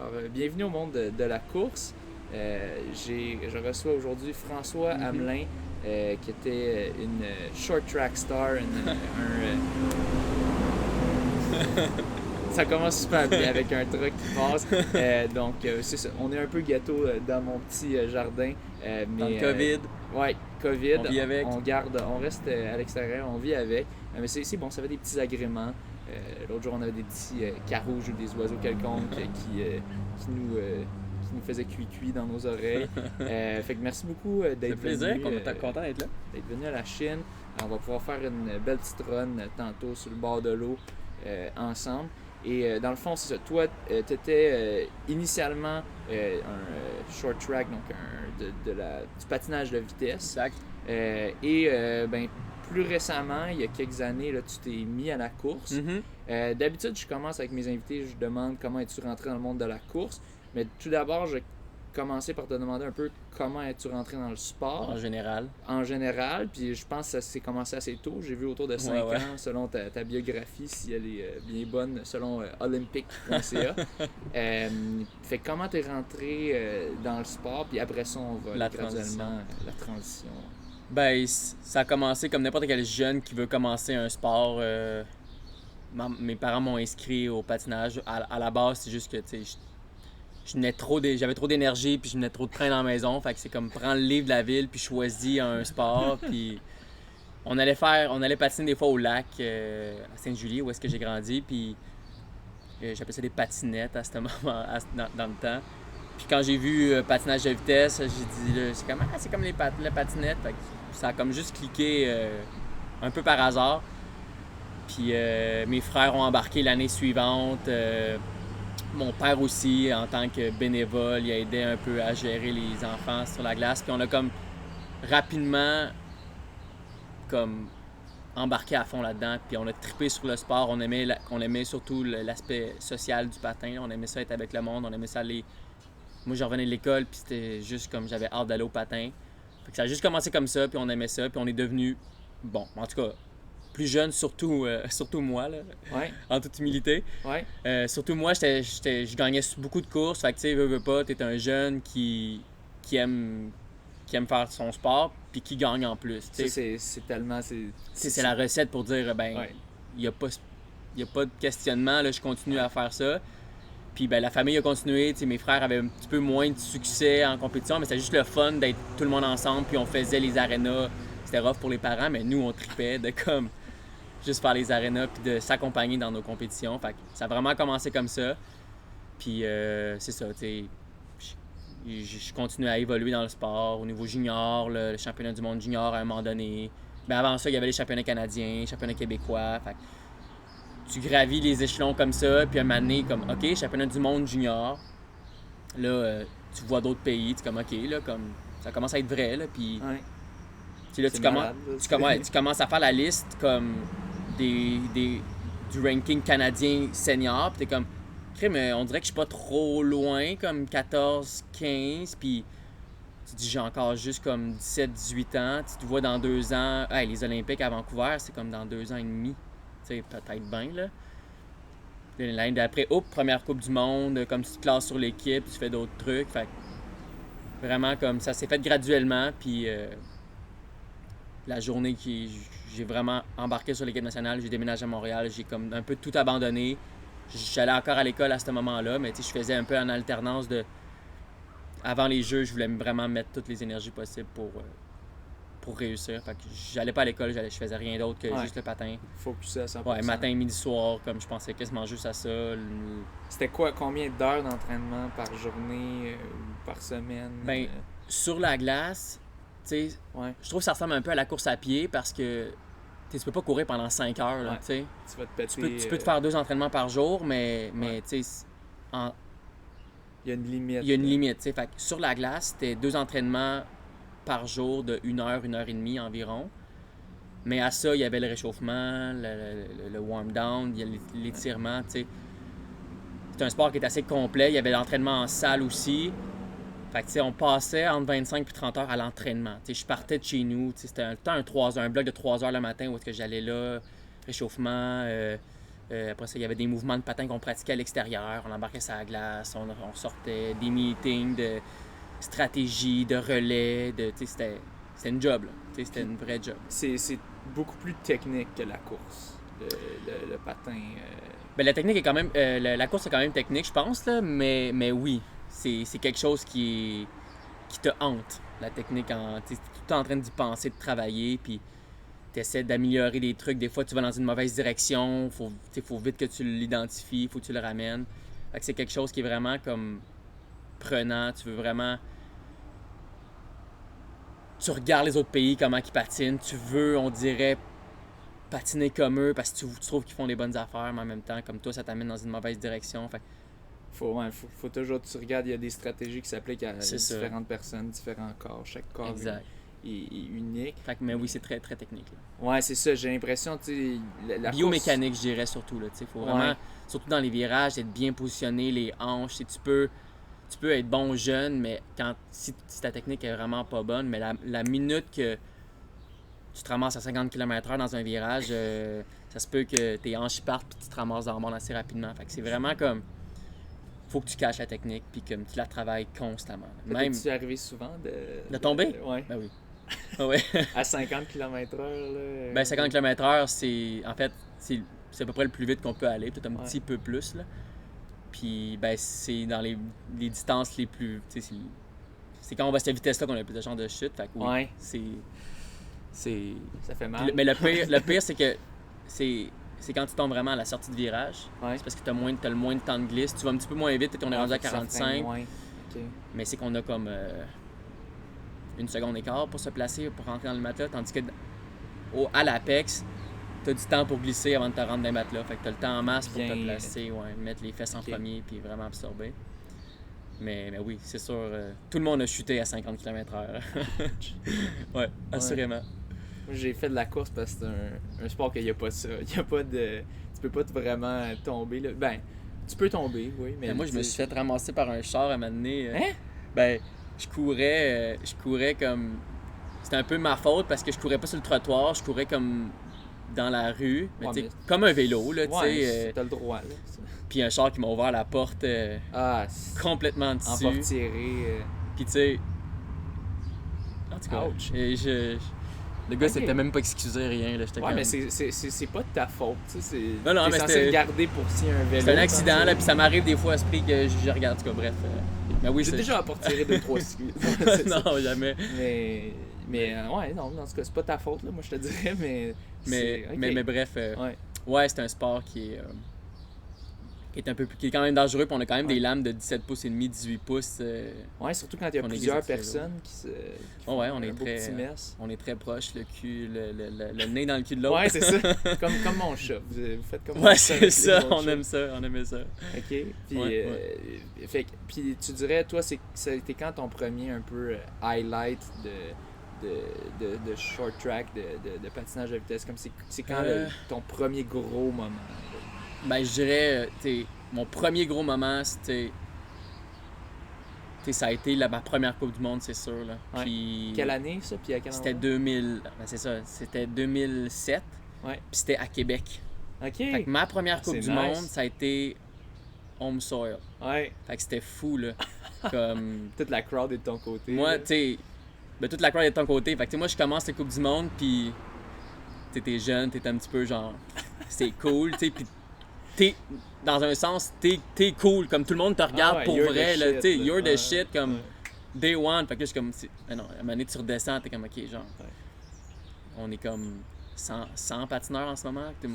Alors, bienvenue au monde de la course. Je reçois aujourd'hui François Hamelin, qui était une short track star. Ça commence super bien avec un truck qui passe. C'est ça. On est un peu gâteau dans mon petit jardin. Dans le COVID. Ouais, COVID. On vit avec. On reste à l'extérieur, on vit avec. Mais c'est bon, ça fait des petits agréments. L'autre jour, on avait des petits carouges ou des oiseaux quelconques qui nous faisaient cuit dans nos oreilles. Fait que merci beaucoup d'être venu. C'est plaisir, qu'on est content d'être là. D'être venu à la Chine. Alors, on va pouvoir faire une belle petite run tantôt sur le bord de l'eau ensemble. Et dans le fond, c'est ça. Toi, tu étais initialement un short track, donc du patinage de vitesse. Exact. Plus récemment, il y a quelques années, là, tu t'es mis à la course. D'habitude, je commence avec mes invités, je demande comment es-tu rentré dans le monde de la course. Mais tout d'abord, je vais commencer par te demander un peu comment es-tu rentré dans le sport. En général, puis je pense que ça s'est commencé assez tôt. J'ai vu autour de 5 ans, selon ta biographie, si elle est bien bonne, selon olympic.ca. Fait que comment t'es rentré dans le sport, puis après ça, on va graduellement la transition. Ben, ça a commencé comme n'importe quel jeune qui veut commencer un sport. Mes parents m'ont inscrit au patinage. À la base, c'est juste que, tu sais, j'avais trop d'énergie, puis je venais trop de train dans la maison. Fait que c'est comme prendre le livre de la ville, puis choisir un sport. Puis on allait patiner des fois au lac à Sainte-Julie, où est-ce que j'ai grandi. Puis j'appelais ça des patinettes à ce moment, dans le temps. Puis quand j'ai vu patinage de vitesse, j'ai dit là, c'est comme les patinettes. Fait que ça a comme juste cliqué un peu par hasard. Puis mes frères ont embarqué l'année suivante. Mon père aussi, en tant que bénévole, il a aidé un peu à gérer les enfants sur la glace. Puis on a comme rapidement comme embarqué à fond là-dedans. Puis on a trippé sur le sport. On aimait surtout l'aspect social du patin. On aimait ça être avec le monde. On aimait ça aller... Moi, je revenais de l'école, puis c'était juste comme j'avais hâte d'aller au patin. Fait que ça a juste commencé comme ça, puis on aimait ça. Puis on est devenu, bon, en tout cas, plus jeune, surtout moi, là, en toute humilité. Surtout moi, je gagnais beaucoup de courses. Fait que, tu sais, veux pas, t'es un jeune qui aime faire son sport, puis qui gagne en plus. Ça, c'est tellement... C'est la recette pour dire, il n'y a pas de questionnement, là, je continue à faire ça. Puis ben, la famille a continué, mes frères avaient un petit peu moins de succès en compétition, mais c'était juste le fun d'être tout le monde ensemble, puis on faisait les arénas. C'était rough pour les parents, mais nous, on tripait de comme juste faire les arénas, puis de s'accompagner dans nos compétitions. Fait que ça a vraiment commencé comme ça. Puis c'est ça, tu sais, je continue à évoluer dans le sport, au niveau junior, le championnat du monde junior à un moment donné. Ben, avant ça, il y avait les championnats canadiens, championnats québécois. Fait que tu gravis les échelons comme ça, puis à un moment donné, comme, OK, championnat du monde junior. Là, tu vois d'autres pays, tu es comme, OK, là, comme, ça commence à être vrai, là, puis... Là, tu commences à faire la liste, comme, du ranking canadien senior, puis t'es comme, mais on dirait que je suis pas trop loin, comme 14, 15, puis tu dis, j'ai encore juste comme 17, 18 ans, tu te vois dans 2 ans, les Olympiques à Vancouver, c'est comme dans 2 ans et demi. Tu sais, peut-être bien, là. L'année d'après, première Coupe du Monde, comme tu te classes sur l'équipe, tu fais d'autres trucs. Fait que vraiment, comme ça s'est fait graduellement. Puis la journée que j'ai vraiment embarqué sur l'équipe nationale, j'ai déménagé à Montréal, j'ai comme un peu tout abandonné. J'allais encore à l'école à ce moment-là, mais tu sais, je faisais un peu en alternance de... Avant les Jeux, je voulais vraiment mettre toutes les énergies possibles pour réussir. Fait que j'allais pas à l'école, je faisais rien d'autre que juste le patin. Focusé à 100%. Ouais, matin, midi, soir, comme je pensais quasiment juste à ça. C'était combien d'heures d'entraînement par journée ou par semaine? Ben, sur la glace, tu sais, je trouve que ça ressemble un peu à la course à pied parce que tu peux pas courir pendant 5 heures, là, tu sais. Tu vas te péter. Tu peux te faire 2 entraînements par jour, mais tu sais, il y a une limite. Il y a une limite, tu sais. Fait que sur la glace, c'était 2 entraînements par jour de 1 heure, 1 heure et demie environ. Mais à ça, il y avait le réchauffement, le warm-down, il y a l'étirement, tu sais. C'est un sport qui est assez complet. Il y avait l'entraînement en salle aussi. Fait que, tu sais, on passait entre 25 et 30 heures à l'entraînement. Tu sais, je partais de chez nous. Tu sais, c'était un 3 heures, un bloc de 3 heures le matin où est-ce que j'allais là, réchauffement, Après ça, il y avait des mouvements de patin qu'on pratiquait à l'extérieur. On embarquait sur la glace, on sortait des meetings de stratégie, de relais. C'était une job, là. C'était une vraie job. C'est beaucoup plus technique que la course, le patin. Ben, la technique est quand même... la course est quand même technique, je pense, là, mais oui, c'est quelque chose qui te hante, la technique. Tu es tout le temps en train d'y penser, de travailler, puis tu essaies d'améliorer des trucs. Des fois, tu vas dans une mauvaise direction, faut vite que tu l'identifies, faut que tu le ramènes. Fait que c'est quelque chose qui est vraiment comme prenant. Tu veux vraiment... Tu regardes les autres pays, comment ils patinent. Tu veux, on dirait, patiner comme eux parce que tu trouves qu'ils font des bonnes affaires, mais en même temps, comme toi, ça t'amène dans une mauvaise direction. Fait faut toujours que tu regardes, il y a des stratégies qui s'appliquent à différentes personnes, différents corps. Chaque corps est unique. Fait que, mais oui, c'est très, très technique. Là. Ouais, c'est ça. J'ai l'impression, tu sais, la biomécanique, course... je dirais surtout. Il faut vraiment, surtout dans les virages, être bien positionné, les hanches. Tu peux être bon jeune, mais si ta technique est vraiment pas bonne, mais la minute que tu te ramasses à 50 km/h dans un virage, ça se peut que tes hanches partent et tu te ramasses dans le monde assez rapidement. Fait que c'est vraiment comme... Faut que tu caches la technique puis que tu la travailles constamment. Même... Tu es arrivé souvent de tomber? Ouais. Ben oui. Ouais. À 50 km/h, là... Ben 50 km/h, c'est... En fait, c'est à peu près le plus vite qu'on peut aller, peut-être un petit peu plus, là. Puis, ben, c'est dans les distances les plus... C'est quand on va à cette vitesse-là qu'on a le plus de chances de chute. Fait que oui, ça fait mal. Mais le pire, c'est que c'est quand tu tombes vraiment à la sortie de virage. C'est parce que tu as le moins de temps de glisse. Tu vas un petit peu moins vite et on est rendu à 45. Okay. Mais c'est qu'on a comme une seconde et quart pour se placer, pour rentrer dans le matelas. Tandis que à l'apex, tu as du temps pour glisser avant de te rendre dans le matelas. Fait que tu as le temps en masse pour te placer, mettre les fesses en premier puis vraiment absorber. Mais oui, c'est sûr, tout le monde a chuté à 50 km/h. Ouais, assurément. Moi, j'ai fait de la course parce que c'est un sport qu'il n'y a pas ça. Il y a pas de... Tu peux pas vraiment tomber, là. Ben, tu peux tomber, oui, mais... moi, je me suis fait ramasser par un char à un moment donné. Hein? Ben, je courais comme... C'était un peu ma faute parce que je courais pas sur le trottoir, je courais comme dans la rue, mais comme un vélo, là, tu sais. T'as le droit, là. Puis un char qui m'a ouvert la porte complètement dessus. En porte tirée. Puis tu sais... En tout cas, le gars s'était même pas excusé, rien. Là, mais c'est pas de ta faute. C'est non, mais censé le garder pour si un vélo. C'est un accident, là, puis ça m'arrive des fois à ce prix que je regarde. En tout cas, bref. Mais oui, j'ai déjà apporté 2-3 cyclistes. Non, jamais. Mais ouais, non, en tout cas, c'est pas ta faute, là, moi je te dirais, mais bref. Ouais, c'est un sport qui est un peu plus, qui est quand même dangereux, puis on a quand même des lames de 17 pouces et demi, 18 pouces. Ouais, surtout quand il y a plusieurs personnes qui font on est un beau petit mess. On est très proche, le cul, le nez dans le cul de l'autre. Ouais, c'est ça. comme mon chat. Vous faites comme mon chat. Ouais, c'est ça. On aime ça. OK. Puis, puis tu dirais, toi, ça a été quand ton premier un peu highlight de short track, de patinage à vitesse? Comme c'est quand ton premier gros moment? Ben, je dirais, mon premier gros moment, c'était... ça a été ma première Coupe du Monde, c'est sûr. Là. Ouais. Puis, quelle année, ça? Puis à quel c'était 2000... Ben, c'est ça, c'était 2007. Ouais. Puis c'était à Québec. OK. Fait que ma première Coupe du Monde, ça a été home soil. Ouais. Fait que c'était fou, là. Comme... Toute la crowd est de ton côté. Moi, tu sais... Ben, toute la crowd est de ton côté. Fait que moi, je commence la Coupe du Monde, puis... T'es jeune, t'es un petit peu genre... C'est cool, tu sais, puis... dans un sens, t'es cool, comme tout le monde te regarde pour vrai, là, t'sais, you're the shit, comme day one. Fait que là, je suis comme, mais non, à un moment donné, tu redescends, t'es comme, ok, genre, on est comme 100 patineurs en ce moment, puis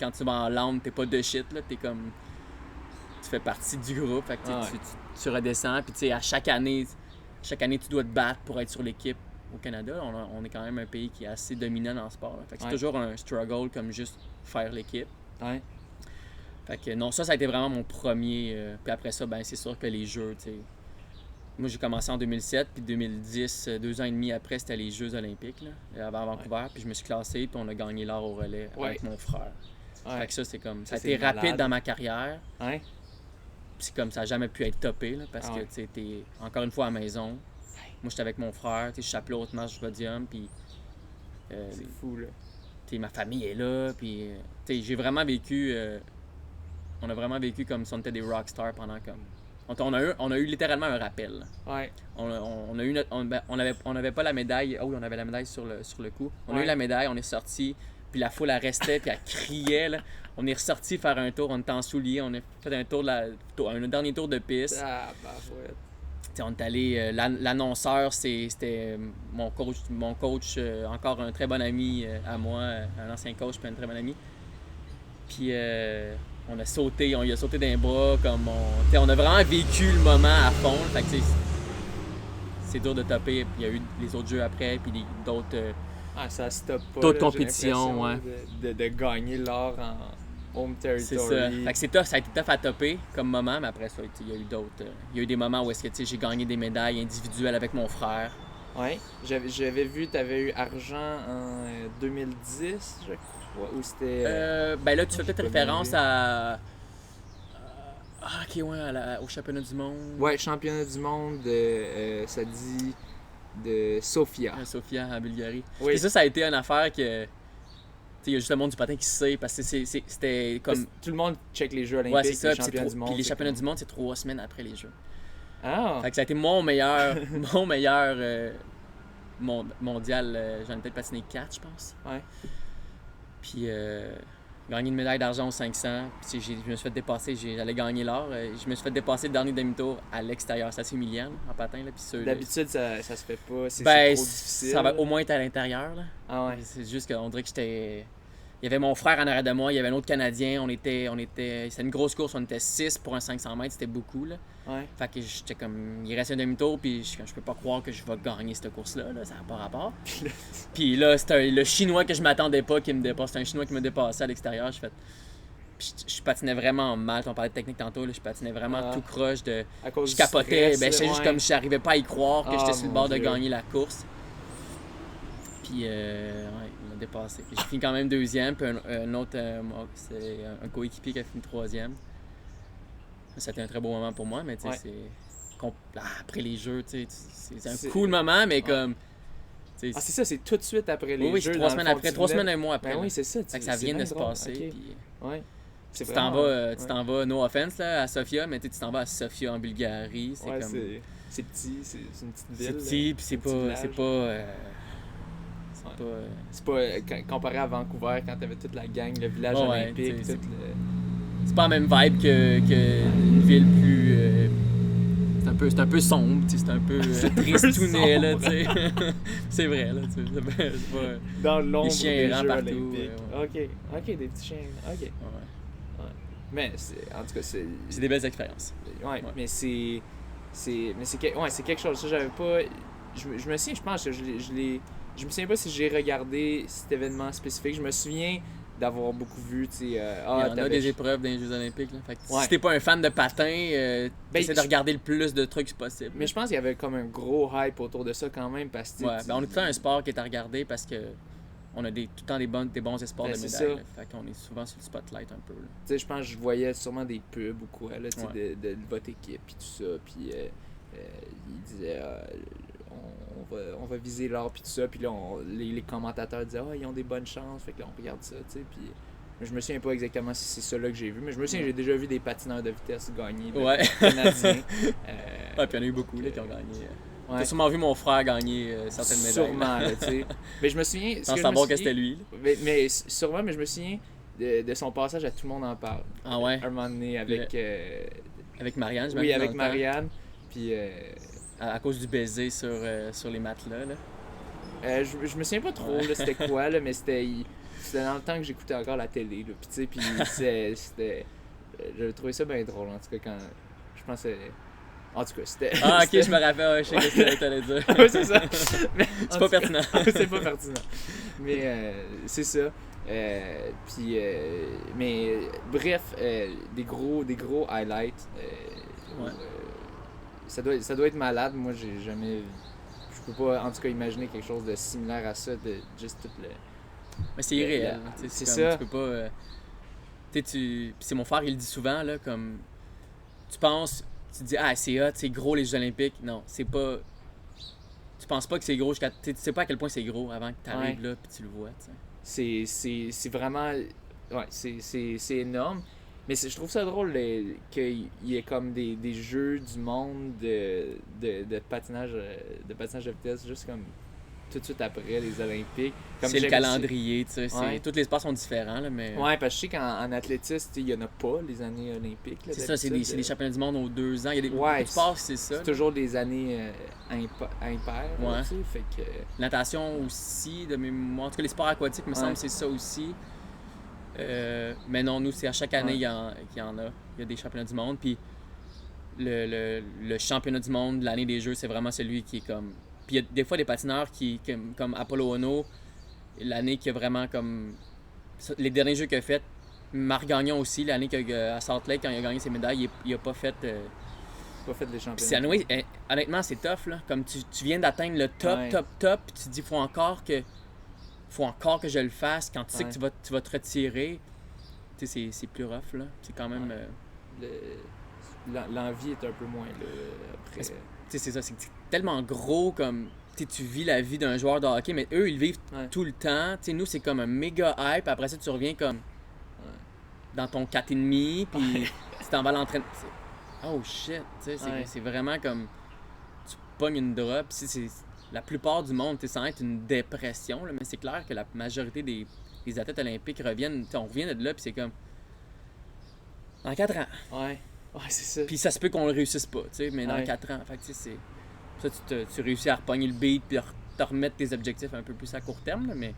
quand tu vas en land, t'es pas de shit, là, t'es comme, tu fais partie du groupe, fait que tu redescends, puis tu sais, à chaque année, tu dois te battre pour être sur l'équipe. Au Canada, on est quand même un pays qui est assez dominant dans le sport, là. Fait que c'est toujours un struggle comme juste faire l'équipe. Ouais. Fait que non, ça a été vraiment mon premier. Puis après ça, ben c'est sûr que les jeux, tu sais. Moi, j'ai commencé en 2007, puis 2010, 2 ans et demi après, c'était les Jeux olympiques, là, à Vancouver. Puis je me suis classé, puis on a gagné l'or au relais avec mon frère. Fait que ça, c'est comme... Ça a été rapide dans ma carrière. Ouais. Puis c'est comme ça n'a jamais pu être topé, là, parce que, tu sais, t'es encore une fois à la maison. Moi, j'étais avec mon frère, tu sais, je chapeau l'autre marche du podium, puis... c'est fou, là. Ma famille est là, puis j'ai vraiment vécu on a vraiment vécu comme si on était des rockstars pendant comme... On a eu littéralement un rappel. Ouais. On a eu on avait pas la médaille. Oh oui, on avait la médaille sur le cou. On a eu la médaille, on est sorti, puis la foule elle restait, puis elle criait. Là. On est ressorti faire un tour, on était en souliers, on a fait un dernier tour de piste. Ah, bah ouais. On est allé, l'annonceur, c'était mon coach, encore un très bon ami à moi, un ancien coach, puis un très bon ami. Puis on a sauté, on lui a sauté d'un bras, comme on a vraiment vécu le moment à fond. Fait que c'est dur de topper. Puis il y a eu les autres jeux après, puis d'autres. Ça stoppe pas. D'autres compétitions, ouais. De gagner l'or en home territory. C'est ça. Fait que ça a été tough à topper comme moment, mais après ça, il y a eu d'autres. Il y a eu des moments où est-ce que j'ai gagné des médailles individuelles avec mon frère. Ouais. J'avais vu, tu avais eu argent en 2010, je crois, ou c'était... Ben là, tu fais peut-être référence à... ok, ouais, au championnat du monde. Ouais, championnat du monde, ça dit de Sofia. Sofia, en Bulgarie. Oui. Et ça a été une affaire que... Il y a juste le monde du patin qui sait, parce que c'était comme... Tout le monde check les Jeux olympiques, ouais, c'est ça, les championnats du monde. Puis les championnats du monde, c'est 3 semaines après les Jeux. Ah! Fait que ça a été mon meilleur mondial. J'en ai peut-être patiné 4, je pense. Ouais. Puis gagné une médaille d'argent aux 500. Puis je me suis fait dépasser, j'allais gagner l'or. Je me suis fait dépasser le dernier demi-tour à l'extérieur. C'est assez humiliant en patin. Là, puis d'habitude, ça se fait pas. C'est trop difficile. Ça va au moins être à l'intérieur. Là. Ah ouais. C'est juste qu'on dirait que j'étais... Il y avait mon frère en arrière de moi, il y avait un autre Canadien. C'était une grosse course, on était 6 pour un 500 mètres, c'était beaucoup. Là. Ouais. Fait que j'étais comme... Il restait un demi-tour, puis je peux pas croire que je vais gagner cette course-là. Là. Ça n'a pas rapport. Puis là, c'était le Chinois que je m'attendais pas qui me dépasse. C'était un Chinois qui me dépassait à l'extérieur. Puis je patinais vraiment mal. On parlait de technique tantôt. Là. Je patinais vraiment tout croche. Je capotais. J'étais juste comme... Je n'arrivais pas à y croire que j'étais sur le bord de gagner la course. Puis, il m'a dépassé. J'ai fini quand même 2e, puis un autre, c'est un coéquipier qui a fini 3e. C'était un très beau moment pour moi, mais tu sais, après les Jeux, tu sais, c'est un cool moment, mais comme... c'est ça, c'est tout de suite après les Jeux. Oui, c'est 3 semaines après, 3 semaines, un mois après. Ben oui, c'est ça. Fait que ça vient de se passer. Okay. Puis, ouais. Tu t'en vas, no offense, là, à Sofia, mais tu t'en vas à Sofia en Bulgarie. C'est comme... c'est petit, c'est une petite ville. C'est petit, puis c'est pas... C'est pas comparé à Vancouver quand t'avais toute la gang, le village olympique. C'est pas la même vibe qu'une ville plus. C'est un peu sombre, c'est un peu tristounet, là, tu sais. C'est vrai, là, tu sais. C'est pas. Dans l'ombre des chiens errants partout. Ok, des petits chiens. Ok. Ouais. Mais en tout cas, c'est des belles expériences. Ouais. Mais c'est quelque chose. Ça, j'avais pas. Je me souviens, je pense que je me souviens pas si j'ai regardé cet événement spécifique. Je me souviens d'avoir beaucoup vu, tu sais... il y en a des épreuves dans les Jeux olympiques. Là. Fait que ouais. Si t'es pas un fan de patin, essaie de regarder le plus de trucs possible. Mais je pense qu'il y avait comme un gros hype autour de ça quand même, parce que... Ouais, on a tout le temps un sport qui est à regarder parce que on a tout le temps des bons espoirs de médailles. Fait qu'on est souvent sur le spotlight un peu. Tu sais, je pense que je voyais sûrement des pubs ou quoi, là, de votre équipe, puis tout ça, puis ils disaient... On va viser l'or puis tout ça, puis là les commentateurs disaient ils ont des bonnes chances, fait que là on regarde ça, tu sais, puis je me souviens pas exactement si c'est ça là que j'ai vu, mais je me souviens que j'ai déjà vu des patineurs de vitesse gagner, canadiens. Puis il y en a eu beaucoup là, qui ont gagné. T'as sûrement vu mon frère gagner certaines médailles. Sûrement, là, tu sais. Mais je me souviens... Sans savoir que c'était lui. Mais sûrement, mais je me souviens de son passage à Tout le monde en parle. Ah ouais? Un moment donné avec... avec Marianne, oui, avec Marianne, puis... à cause du baiser sur les matelas, là. Je me souviens pas trop, là, c'était quoi, là, mais c'était dans le temps que j'écoutais encore la télé, là, puis tu sais, puis c'était... J'avais trouvé ça bien drôle, en tout cas, quand... Je pensais... En tout cas, c'était... Ah, ok, je me rappelle, je sais ce que t'allais dire. Oui, c'est ça. C'est pas pertinent. C'est pas pertinent. Mais c'est ça. Puis, mais bref, des gros highlights. Ouais. Ça doit être malade. Moi, j'ai jamais... Je peux pas, en tout cas, imaginer quelque chose de similaire à ça, de juste tout le... Mais c'est irréel. C'est ça. Tu peux pas... Puis c'est mon frère, il le dit souvent, là, comme... Tu penses... Tu te dis, c'est hot, c'est gros les Jeux olympiques. Non, c'est pas... Tu penses pas que c'est gros jusqu'à... Tu sais pas à quel point c'est gros avant que tu arrives là puis tu le vois, t'sais. C'est vraiment... Ouais, c'est énorme. Mais je trouve ça drôle qu'il y ait comme des jeux du monde de patinage de vitesse, juste comme tout de suite après les Olympiques. Comme c'est le calendrier, tu sais. Ouais. Tous les sports sont différents, là, mais... Ouais, parce que je sais qu'en athlétisme, il n'y en a pas, les années olympiques. Là, c'est ça, c'est des championnats du monde aux 2 ans. Il y a des sports, c'est ça. C'est toujours des années impaires, ouais. Tu sais, fait que... Natation aussi, de mémoire. En tout cas, les sports aquatiques, me semble, c'est ça aussi. Mais non, nous, c'est à chaque année qu'il y en a. Il y a des championnats du monde, puis le championnat du monde de l'année des Jeux, c'est vraiment celui qui est comme... Puis il y a des fois des patineurs comme Apollo Ono, l'année qui a vraiment comme... Les derniers Jeux qu'il a fait, Marc Gagnon aussi, l'année à Salt Lake, quand il a gagné ses médailles, il a pas fait... pas fait des championnats. Puis anyway, honnêtement, c'est tough, là. Comme tu viens d'atteindre le top, puis tu te dis, faut encore que je le fasse. Quand tu sais que tu vas te retirer, tu sais, c'est plus rough, là. C'est quand même... L'envie est un peu moins, là, après... Tu sais, c'est ça, c'est tellement gros, comme... Tu vis la vie d'un joueur de hockey, mais eux, ils vivent tout le temps. Tu sais, nous, c'est comme un méga hype. Après ça, tu reviens comme... dans ton 4,5, puis tu t'en vas à l'entraînement. Oh shit, tu sais, c'est vraiment comme... Tu pognes une drop, c'est la plupart du monde, sans être une dépression, là, mais c'est clair que la majorité des athlètes olympiques reviennent, on revient de là, puis c'est comme... Dans 4 ans. Ouais, c'est ça. Puis ça se peut qu'on le réussisse pas, tu sais, mais dans 4 ans, fait que tu sais, c'est... Ça, tu réussis à repogner le beat, puis te remettre tes objectifs un peu plus à court terme, là, mais...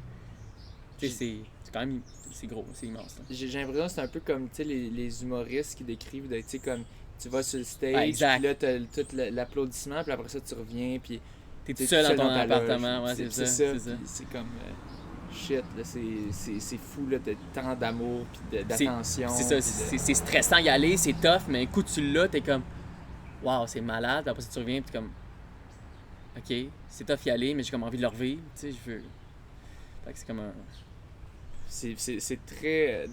Tu sais, c'est quand même... C'est gros, c'est immense. Là. J'ai l'impression que c'est un peu comme, tu sais, les humoristes qui décrivent, tu sais, comme... Tu vas sur le stage, puis là, t'as tout l'applaudissement, puis après ça, tu reviens, puis... T'es tout seul dans ton appartement, ouais, c'est ça. C'est comme... shit, là, c'est fou, là, de tant d'amour, puis d'attention. C'est ça, c'est stressant y aller, c'est tough, mais un coup, tu l'as, t'es comme... Waouh, c'est malade, puis après ça, tu reviens, puis comme... OK, c'est tough y aller, mais j'ai comme envie de le revivre, tu sais, je veux... Fait que c'est comme un... C'est très...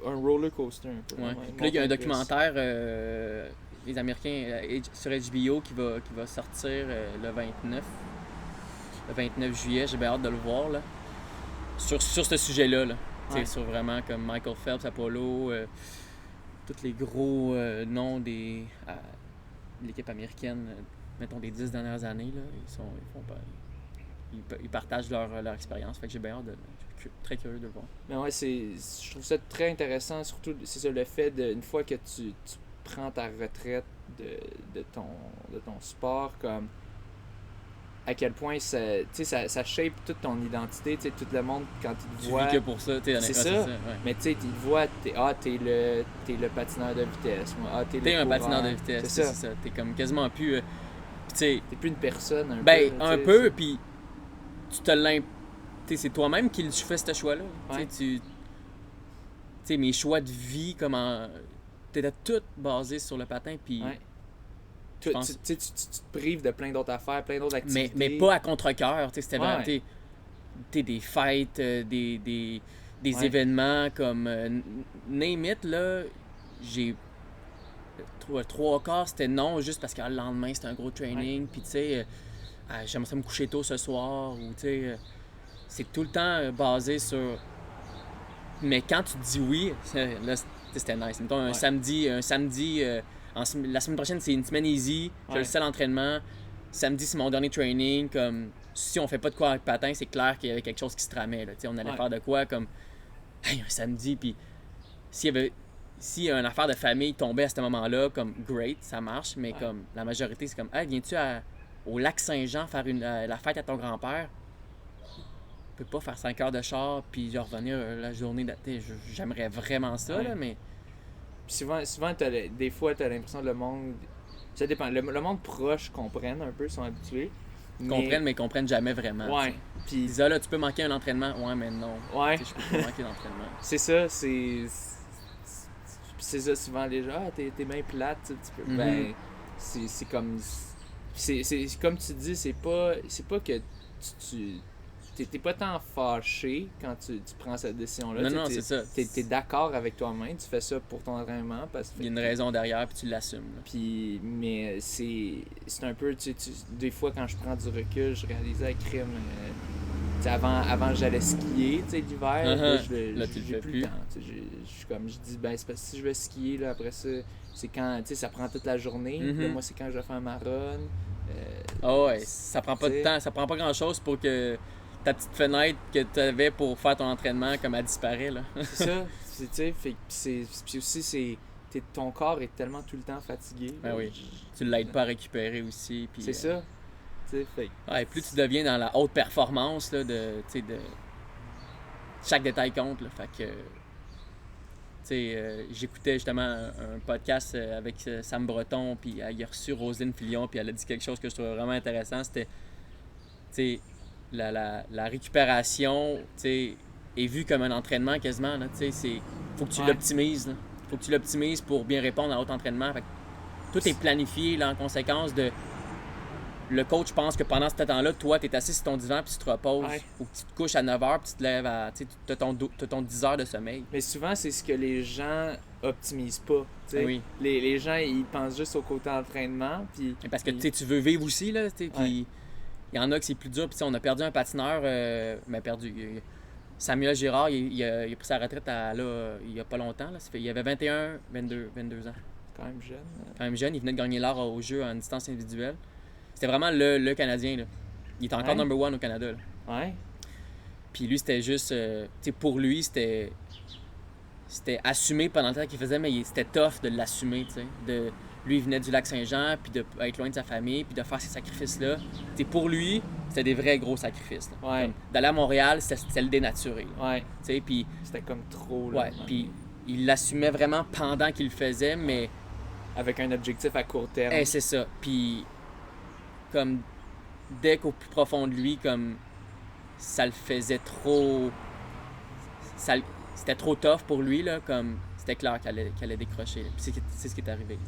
un roller coaster, un peu. Ouais. Puis là, il y a un documentaire, les Américains, sur HBO, qui va sortir le 29 juillet. J'ai bien hâte de le voir, là. Sur ce sujet-là, là. Ouais. Sur vraiment comme Michael Phelps, Apollo, tous les gros noms de l'équipe américaine, mettons des 10 dernières années, là, ils partagent leur expérience. Fait que j'ai bien hâte je suis très curieux de le voir. Mais ouais, je trouve ça très intéressant, surtout c'est ça, le fait une fois que tu prends ta retraite de ton sport, comme à quel point ça shape toute ton identité, tu sais, tout le monde quand il te voit. Tu vis que pour ça, t'es c'est ça. Ouais. Mais tu sais, il te voit, t'es le patineur de vitesse. T'es un patineur de vitesse, c'est ça. T'es comme quasiment plus. T'es plus une personne un peu. Un peu, puis tu te c'est toi-même qui fais ce choix-là. Ouais. Tu sais, mes choix de vie, comment. T'étais tout basé sur le patin, puis. Ouais. Tu te prives de plein d'autres affaires, plein d'autres activités. Mais pas à contre-cœur. C'était vraiment. Des fêtes, des événements comme. Name it, là. J'ai. 3/4, c'était non, juste parce que le lendemain, c'était un gros training. Puis, tu sais, j'aimerais ça me coucher tôt ce soir. Ou, tu sais. C'est tout le temps basé sur... Mais quand tu te dis oui, là, c'était nice. Mettons, un samedi, la semaine prochaine, c'est une semaine easy, j'ai le seul entraînement. Samedi, c'est mon dernier training. Comme, si on fait pas de quoi avec patin, c'est clair qu'il y avait quelque chose qui se tramait. Là. On allait faire de quoi, comme, un samedi, puis si une affaire de famille tombait à ce moment-là, comme, great, ça marche, mais comme, la majorité, c'est comme, hey, viens-tu au lac Saint-Jean faire la fête à ton grand-père? Je peux pas faire 5 heures de char puis revenir la journée d'été. J'aimerais vraiment ça, là, mais... Puis souvent des fois, t'as l'impression que le monde... Ça dépend. Le monde proche comprenne un peu, sont habitués. Comprennent, mais comprennent jamais vraiment. Ouais. Puis... Ils disent, là, tu peux manquer un entraînement. Ouais, mais non. Ouais. Je peux pas manquer d'entraînement. C'est ça, c'est ça, souvent les gens, t'es bien plate, tu peux... Mm-hmm. Ben, c'est comme... C'est comme tu dis, c'est pas que t'es pas tant fâché quand tu prends cette décision-là. Non, c'est ça. T'es d'accord avec toi-même, tu fais ça pour ton entraînement. Parce que il y a une raison derrière, puis tu l'assumes. Puis, mais c'est un peu, des fois quand je prends du recul, je réalise avec crime, avant j'allais skier l'hiver, Là, tu le j'ai fais plus le temps. Je dis, ben, c'est parce que si je vais skier, là, après ça, c'est quand, ça prend toute la journée. Là, moi, c'est quand je vais faire un marathon. Ça prend pas de temps, ça prend pas grand-chose pour que ta petite fenêtre que tu avais pour faire ton entraînement, comme elle disparaît, là. C'est ça, puis aussi, ton corps est tellement tout le temps fatigué. Ben oui, tu l'aides pas à récupérer aussi. Puis, c'est ça. Plus tu deviens dans la haute performance, là, de chaque détail compte, là, fait que... j'écoutais justement un podcast avec Sam Breton, puis il a reçu Roselyne Filion, puis elle a dit quelque chose que je trouvais vraiment intéressant. C'était la récupération est vue comme un entraînement quasiment. Faut que tu l'optimises. Faut que tu l'optimises pour bien répondre à l'autre entraînement. Fait que tout est planifié là, en conséquence de. Le coach pense que pendant ce temps-là, toi, tu es assis sur ton divan puis tu te reposes. Ou tu te couches à 9h puis tu te lèves à. Tu as ton 10 heures de sommeil. Mais souvent, c'est ce que les gens optimisent pas. Les gens, ils pensent juste au côté entraînement. Parce que tu veux vivre aussi. Là, puis il y en a que c'est plus dur. Puis on a perdu un patineur. Samuel Girard, il a pris sa retraite il y a pas longtemps. Là. Il avait 21, 22 ans. Quand même jeune. Quand même jeune. Il venait de gagner l'or au jeu en distance individuelle. C'était vraiment le Canadien. Là. Il était encore number one au Canada. Là. Ouais. Puis lui, c'était juste... pour lui, c'était assumé pendant le temps qu'il faisait, mais c'était tough de l'assumer. Lui, il venait du Lac-Saint-Jean, puis d'être loin de sa famille, puis de faire ces sacrifices-là. Pour lui, c'était des vrais gros sacrifices. Là. D'aller à Montréal, c'était le dénaturé. Puis c'était comme trop. Là, puis il l'assumait vraiment pendant qu'il le faisait, mais... Avec un objectif à court terme. C'est ça. Puis... comme dès qu'au plus profond de lui, comme ça le faisait trop, c'était trop tough pour lui là, comme c'était clair qu'elle allait décrocher. Puis c'est ce qui est arrivé.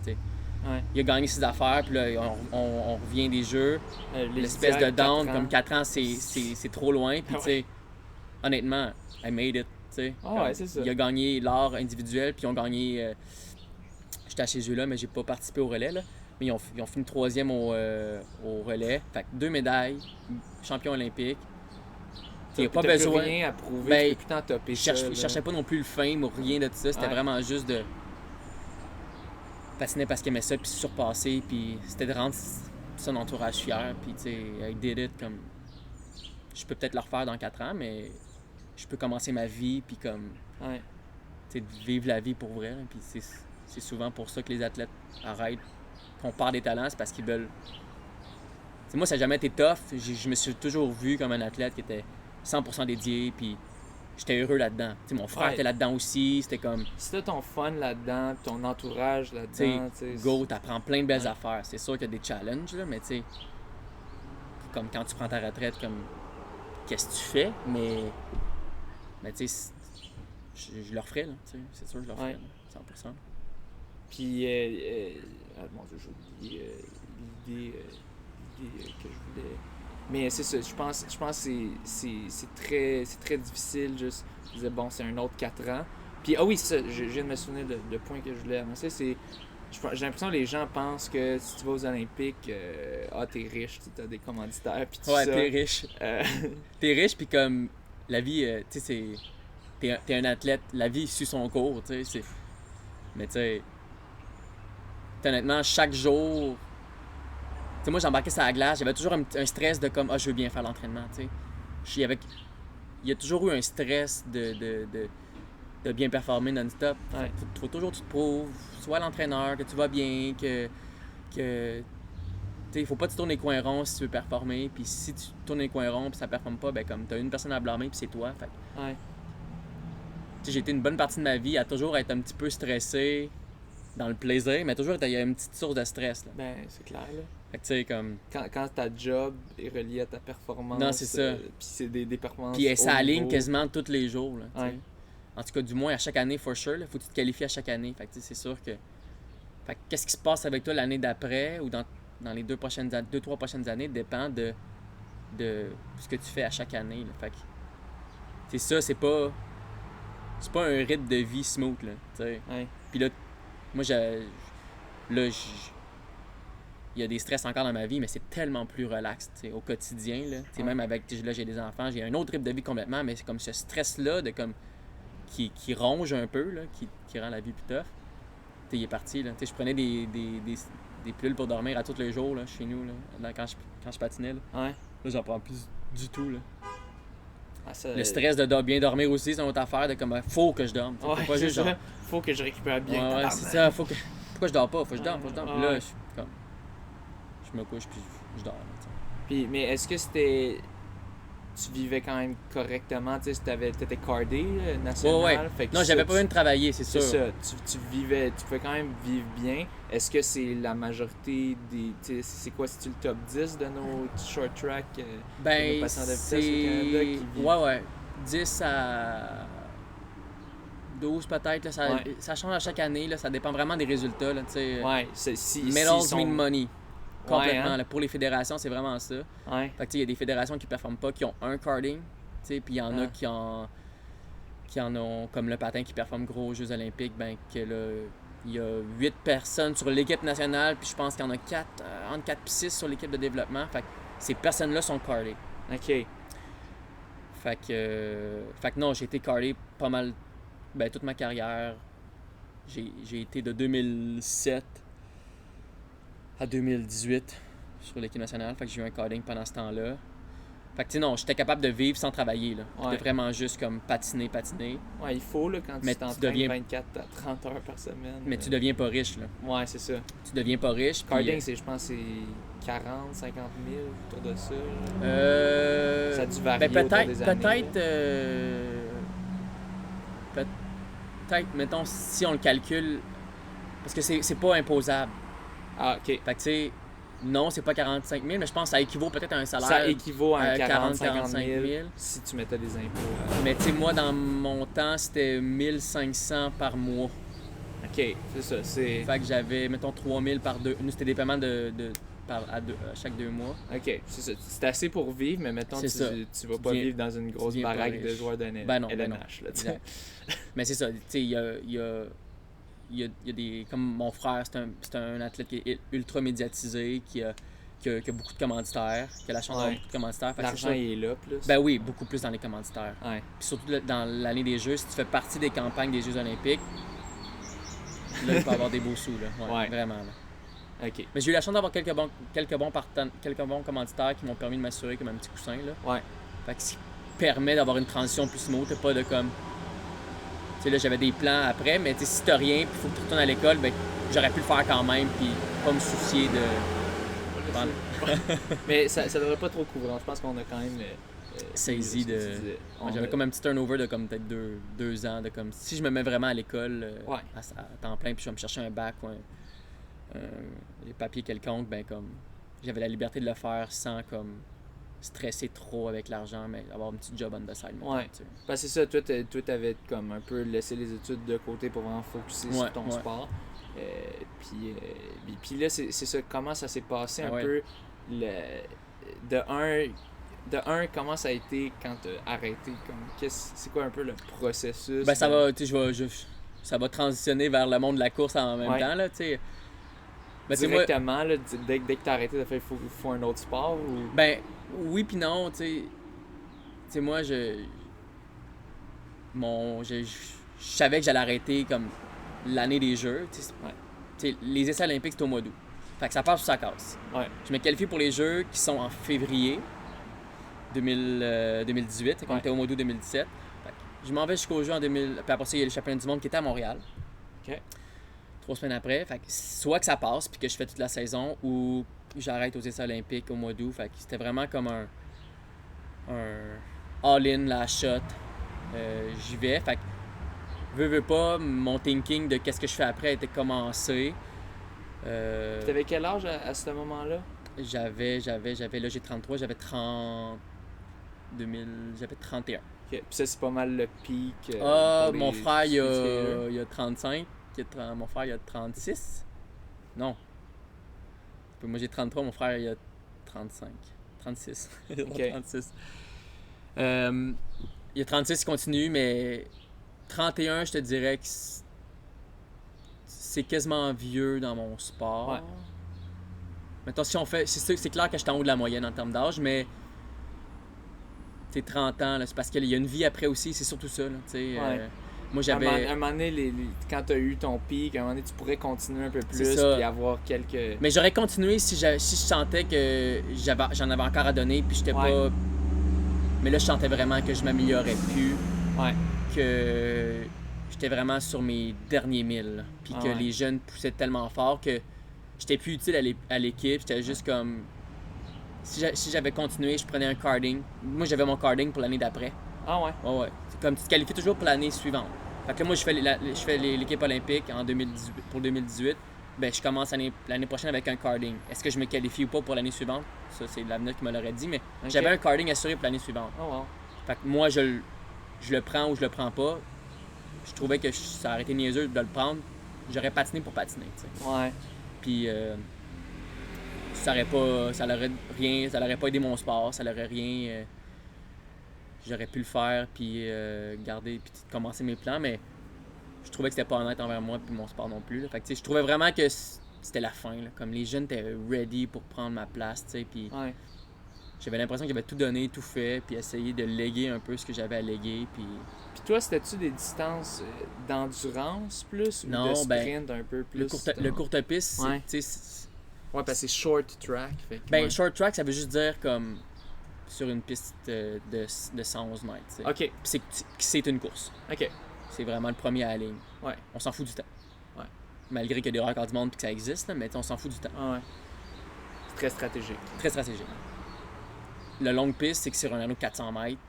Il a gagné ses affaires, puis là on revient des jeux, l'espèce de down comme 4 ans, c'est trop loin. Puis honnêtement, I made it. C'est ça. Il a gagné l'or individuel, puis ils ont gagné. J'étais à chez eux là, mais j'ai pas participé au relais là. Mais ils ont fini 3e au relais. Fait que 2 médailles, champion olympique. Il n'y a pas besoin. Plus rien à prouver, tu peux plus t'en topper ça. Je cherchais pas non plus le fame ou rien de tout ça. C'était vraiment juste de patiner parce qu'il aimait ça, puis se surpasser. Puis c'était de rendre son entourage fier. Puis tu sais, I did it comme. Je peux peut-être le refaire dans 4 ans, mais je peux commencer ma vie, puis comme. Tu sais, vivre la vie pour vrai. Là, puis c'est souvent pour ça que les athlètes arrêtent. Qu'on perd des talents, c'est parce qu'ils veulent. T'sais, moi, ça n'a jamais été tough. Je me suis toujours vu comme un athlète qui était 100% dédié, puis j'étais heureux là-dedans. T'sais, mon frère était là-dedans aussi, c'était comme... Si t'as ton fun là-dedans, ton entourage là-dedans... Go, t'apprends plein de belles affaires. C'est sûr qu'il y a des challenges, là, mais tu sais... Comme quand tu prends ta retraite, comme... Qu'est-ce que tu fais? Mais tu sais, je le referais, là. C'est sûr que je le referais, là, 100%. Puis, mon Dieu, j'ai oublié l'idée que je voulais. Mais c'est ça, je pense que c'est très difficile. Juste, je disais, bon, c'est un autre 4 ans. Puis, oui, c'est ça, je viens de me souvenir de point que je voulais avancer. J'ai l'impression que les gens pensent que si tu vas aux Olympiques, t'es riche, t'as des commanditaires. Puis t'es riche. T'es riche, puis comme la vie, tu sais, t'es un athlète, la vie suit son cours, tu sais. Mais tu sais. Honnêtement, chaque jour, tu sais, moi j'embarquais sur la glace, j'avais toujours un stress de comme, je veux bien faire l'entraînement, tu sais. Il y a toujours eu un stress de bien performer non-stop. Faut toujours que tu te prouves, soit l'entraîneur, que tu vas bien, que tu sais, faut pas te tourner les coins ronds si tu veux performer, puis si tu tournes les coins ronds puis ça performe pas, ben comme t'as une personne à blâmer puis c'est toi. Fait tu sais, j'ai été une bonne partie de ma vie à toujours être un petit peu stressé. Dans le plaisir, mais toujours, il y a une petite source de stress. Là. Ben, c'est clair, là. Fait que tu sais, comme... Quand ta job est reliée à ta performance... Non, c'est ça. Puis c'est des performances puis ça aligne quasiment tous les jours, là, En tout cas, du moins, à chaque année, for sure, là, faut que tu te qualifies à chaque année. Fait que c'est sûr que... Fait que qu'est-ce qui se passe avec toi l'année d'après ou dans les 2-3 prochaines années dépend de ce que tu fais à chaque année, là. Fait que... C'est ça, c'est pas un rythme de vie smooth, là, tu sais. Puis là, moi, il y a des stress encore dans ma vie, mais c'est tellement plus relax au quotidien. Là. Même avec, là, j'ai des enfants, j'ai un autre rythme de vie complètement, mais c'est comme ce stress-là de comme qui ronge un peu, là, qui rend la vie plus tough. Il est parti. Là. Je prenais des pilules pour dormir à tous les jours là, chez nous, là, quand je patinais. Là, là j'en prends plus du tout. Là. Ça... Le stress de bien dormir aussi, c'est une autre affaire de comme faut que je dorme. Ouais, pas juste genre. Faut que je récupère bien. Ouais, c'est ça. Pourquoi je dors pas? Faut que je dorme. Puis là, je me couche puis je dors. Puis, mais est-ce que c'était. Tu vivais quand même correctement, tu sais, t'étais cardé national. Ouais. Fait que non, j'avais pas besoin de travailler, c'est sûr. C'est ça, tu vivais, tu pouvais quand même vivre bien. Est-ce que c'est la majorité des. C'est quoi, c'est-tu le top 10 de nos short track de nos patients de vitesse au Canada qui vivent? Ouais. 10 à 12 peut-être, là, ça change à chaque année, là, ça dépend vraiment des résultats. Là, ouais, medals mean money. Complètement. Ouais, hein? Là, pour les fédérations, c'est vraiment ça. Ouais. Fait que il y a des fédérations qui ne performent pas, qui ont un carding, puis il y en a qui en ont, comme le patin qui performe gros aux Jeux olympiques, ben que là, il y a 8 personnes sur l'équipe nationale, puis je pense qu'il y en a 4, entre 4 et 6 sur l'équipe de développement. Fait que ces personnes-là sont cardées. OK. Fait que non, j'ai été cardé pas mal, toute ma carrière. J'ai été de 2007 à 2018 sur l'équipe nationale. Fait que j'ai eu un carding pendant ce temps-là. Fait que non, j'étais capable de vivre sans travailler. Là. J'étais vraiment juste comme patiner. Ouais, il faut là, quand tu t'entraînes 24 à 30 heures par semaine. Mais tu deviens pas riche. Là. Ouais, c'est ça. Tu deviens pas riche. Carding, je pense c'est 40, 50 000 autour de ça. Ça a dû varier autour des années. Peut-être, mettons, si on le calcule, parce que c'est pas imposable. Ah, OK. Fait que tu sais, non, c'est pas 45 000, mais je pense que ça équivaut peut-être à un salaire. Ça équivaut à un 40-50 000 000 si tu mettais des impôts. Mais tu sais, moi, dans mon temps, c'était 1500 par mois. OK, c'est ça. Fait que j'avais, mettons, 3000 par deux. Nous, c'était des paiements à chaque 2 mois. OK, c'est ça. C'est assez pour vivre, mais mettons, tu vas pas vivre dans une grosse baraque de joueurs de LNH. Là, mais c'est ça, tu sais, il y a des. Comme mon frère, c'est un athlète qui est ultra médiatisé, qui a beaucoup de commanditaires, qui a la chance d'avoir beaucoup de commanditaires. L'argent est là, plus. Ben oui, beaucoup plus dans les commanditaires. Ouais. Puis surtout dans l'année des Jeux, si tu fais partie des campagnes des Jeux olympiques, là, il peut avoir des beaux sous, là. Ouais. Vraiment, là. OK. Mais j'ai eu la chance d'avoir quelques bons commanditaires qui m'ont permis de m'assurer comme un petit coussin, là. Ouais. Fait que ce qui permet d'avoir une transition plus smooth, pas de comme... Tu sais, là, j'avais des plans après, mais si t'as rien, puis il faut que tu retournes à l'école, ben j'aurais pu le faire quand même, puis pas me soucier de... Mais ça devrait pas trop couvrir. Je pense qu'on a quand même... saisi de... J'avais comme un petit turnover de comme peut-être 2 ans, de comme... Si je me mets vraiment à l'école, à temps plein, puis je vais me chercher un bac ou des papiers quelconques, ben comme... J'avais la liberté de le faire sans comme... stresser trop avec l'argent, mais avoir un petit job on the side. Ouais. Parce que c'est ça, toi t'avais comme un peu laissé les études de côté pour vraiment focusser sur ton sport. Puis là, c'est ça, comment ça s'est passé un peu de un, comment ça a été quand t'as arrêté, comme c'est quoi un peu le processus? Ben ça va, tu sais, ça va transitionner vers le monde de la course en même temps, là, tu sais. Ben, directement, là, dès que t'as arrêté de faire, il faut un autre sport ou... Ben, oui puis non, tu sais, moi, je savais que j'allais arrêter comme l'année des Jeux, tu sais, les essais olympiques, c'est au mois d'août. Fait que ça passe ou ça casse. Ouais. Je me qualifie pour les Jeux qui sont en février 2018, et qu'on était au mois d'août 2017. Fait que je m'en vais jusqu'aux Jeux en 2000, puis après ça, il y a les championnats du monde qui étaient à Montréal. OK. 3 semaines après, fait que soit que ça passe puis que je fais toute la saison, ou j'arrête aux essais olympiques au mois d'août. Fait que c'était vraiment comme un all-in, la shot. J'y vais. Fait que veux pas, mon thinking de qu'est-ce que je fais après était commencé. T'avais quel âge à ce moment-là? J'avais, là j'ai 33, j'avais 31. OK. Puis ça, c'est pas mal le pic. Mon frère, il a 35. Mon frère, il a 36. Non. Moi, j'ai 33. Mon frère, il a 35. 36. Il a 36. Il a 36, il continue, mais 31, je te dirais que c'est quasiment vieux dans mon sport. Ouais. Mettons, si on fait. C'est clair que j'étais en haut de la moyenne en termes d'âge, mais. Tu sais, 30 ans, là, c'est parce qu'il y a une vie après aussi, c'est surtout ça, là, tu sais. Moi, j'avais. À un moment donné, quand tu as eu ton pic, à un moment donné, tu pourrais continuer un peu plus puis avoir quelques. Mais j'aurais continué si je sentais que j'en avais encore à donner, puis j'étais pas. Mais là, je sentais vraiment que je m'améliorais plus. Que j'étais vraiment sur mes derniers 1000. Là, puis que les jeunes poussaient tellement fort que j'étais plus utile à l'équipe. J'étais juste comme. Si j'avais continué, je prenais un carding. Moi, j'avais mon carding pour l'année d'après. Ah ouais? Ouais. C'est comme tu te qualifies toujours pour l'année suivante. Fait que là, moi, je fais l'équipe olympique pour 2018. Ben, je commence l'année prochaine avec un carding. Est-ce que je me qualifie ou pas pour l'année suivante? Ça, c'est l'avenir qui me l'aurait dit, mais j'avais un carding assuré pour l'année suivante. Oh wow. Fait que moi, je le prends ou je le prends pas. Je trouvais que ça aurait été niaiseux de le prendre. J'aurais patiné pour patiner, tu sais. Ouais. Puis ça l'aurait pas aidé mon sport, ça l'aurait rien. J'aurais pu le faire puis garder puis commencer mes plans, mais je trouvais que c'était pas honnête envers moi puis mon sport non plus. Là. Fait que je trouvais vraiment que c'était la fin. Là. Comme les jeunes étaient ready pour prendre ma place, tu sais. Puis j'avais l'impression que j'avais tout donné, tout fait, puis essayé de léguer un peu ce que j'avais à léguer. Puis toi, c'était-tu des distances d'endurance plus ou de sprint un peu plus? Le courte piste, c'est parce que c'est short track. Fait que, short track, ça veut juste dire comme sur une piste de 111 mètres. T'sais. OK. Puis c'est une course. OK. C'est vraiment le premier à la ligne. Ouais. On s'en fout du temps. Ouais. Malgré qu'il y a des records du monde et que ça existe, là, mais on s'en fout du temps. Ouais. C'est très stratégique. Très stratégique. Le long piste, c'est que c'est un anneau de 400 mètres.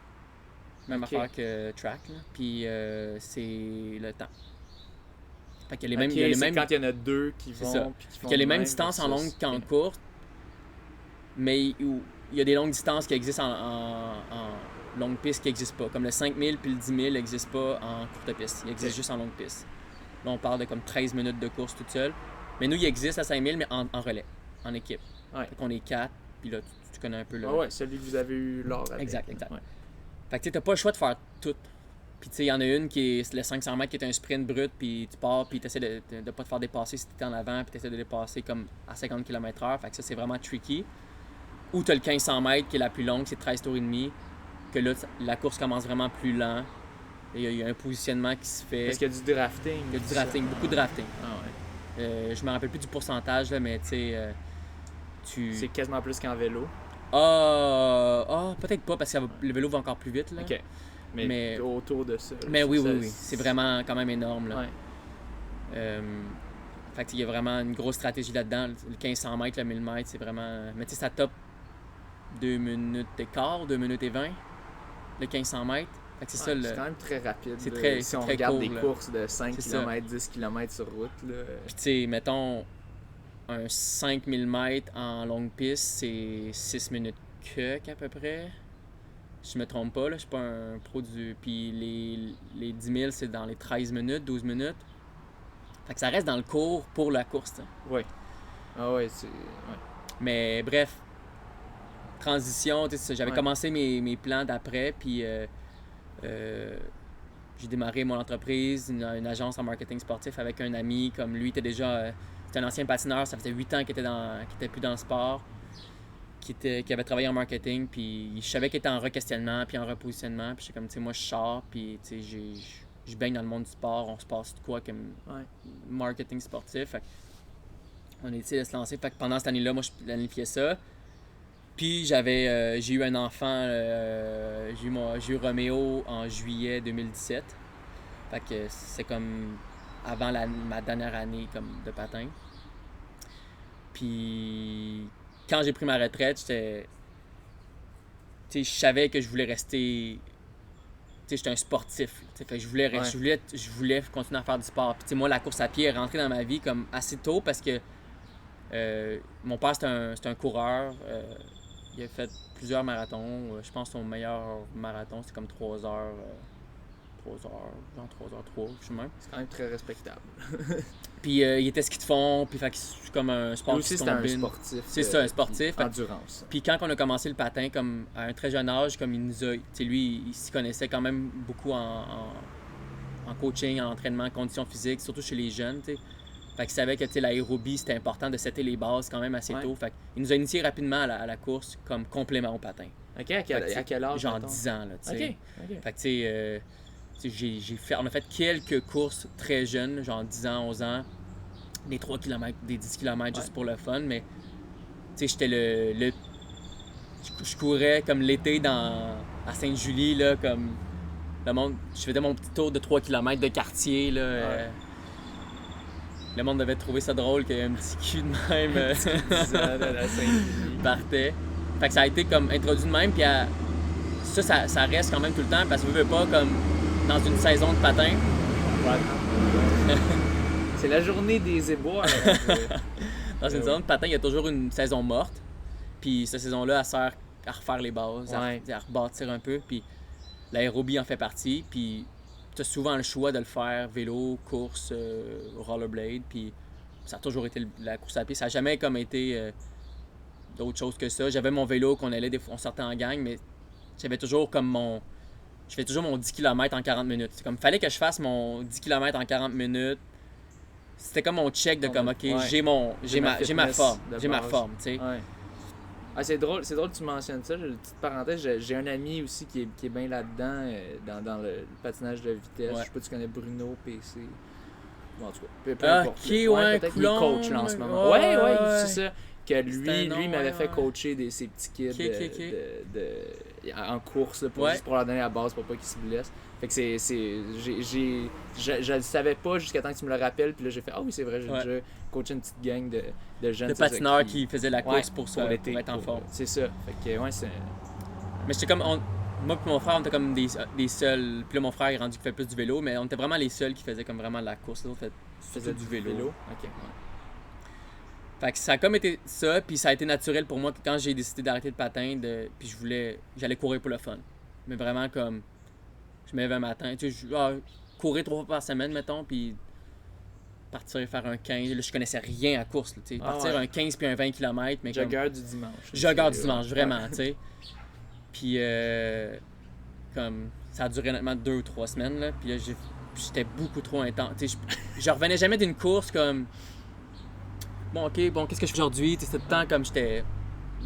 Même affaire que track. Là. Puis c'est le temps. Fait qu'il y a les mêmes... quand il y en a deux qui vont. Puis qui font il y a les mêmes distances en longue qu'en courte. Mais il y a des longues distances qui existent en longue piste qui n'existent pas. Comme le 5000 puis le 10 000 n'existent pas en courte piste. Ils existent juste en longue piste. Là, on parle de comme 13 minutes de course toute seule. Mais nous, il existe à 5000, mais en relais, en équipe. Ouais. Fait qu'on est 4, puis là, tu connais un peu le... Ouais, celui que vous avez eu lors avec. Exact. Ouais. Fait que tu n'as pas le choix de faire tout. Puis tu sais, il y en a une qui est le 500 mètres qui est un sprint brut, puis tu pars, puis tu essaies de ne pas te faire dépasser si tu es en avant, puis tu essaies de dépasser comme à 50 km/h. Fait que ça, c'est vraiment tricky. Ou tu as le 1500 mètres qui est la plus longue, c'est 13 tours et demi, que là, la course commence vraiment plus lent. Il y a un positionnement qui se fait. Parce qu'il y a du drafting. Il y a du drafting, beaucoup de drafting. Ah ouais. Je me rappelle plus du pourcentage, là, mais tu sais, c'est quasiment plus qu'en vélo. Peut-être pas, parce que le vélo va encore plus vite. Là. OK. Mais autour de ça. Mais oui. C'est vraiment quand même énorme. Là. Ouais. Fait qu'il y a vraiment une grosse stratégie là-dedans. Le 1500 mètres, le 1000 mètres, c'est vraiment... Mais tu sais, ça top 2 minutes et quart, 2 minutes et 20, le 1500 mètres. Fait que c'est ça, c'est quand même très rapide. C'est très, si on très regarde court, des là. courses de 5 C'est km, 10 km sur route. Là. Puis tu sais, mettons, un 5000 mètres en longue piste, c'est 6 minutes à peu près. Si je me trompe pas, là, je suis pas un pro du... Puis les 10 000, c'est dans les 13 minutes, 12 minutes. Fait que ça reste dans le cours pour la course. T'sais. Oui. Ah ouais, c'est... Ouais. Mais bref, transition, j'avais commencé mes plans d'après, puis j'ai démarré mon entreprise, une agence en marketing sportif avec un ami, comme lui était déjà... c'était un ancien patineur, ça faisait 8 ans qu'il était plus dans le sport, qui avait travaillé en marketing, puis je savais qu'il était en requestionnement, puis en repositionnement, puis j'étais comme, tu sais, moi je sors, puis tu sais, je baigne dans le monde du sport, on se passe de quoi comme marketing sportif. Fait on a décidé de se lancer. Fait que pendant cette année-là, moi, je planifiais ça. Puis j'ai eu un enfant, j'ai eu Roméo en juillet 2017. Fait que c'est comme avant ma dernière année comme de patin. Puis quand j'ai pris ma retraite, je savais que je voulais rester... J'étais un sportif. Fait que je voulais continuer à faire du sport. Puis moi, la course à pied est rentrée dans ma vie comme assez tôt parce que mon père, c'est un coureur. Il a fait plusieurs marathons. Je pense que son meilleur marathon, c'est comme 3 heures. 3h03, je sais même. C'est quand même très respectable. Puis il était ski de fond, puis c'est comme un sport qui se combine. Aussi, c'était un sportif. C'est ça, un sportif. Endurance. Puis quand on a commencé le patin, comme à un très jeune âge, comme il nous a... lui, il s'y connaissait quand même beaucoup en coaching, en entraînement, en conditions physiques, surtout chez les jeunes, t'sais. Fait qu'il savait que l'aérobie, c'était important de setter les bases quand même assez tôt. Fait qu'il nous a initiés rapidement à la course comme complément au patin. OK, à quel âge? Genre 10 ans, là, tu sais. OK. Fait que, tu sais, on a fait quelques courses très jeunes, genre 10 ans, 11 ans, des 3 km, des 10 km juste pour le fun, mais tu sais, j'étais je courais comme l'été à Sainte-Julie, là, comme le monde, je faisais mon petit tour de 3 km de quartier, là. Le monde devait trouver ça drôle qu'il y ait un petit cul de même partait. Fait que ça a été comme introduit de même, puis ça reste quand même tout le temps, parce que je veux pas comme dans une saison de patin. C'est la journée des éboueurs. Dans une saison de patin, il y a toujours une saison morte. Puis cette saison-là, elle sert à refaire les bases, à rebâtir un peu. Puis l'aérobie en fait partie. Puis tu as souvent le choix de le faire vélo, course, rollerblade. Puis ça a toujours été la course à pied. Ça n'a jamais comme été d'autre chose que ça. J'avais mon vélo qu'on allait, on sortait en gang, mais j'avais toujours comme je fais toujours mon 10 km en 40 minutes. C'est comme, fallait que je fasse mon 10 km en 40 minutes. C'était comme mon check de comme, OK, j'ai ma forme. J'ai ma forme, tu sais. Ouais. Ah, c'est drôle que tu mentionnes ça. J'ai une petite parenthèse. J'ai un ami aussi qui est bien là-dedans, dans le patinage de vitesse. Je sais pas si tu connais Bruno PC. Bon, en tout cas, peu importe. Peut-être qu'il est coach là, en ce moment. Ouais, c'est ça. Que lui m'avait fait coacher ses petits kids en course là, juste pour leur donner la base pour pas qu'ils se blessent. Fait que je le savais pas jusqu'à temps que tu me le rappelles, puis là j'ai fait oui, c'est vrai, j'ai déjà coaché une petite gang de jeunes. De patineurs qui faisaient la course pour être en forme. C'est ça. Fait que c'est. Mais j'étais comme moi et mon frère, on était comme des seuls. Puis là, mon frère est rendu qui fait plus du vélo, mais on était vraiment les seuls qui faisaient comme vraiment la course. Les autres faisaient du vélo. OK. Fait que ça a comme été ça, puis ça a été naturel pour moi que quand j'ai décidé d'arrêter le patin, puis j'allais courir pour le fun. Mais vraiment comme, je me lève un matin, tu sais, courir 3 fois par semaine, mettons, puis partir faire un 15. Là, je connaissais rien à course, tu sais, partir un 15 puis un 20 km. Mais Jogger du dimanche. Jogger du dimanche, vraiment, tu sais. Puis comme, ça a duré honnêtement 2 ou 3 semaines, là, puis là, j'étais beaucoup trop intense. Tu sais, je revenais jamais d'une course comme... Bon, OK, qu'est-ce que je fais aujourd'hui? C'était tout le temps comme j'étais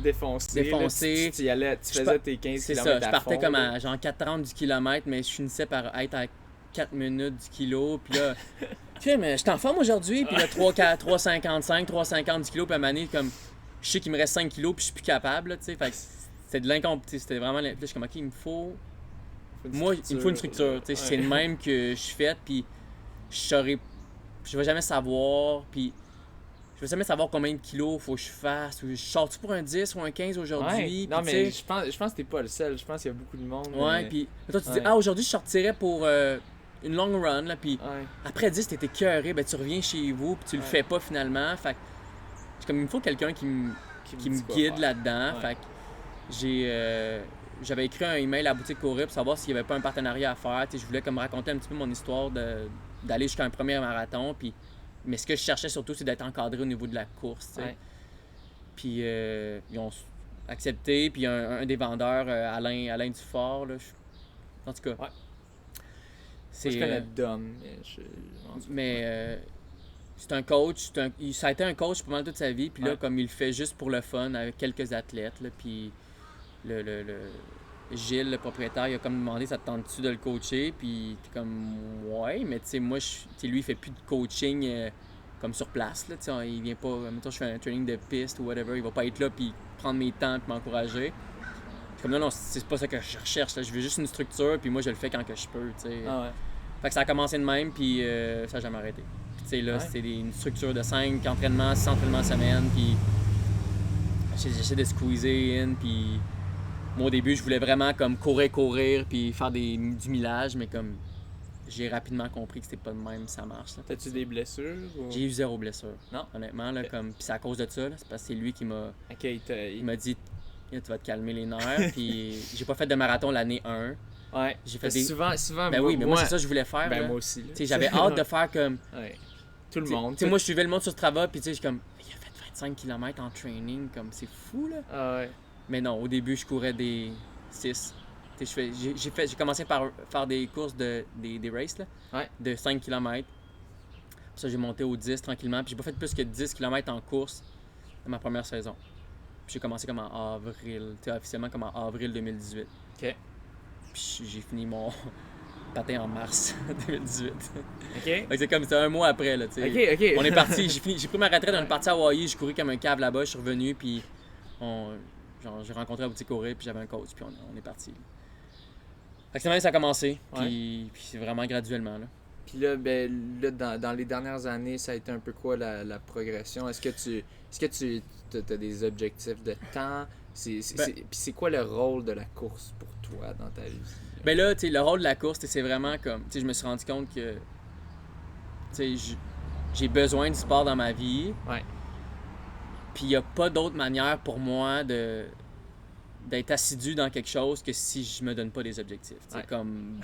défoncé. Là, tu y allais, tu faisais tes 15 km. C'est ça, je partais comme à genre 4h30 du kilomètre, mais je finissais par être à 4 minutes du kilo. Puis là, mais je suis en forme aujourd'hui. Puis là, 3,55, 3,50 du kilo. Puis à un moment donné, comme, je sais qu'il me reste 5 kilos, puis je suis plus capable. Tu sais, fait que c'était de l'incompétition. C'était vraiment. Puis là, je suis comme, OK, il me faut une structure. Tu sais, c'est le même que je fais. Puis je vais jamais savoir. Puis. Je veux jamais savoir combien de kilos faut que je fasse. Je sors-tu pour un 10 ou un 15 aujourd'hui? Non, mais je pense que t'es pas le seul. Je pense qu'il y a beaucoup de monde. Ouais, puis toi, tu dis, aujourd'hui, je sortirais pour une long run. Là, puis après 10, t'es écœuré, ben tu reviens chez vous, puis tu le fais pas finalement. Fait que, comme il me faut quelqu'un qui me guide là-dedans. Fait que j'avais écrit un email à la boutique Courir pour savoir s'il y avait pas un partenariat à faire. Je voulais comme raconter un petit peu mon histoire d'aller jusqu'à un premier marathon. Mais ce que je cherchais surtout, c'est d'être encadré au niveau de la course. Puis ils ont accepté. Puis un des vendeurs, Alain Dufort, là, en tout cas. Moi, je connais Dom. Mais c'est un coach. Ça a été un coach pendant toute sa vie. Puis là, comme il le fait juste pour le fun avec quelques athlètes. Là, puis Gilles, le propriétaire, il a comme demandé, ça te tente-tu de le coacher? Puis t'es comme, ouais, mais tu sais, moi, lui, il fait plus de coaching comme sur place, là, tu sais, il vient pas, mettons, je fais un training de piste ou whatever, il va pas être là puis prendre mes temps puis m'encourager. Comme non, c'est pas ça que je recherche, là, je veux juste une structure puis moi, je le fais quand que je peux, tu sais. Fait que ça a commencé de même puis ça a jamais arrêté. Puis tu sais, là, c'était une structure de 5 entraînements, 6 entraînements semaine puis j'essaie de squeezer in puis... Moi, au début, je voulais vraiment comme courir, puis faire du millage, mais comme j'ai rapidement compris que c'était pas de même, ça marche. T'as-tu des blessures? Ou... J'ai eu 0 blessure. Non? Honnêtement, là, comme... Puis c'est à cause de ça, là. C'est parce que c'est lui qui m'a... Il m'a dit, tu vas te calmer les nerfs, puis j'ai pas fait de marathon l'année 1. Ouais, j'ai fait souvent Ben oui, mais moi, c'est ça que je voulais faire. Ben moi aussi. J'avais hâte de faire comme... Tout le monde. Tu sais, moi, je suivais le monde sur Strava, puis tu sais, je suis comme... Il a fait 25 km en training, comme c'est fou, là. Ah ouais. Mais non, au début, je courais des 6. J'ai commencé par faire des courses des races là, de 5 km. Ça, j'ai monté au 10 tranquillement. Puis j'ai pas fait plus que 10 km en course dans ma première saison. Puis j'ai commencé comme en avril, officiellement comme en avril 2018. OK. Puis j'ai fini mon patin en mars 2018. OK. C'est comme c'était un mois après, là, tu sais. OK. On est parti, j'ai pris ma retraite, on est parti à Hawaii, j'ai couru comme un cave là-bas, je suis revenu, puis j'ai rencontré un petit courir, puis j'avais un coach, puis on est parti. Fait que c'est même ça a commencé, puis c'est vraiment graduellement, là. Puis là, dans les dernières années, ça a été un peu quoi la progression? Est-ce que tu as des objectifs de temps? Puis c'est quoi le rôle de la course pour toi dans ta vie? Ben là, tu sais, le rôle de la course, c'est vraiment comme... Tu sais, je me suis rendu compte que... Tu sais, j'ai besoin du sport dans ma vie. Ouais. Puis il n'y a pas d'autre manière pour moi d'être assidu dans quelque chose que si je me donne pas des objectifs. Ouais. Comme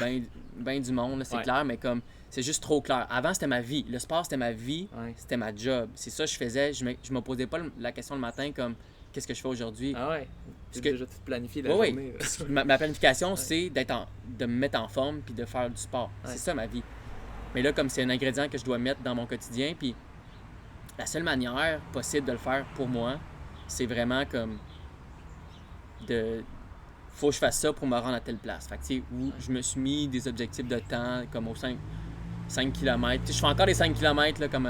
ben du monde, c'est clair, mais comme c'est juste trop clair. Avant, c'était ma vie. Le sport, c'était ma vie, c'était ma job. C'est ça que je faisais. Je me posais pas la question le matin comme qu'est-ce que je fais aujourd'hui. Ah ouais? Tu as déjà tout planifié la journée. Ma planification, c'est de me mettre en forme puis de faire du sport. Ouais. C'est ça ma vie. Mais là, comme c'est un ingrédient que je dois mettre dans mon quotidien, puis la seule manière possible de le faire pour moi, c'est vraiment comme faut que je fasse ça pour me rendre à telle place. Fait que, tu sais, où je me suis mis des objectifs de temps, comme aux 5 km. Tu sais, je fais encore des 5 km, là, comme...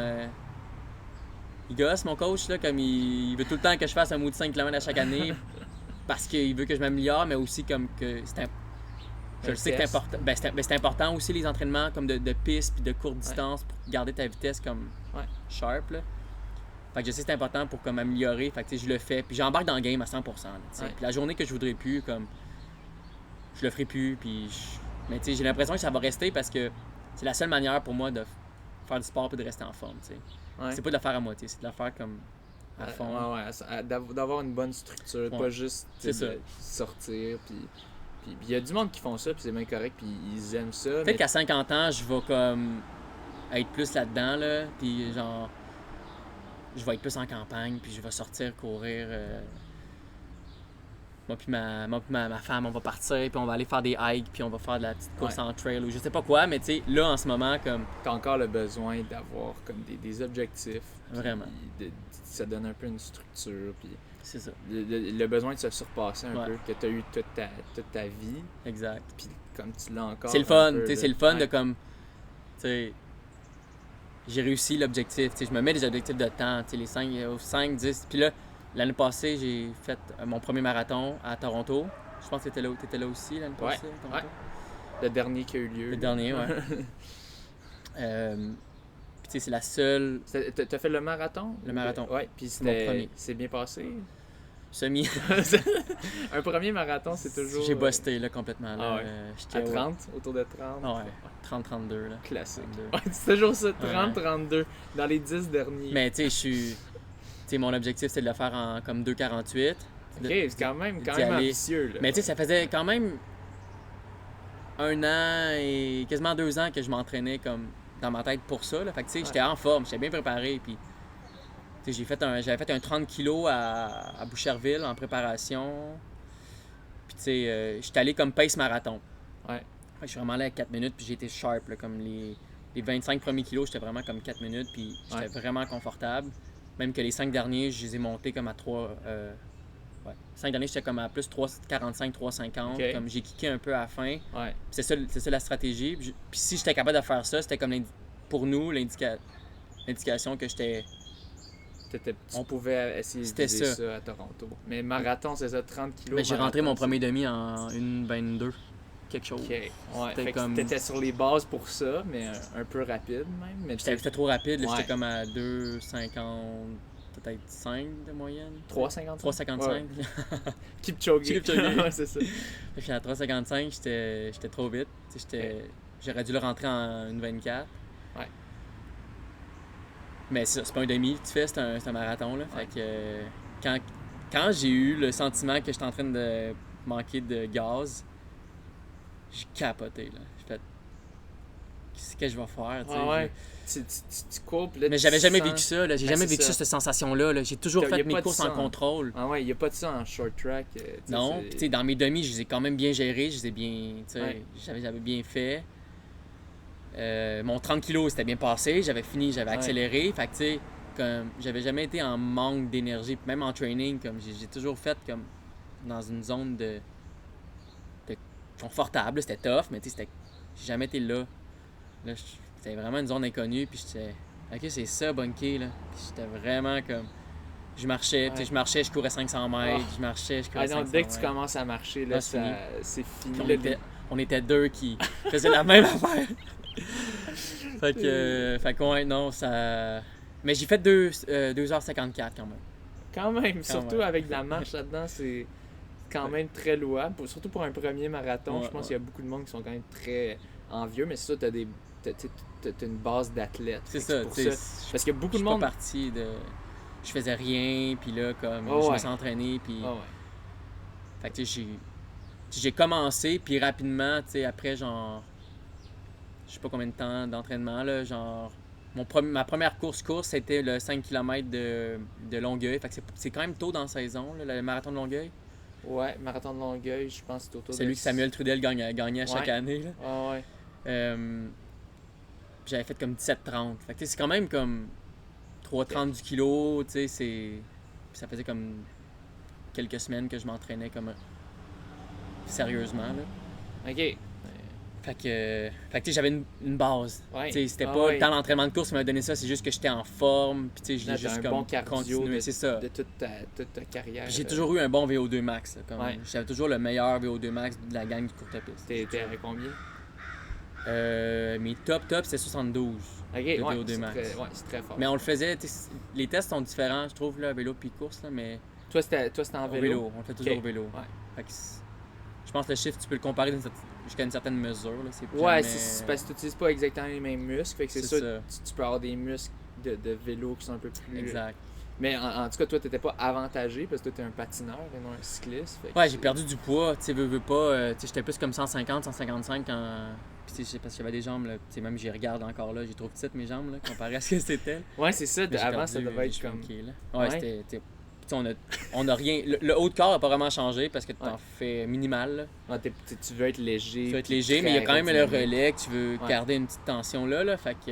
il gosse, mon coach, là, comme il veut tout le temps que je fasse un mot de 5 km à chaque année parce qu'il veut que je m'améliore, mais aussi comme que je le sais que c'est important. C'est important aussi les entraînements comme de piste puis de courte distance pour garder ta vitesse comme sharp, là. Fait que je sais que c'est important pour comme améliorer. Fait que je le fais. Puis j'embarque dans le game à 100%. Puis la journée que je voudrais plus, comme je le ferai plus. Mais j'ai l'impression que ça va rester parce que c'est la seule manière pour moi de faire du sport et de rester en forme. C'est pas de le faire à moitié, c'est de le faire comme à fond. D'avoir une bonne structure, pas juste de sortir. Puis il y a du monde qui font ça, puis c'est bien correct, puis ils aiment ça. Peut-être qu'à 50 ans, je vais comme être plus là-dedans, là, puis genre... Je vais être plus en campagne, puis je vais sortir courir. Moi puis ma femme, on va partir, puis on va aller faire des hikes, puis on va faire de la petite course en trail ou je sais pas quoi, mais tu sais, là, en ce moment, comme... T'as encore le besoin d'avoir comme des objectifs. Vraiment. Ça donne un peu une structure, puis... C'est ça. Le besoin de se surpasser un peu, que t'as eu toute ta vie. Exact. Puis comme tu l'as encore... C'est le fun, tu sais, c'est le fun de comme... Tu sais... J'ai réussi l'objectif, je me mets des objectifs de temps, les 5, 10. Puis là, l'année passée, j'ai fait mon premier marathon à Toronto. Je pense que t'étais là aussi l'année passée, à Toronto. Le dernier qui a eu lieu. Le dernier, ouais. Puis c'est la seule... T'as fait le marathon? Le marathon. Ouais, puis c'est mon premier. C'est bien passé? Semi. Un premier marathon, c'est toujours... J'ai busté là, complètement. Là. À 30, autour de 30? Ah ouais, 30-32. Là. Classique. C'est toujours ça, 30-32, dans les 10 derniers. Mais tu sais, tu sais, mon objectif, c'est de le faire en comme 2,48. OK, c'est quand même ambitieux. Là. Mais tu sais, ça faisait quand même 1 an et quasiment 2 ans que je m'entraînais comme dans ma tête pour ça. Là. Fait que tu sais, j'étais en forme, j'étais bien préparé, puis... J'avais fait un 30 kg à Boucherville en préparation. Puis tu sais, j'étais allé comme pace marathon. Ouais. Je suis vraiment allé à 4 minutes, puis j'ai été sharp. Là, comme les 25 premiers kilos, j'étais vraiment comme 4 minutes, puis j'étais vraiment confortable. Même que les 5 derniers, je les ai montés comme à 3... 5 derniers, j'étais comme à plus 3,45, 3,50. Okay. Comme j'ai kické un peu à la fin. Ouais. C'est ça la stratégie. Puis si j'étais capable de faire ça, c'était comme pour nous l'indication que j'étais... On pouvait essayer de viser ça à Toronto. Mais marathon, c'est ça, 30 kilos. Mais j'ai rentré mon premier demi en 1,22, quelque chose. OK. Ouais, t'étais sur les bases pour ça, mais un peu rapide même. Mais c'était trop rapide, là, j'étais comme à 2,50, peut-être 5 de moyenne. 3,55? 3,55. Ouais. Kipchoge. Ouais, c'est ça. Puis à 3,55, j'étais trop vite. J'aurais dû le rentrer en 1,24. Ouais. Mais c'est pas un demi que tu fais, c'est un marathon. Là. Fait que quand j'ai eu le sentiment que j'étais en train de manquer de gaz, j'ai capoté. Là. J'ai fait, qu'est-ce que je vais faire? Tu coupes. Là, mais j'avais jamais vécu ça. Là. J'ai jamais vécu ça, cette sensation-là. Là. J'ai toujours fait mes courses en contrôle. Ah ouais, il n'y a pas de ça en short track. Non, puis dans mes demi, je les ai quand même bien gérés. Je les ai bien, j'avais bien fait. Mon 30 kilos, c'était bien passé. J'avais fini, j'avais accéléré. Fait que, tu sais, comme j'avais jamais été en manque d'énergie. Puis même en training, comme j'ai toujours fait comme dans une zone de confortable. C'était tough, mais tu sais, j'ai jamais été là. Là, c'était vraiment une zone inconnue. Puis j'étais, OK, c'est ça, bunker, là. Puis j'étais vraiment comme... Je marchais, je courais 500 mètres. Je marchais, je courais 500 mètres. Dès que tu commences à marcher, là, c'est fini. On était deux qui faisaient la même affaire. Fait que ouais, non, ça... Mais j'ai fait 2h54 quand même. Quand même, surtout avec de la marche là-dedans, c'est quand même très louable. Surtout pour un premier marathon, je pense qu'il y a beaucoup de monde qui sont quand même très envieux, mais c'est ça, t'as une base d'athlète. C'est ça, parce que beaucoup de monde... Je suis pas parti de... Je faisais rien, puis là, comme, je me suis entraîné, puis... Fait que, tu sais, j'ai commencé, puis rapidement, tu sais, après, genre... Je sais pas combien de temps d'entraînement, là, genre... Ma première course, c'était le 5 km de Longueuil. Fait que c'est quand même tôt dans la saison, là, le marathon de Longueuil. Ouais, marathon de Longueuil, je pense que c'est autour de... C'est lui que Samuel Trudel gagnait à chaque année, là. J'avais fait comme 17,30. Fait que c'est quand même comme 3,30 du kilo, tu sais, ça faisait comme quelques semaines que je m'entraînais comme sérieusement, là. OK. Fait que j'avais une base. Ouais. C'était pas dans l'entraînement de course qui m'a donné ça, c'est juste que j'étais en forme. Puis je l'ai juste comme bon cardio continué, c'est ça. De toute ta carrière. J'ai toujours eu un bon VO2 max. J'avais toujours le meilleur VO2 max de la gang du courte piste. T'es à combien? Mes top, c'est 72 de VO2 max. C'est très fort. Mais on le faisait, les tests sont différents, je trouve, là, vélo puis course, là, mais... Toi, c'était en vélo? On le fait toujours au vélo. Ouais. Fait que je pense que le chiffre, tu peux le comparer jusqu'à une certaine mesure. Là. C'est parce que tu n'utilises pas exactement les mêmes muscles. Fait que c'est ça. Tu peux avoir des muscles de vélo qui sont un peu plus... Exact. Mais en tout cas, toi, tu n'étais pas avantagé parce que toi, tu es un patineur et non un cycliste. Ouais, j'ai perdu du poids. Tu sais, veux pas. J'étais plus comme 150, 155 quand... Puis parce que j'avais des jambes, là. Même j'y regarde encore là. J'ai trop petites mes jambes, là, comparé à ce que c'était. Ouais, c'est ça. Avant, ça devait être comme... Ouais, c'était... On a rien. Le haut de corps n'a pas vraiment changé parce que tu en fais minimal. Tu veux être léger. Tu veux être léger, mais il y a quand même le relais que tu veux garder une petite tension là. Fait que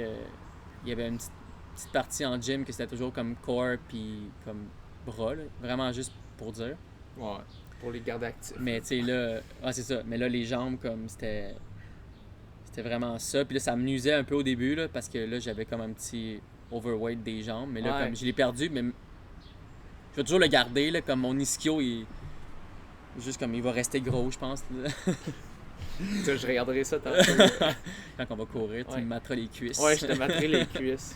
il y avait une petite partie en gym que c'était toujours comme core puis comme bras, là, vraiment juste pour dire. Ouais, pour les garder actifs. Mais tu sais là, c'est ça. Mais là les jambes comme c'était vraiment ça. Puis là ça me nuisait un peu au début là parce que là j'avais comme un petit overweight des jambes. Mais là comme je l'ai perdu, mais je vais toujours le garder, là, comme mon ischio, il va rester gros, je pense. Je regarderai ça tantôt. Quand on va courir, tu me matteras les cuisses. Ouais, je te matterai les cuisses.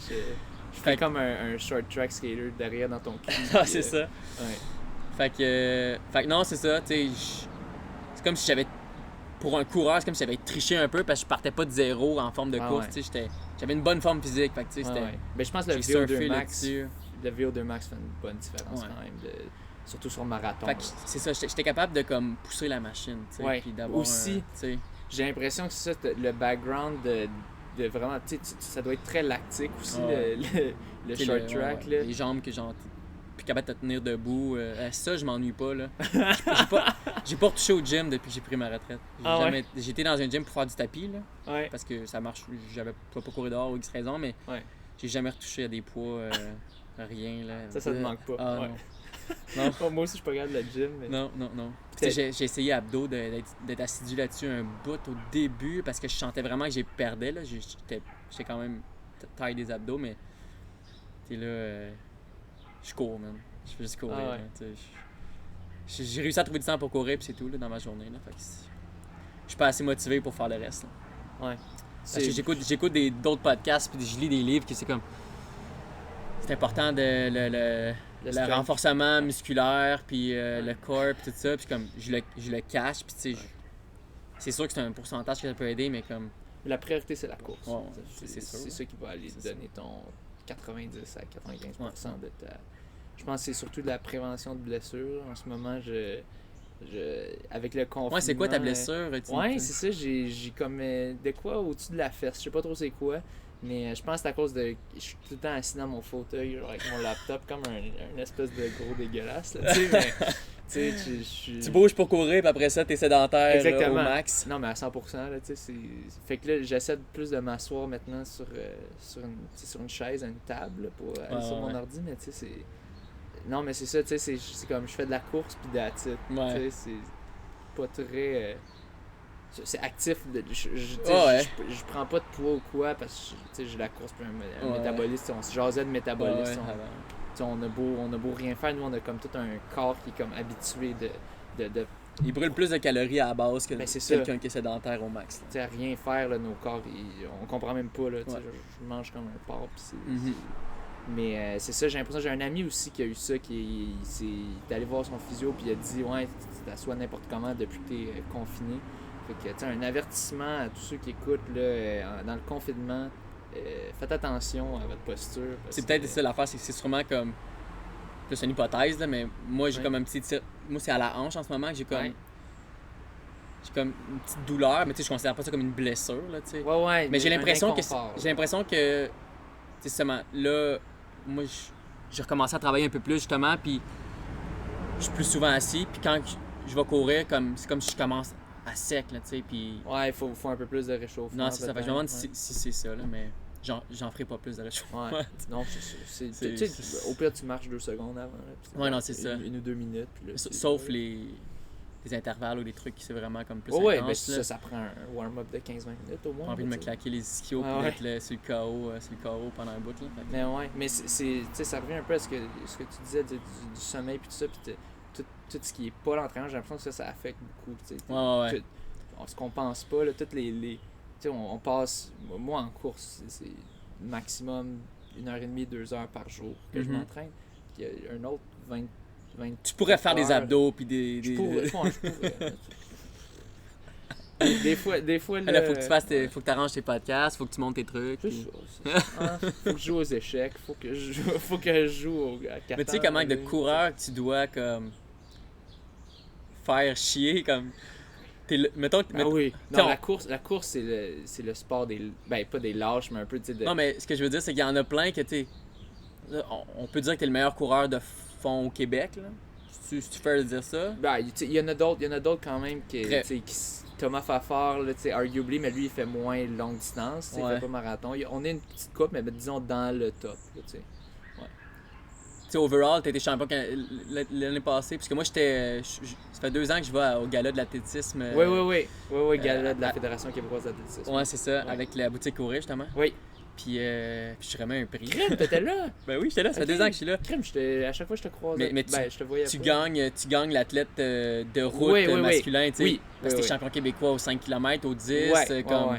Je fais comme un short track skater derrière dans ton cul. C'est ça. Ouais. Fait que non, c'est ça, tu sais, c'est comme si pour un coureur, c'est comme si j'avais triché un peu parce que je partais pas de zéro en forme de course, tu sais, j'avais une bonne forme physique, fait que tu sais, c'était... Mais je pense que le VO2 max... Le VO2 max fait une bonne différence quand même, surtout sur le marathon. Fait que c'est ça, j'étais capable de comme pousser la machine, tu sais, puis d'avoir aussi, j'ai l'impression que c'est ça, le background de vraiment, tu sais, ça doit être très lactique aussi, le short track. Là. Les jambes que genre, plus capable de te tenir debout, ça je m'ennuie pas, là. J'ai pas retouché au gym depuis que j'ai pris ma retraite. J'ai été dans un gym pour faire du tapis, là, parce que ça marche, j'avais pas courir dehors ou X raison, mais j'ai jamais retouché à des poids... rien là. Ça te manque pas. Non. Moi aussi, je suis pas capable de le gym. Mais... Non. J'ai essayé abdos d'être assidu là-dessus un bout au début parce que je sentais vraiment que j'ai perdais. Là. J'étais quand même taille des abdos, mais là, je cours, man. Je fais juste courir. J'ai réussi à trouver du temps pour courir, puis c'est tout là, dans ma journée. Là. Fait que je suis pas assez motivé pour faire le reste. Là. Ouais. Parce que j'écoute d'autres podcasts, puis je lis des livres qui c'est comme... C'est important le renforcement musculaire, puis le corps, puis tout ça. Puis comme, je le cache, puis tu sais, c'est sûr que c'est un pourcentage que ça peut aider, mais comme... La priorité, c'est la course. Ouais, c'est ça qui va aller donner ton 90 à 95% de ta... Je pense que c'est surtout de la prévention de blessures. En ce moment, avec le confinement... Ouais, c'est quoi ta blessure? Ouais, c'est ça. J'ai comme de quoi au-dessus de la fesse. Je sais pas trop c'est quoi. Mais je pense que c'est à cause de... Je suis tout le temps assis dans mon fauteuil genre, avec mon laptop comme un espèce de gros dégueulasse. Là, sais, je suis... Tu bouges pour courir, puis après ça, t'es sédentaire là, au max. Non, mais à 100%, là, tu sais, fait que là, j'essaie plus de m'asseoir maintenant sur une chaise, à une table, là, pour aller sur mon ordi, mais tu sais, c'est... Non, mais c'est ça, tu sais, c'est comme je fais de la course, puis that's it. Tu sais, c'est pas très... c'est actif, je prends pas de poids ou quoi, parce que j'ai la course, puis un métabolisme, on se jasait de métabolisme. On a beau rien faire, nous on a comme tout un corps qui est comme habitué de... Il brûle plus de calories à la base que quelqu'un qui est sédentaire au max. Tu sais, à rien faire, là, nos corps, on comprend même pas, là, je mange comme un porc, pis c'est... Mais c'est ça, j'ai l'impression, j'ai un ami aussi qui a eu ça, qui est allé voir son physio, puis il a dit, ouais, tu t'assois n'importe comment depuis que t'es confiné. Fait que, tu sais, un avertissement à tous ceux qui écoutent, là, dans le confinement, faites attention à votre posture. C'est peut-être ça l'affaire, c'est sûrement comme. C'est une hypothèse, là, mais moi j'ai comme un petit. Moi c'est à la hanche en ce moment que j'ai comme. J'ai comme une petite douleur, mais tu sais, je considère pas ça comme une blessure, là, tu sais. Ouais, mais j'ai l'impression que. Tu sais, seulement. Là, moi, j'ai recommencé à travailler un peu plus, justement, puis je suis plus souvent assis, puis quand je vais courir, c'est comme si je commence à sec, là, tu sais, puis... Ouais, il faut un peu plus de réchauffement. Non, c'est ça, fait que je me demande si c'est ça, là, mais j'en ferai pas plus de réchauffement. Ouais, non, c'est ça. Tu sais, au pire, tu marches 2 secondes avant, là. Ouais, non, c'est ça. 1 ou 2 minutes, puis là, sauf les intervalles ou des trucs qui c'est vraiment comme plus intense, mais ça prend un warm-up de 15-20 minutes au moins. J'ai envie de me claquer les ischios puis d'être sur le KO pendant un bout, là. Mais ouais, mais tu sais, ça revient un peu à ce que tu disais du sommeil puis tout ça, puis tout ce qui est pas l'entraînement, j'ai l'impression que ça affecte beaucoup, tu sais. Ce qu'on pense pas, là, toutes les tu sais, on passe, moi en course, c'est maximum 1h30, 2 heures par jour que je m'entraîne. Puis il y a un autre 20 tu pourrais faire des abdos puis des... Je pourrais. Des fois là, faut que tu fasses faut que tu arranges tes podcasts, faut que tu montes tes trucs. C'est ça. Faut que je joue aux échecs, faut que je joue à Catan. Mais tu sais comment de coureur tu dois comme faire chier comme oui. Non, la course c'est le sport des pas des lâches, mais un peu, tu sais. Non, mais ce que je veux dire c'est qu'il y en a plein que tu sais on peut dire que t'es le meilleur coureur de fond au Québec, là. Si tu fais dire ça. Il y en a d'autres quand même qui Thomas Fafard, là, arguably, mais lui il fait moins longue distance, il fait pas marathon. On est une petite coupe, mais disons dans le top, tu sais. Tu sais, overall, t'as été champion l'année passée, parce que moi, ça fait 2 ans que je vais au gala de l'athlétisme. Oui, gala de la Fédération québécoise d'athlétisme. Ouais, c'est ça, avec la boutique Courir, justement. Oui. Puis je remets un prix. Crème, t'étais là? Ben oui, j'étais là, ça fait 2 ans que je suis là. Crème, à chaque fois que je te croisais, je te voyais tu gagnes l'athlète de route masculin, tu sais. Oui. Parce que t'es champion québécois aux 5 km, aux 10, comme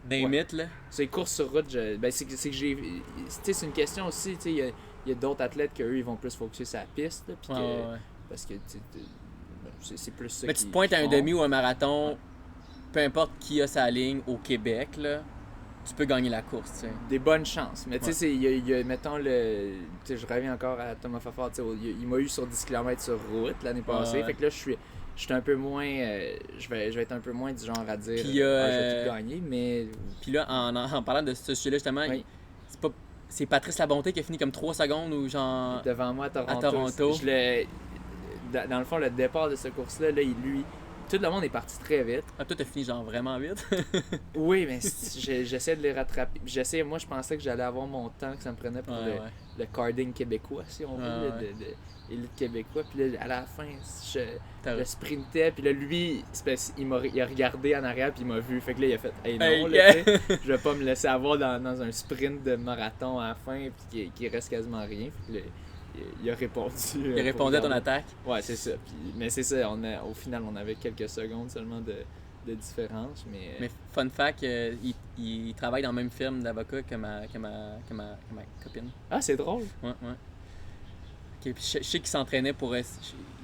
des mythes, là. C'est courses sur route, c'est que j'ai... Tu sais, c'est une question aussi, tu sais, il y a d'autres athlètes qu'eux, ils vont plus focuser sur la piste, là, puis parce que c'est plus ça. Mais tu te pointes à un demi ou un marathon, peu importe qui a sa ligne au Québec, là, tu peux gagner la course, tu sais. Des bonnes chances. Mais tu sais, il y a, mettons, je reviens encore à Thomas Fafard, il m'a eu sur 10 km sur route l'année passée, fait que là, je suis un peu moins... je vais être un peu moins du genre à dire puis, je vais tout gagner, mais... Puis là, en parlant de ce sujet-là, justement, c'est Patrice Labonté qui a fini comme 3 secondes ou genre... Devant moi à Toronto. Dans le fond, le départ de cette course-là, lui... Tout le monde est parti très vite. Ah, toi, t'as fini genre vraiment vite? Oui, mais j'essaie de les rattraper. Moi, je pensais que j'allais avoir mon temps que ça me prenait pour le carding québécois, si on veut, l'élite québécois. Puis là, à la fin, je sprintais. Puis là, lui, il a regardé en arrière, puis il m'a vu. Fait que là, il a fait « Hey, non, je vais pas me laisser avoir dans un sprint de marathon à la fin, puis qu'il reste quasiment rien. » Fait que là, il a répondu. Il a répondu à ton attaque? Ouais, c'est ça. Mais c'est ça, au final, on avait quelques secondes seulement de différence. Mais fun fact, il travaille dans la même firme d'avocat que ma copine. Ah, c'est drôle. Ouais. Okay, puis je sais qu'il s'entraînait pour...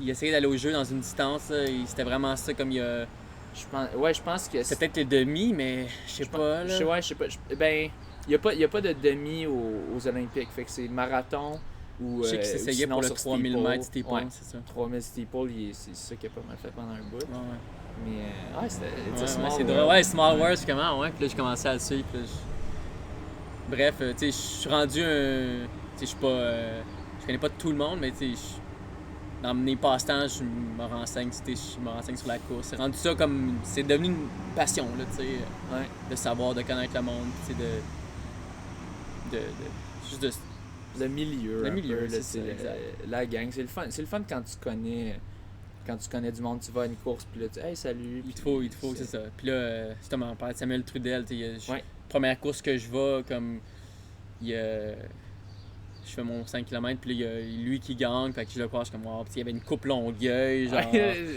Il essayait d'aller au jeu dans une distance. C'était vraiment ça comme il a... Je pense que... C'est peut-être les demi, mais je sais pas. Là. Je sais pas. Ben, il n'y a pas de demi aux Olympiques. Fait que c'est marathon... Je sais qu'il s'essayait pour le 3000 mètres steeple, c'est ça. 3000 steeple, c'est ça qu'il a pas mal fait pendant un bout. Mais c'était c'est drôle. Ouais, Small Wars, comment, ouais. Puis là, j'ai commencé à le suivre. Bref, tu sais, je suis rendu un... Tu sais, je suis pas... je connais pas tout le monde, mais tu sais, dans mes passe-temps, je me renseigne sur la course. C'est rendu ça comme... C'est devenu une passion, là, tu sais, de savoir, de connaître le monde, tu sais, juste de... Le milieu, peu, c'est ça, la gang. C'est le fun quand tu connais du monde, tu vas à une course, puis là, tu hey, salut. Il te faut, c'est ça. Puis là, justement, on parlait de Samuel Trudel, tu sais, première course que je vais, comme, je fais mon 5 km, puis là, il y a lui qui gagne, fait que je le croise comme, wow, puis il y avait une coupe Longueuil, genre...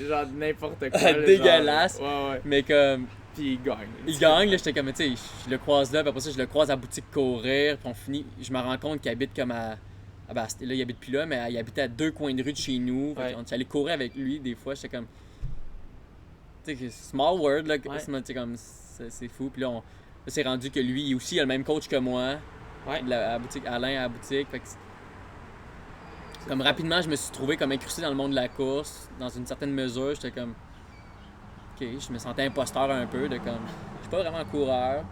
genre n'importe quoi. Dégueulasse, genre, mais comme... Puis il gagne. Il gagne, là, j'étais comme, tu sais, je le croise là, puis après ça, je le croise à la boutique courir, puis on finit, je me rends compte qu'il habite comme à... là, il habite plus là, mais il habitait à 2 coins de rue de chez nous. Fait on est allé courir avec lui des fois, j'étais comme... Tu sais, small world, là, comme, c'est fou. Puis là, c'est rendu que lui aussi, il a le même coach que moi. À la boutique, Alain à la boutique. Fait que comme rapidement, je me suis trouvé comme incrusté dans le monde de la course, dans une certaine mesure. J'étais comme... OK, je me sentais imposteur un peu, de comme... Je suis pas vraiment coureur.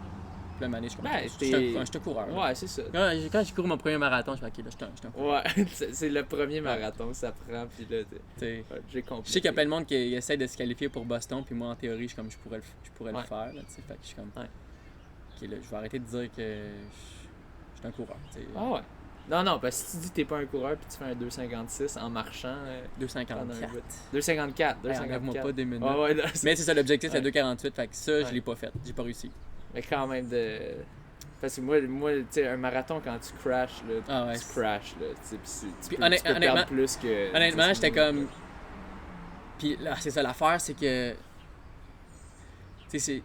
Puis là, je suis un coureur. Ouais, c'est ça. Quand j'ai couru mon premier marathon, je me suis dit, OK, là, je suis un coureur. Ouais, c'est le premier marathon que ça prend, puis là, j'ai compris. Je sais qu'il y a plein de monde qui essaie de se qualifier pour Boston, puis moi, en théorie, je pourrais le faire, là, tu sais. Fait que je suis comme... OK, là, je vais arrêter de dire que je suis un coureur, tu sais. Ah ouais. Non, parce que si tu dis que t'es pas un coureur, puis tu fais un 2,56 en marchant... 2,54. 2,54. Enlève-moi pas des minutes. Ouais, mais c'est ça, l'objectif, c'est 2,48, fait que ça, je l'ai pas fait. J'ai pas réussi. Mais quand même Parce que moi tu sais, un marathon, quand tu crashes, là, tu crashes, là. Tu peux perdre plus que... Honnêtement, j'étais comme... Puis là, c'est ça, l'affaire, c'est que... Tu sais,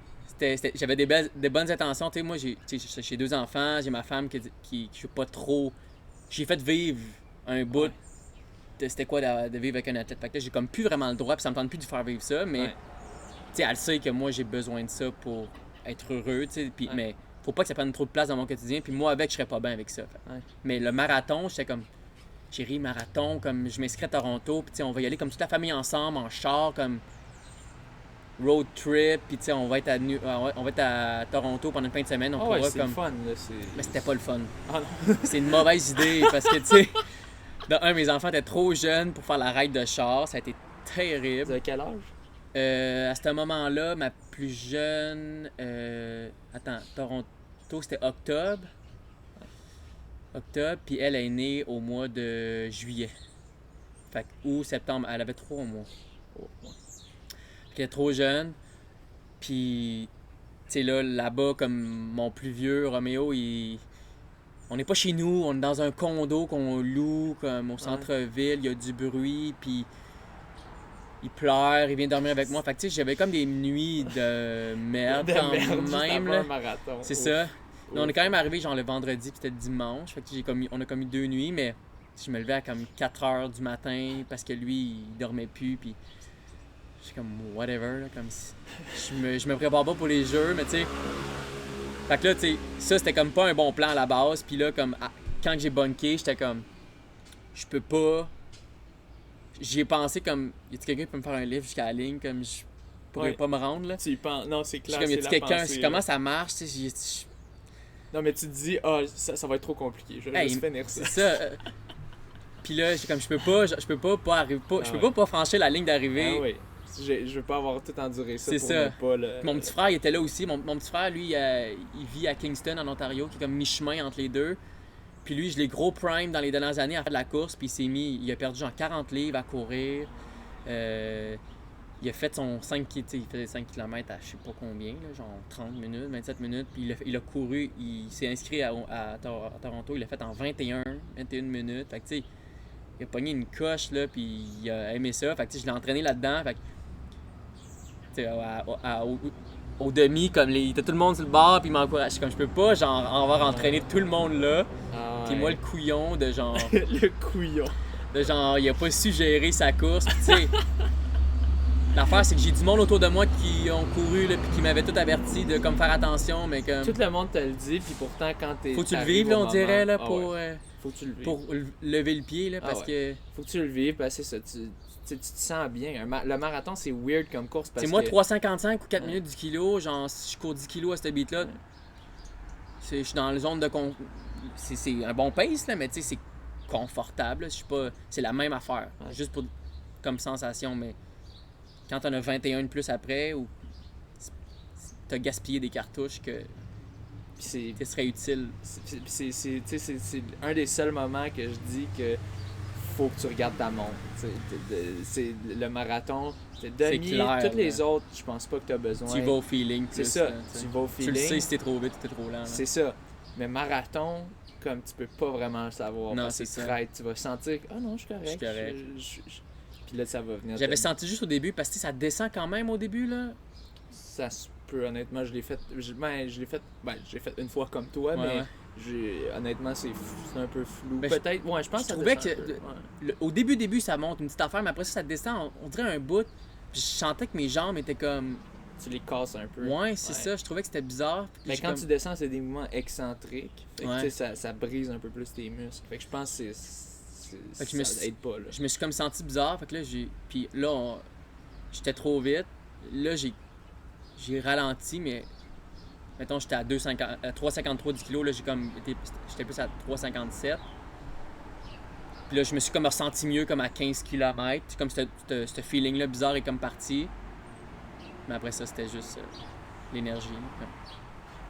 j'avais des bonnes intentions. Tu sais, moi, j'ai 2 enfants, j'ai ma femme qui je suis pas trop... J'ai fait vivre un bout de c'était quoi de vivre avec un athlète. Fait que là, j'ai comme plus vraiment le droit, puis ça me tente plus de faire vivre ça, mais... Tu sais, elle sait que moi, j'ai besoin de ça pour être heureux, tu sais, puis mais faut pas que ça prenne trop de place dans mon quotidien, puis moi avec je serais pas bien avec ça. Mais le marathon, j'étais comme j'ai ri marathon, comme je m'inscris à Toronto, puis tu sais on va y aller comme toute la famille ensemble en char, comme road trip, puis tu sais on va être à Toronto pendant une fin de semaine, on pourra c'est comme le fun là, mais c'était pas le fun. Ah non. C'est une mauvaise idée parce que tu sais mes enfants étaient trop jeunes pour faire la ride de char, ça a été terrible. Vous avez quel âge? À ce moment-là, ma plus jeune... Toronto, c'était octobre. Puis elle est née au mois de juillet. Fait que, ou septembre, elle avait 3 mois. Elle était trop jeune. Puis, tu sais, là-bas, comme mon plus vieux, Roméo, on n'est pas chez nous, on est dans un condo qu'on loue, comme au centre-ville, il y a du bruit, puis... Il pleure, il vient dormir avec moi. Fait que tu sais, j'avais comme des nuits de merde quand même. Là. C'est ça. Mais on est quand même arrivé genre le vendredi puis c'était le dimanche. Fait que on a commis 2 nuits, mais je me levais à comme 4h du matin parce que lui, il dormait plus. Puis je suis comme whatever, là, comme si... je me prépare pas pour les jeux, mais tu sais. Fait que là, tu sais, ça c'était comme pas un bon plan à la base. Puis là, comme quand j'ai bunké, j'étais comme je peux pas. J'y ai pensé comme, y a-t-il quelqu'un qui peut me faire un livre jusqu'à la ligne, comme je pourrais pas me rendre, là? Tu y penses, non, c'est clair, comme, y a-t-il quelqu'un, pensée, comment ça marche, tu sais, Non, mais tu te dis, ça va être trop compliqué, je vais juste finir ça. C'est ça. Puis là, comme je peux pas arriver, je peux pas franchir la ligne d'arrivée. Ah oui, je veux pas avoir tout enduré ça c'est pour ça. ne pas le... Mon petit frère, il était là aussi. Mon petit frère, lui, il vit à Kingston, en Ontario, qui est comme mi-chemin entre les deux. Puis lui, je l'ai gros prime dans les dernières années à faire de la course, puis il a perdu genre 40 livres à courir. Il a fait son 5 km à je sais pas combien, là, genre 30 minutes, 27 minutes, puis il a couru, il s'est inscrit à Toronto, il l'a fait en 21 minutes. Fait que tu sais, il a pogné une coche, là, puis il a aimé ça. Fait que tu sais, je l'ai entraîné là-dedans. Fait que tu sais, au demi, comme il était tout le monde sur le bord, puis il m'encourage. Comme je peux pas, genre, avoir entraîné tout le monde là. Puis moi, le couillon de genre. Le couillon. De genre, il a pas su gérer sa course. Tu sais, l'affaire, c'est que j'ai du monde autour de moi qui ont couru, là, puis qui m'avaient tout averti de comme faire attention, mais comme. Tout le monde te le dit, puis pourtant, quand t'es. Faut que tu le vives, là, on dirait, là, pour. Faut que tu le vives. Pour lever le pied, là, parce que. Faut que tu le vives, parce que c'est ça. Tu te sens bien. Le marathon, c'est weird comme course parce que... moi, 3,55 ou 4 minutes du kilo, genre, si je cours 10 kilos à cette beat-là, je suis dans la zone de... C'est un bon pace, là, mais tu sais, c'est confortable. Je suis pas... C'est la même affaire, juste pour comme sensation, mais quand t'en as 21 de plus après, ou t'as gaspillé des cartouches que qui seraient utiles. C'est un des seuls moments que je dis que faut que tu regardes ta montre. C'est le marathon. Toutes les autres, je pense pas que tu as besoin. Tu vas au feeling. C'est ça, tu vas au feeling. Tu le sais si t'es trop vite ou t'es trop lent. C'est ça. Mais marathon, comme tu peux pas vraiment le savoir. Non, parce que tu vas sentir que, non, je suis correct. Puis là, ça va venir. J'avais senti juste au début, parce que ça descend quand même au début, là. Ça se peut, honnêtement, je l'ai fait une fois comme toi, mais honnêtement, c'est un peu flou. Peut-être, je pense que ça trouvais que au début, ça monte une petite affaire, mais après ça descend, on dirait un bout. Puis je sentais que mes jambes étaient comme... Tu les casses un peu. Ouais, c'est ça, je trouvais que c'était bizarre. Mais quand tu descends, c'est des mouvements excentriques. Fait que, ça brise un peu plus tes muscles. Fait que je pense que ça aide pas, là. Je me suis comme senti bizarre, fait que là, puis là, j'étais trop vite. Là, j'ai ralenti, mais mettons, j'étais à 3,53 du kilo, là, j'étais plus à 3,57. Puis là, je me suis comme ressenti mieux comme à 15 km. Comme ce feeling-là bizarre est comme parti. Mais après ça, c'était juste l'énergie.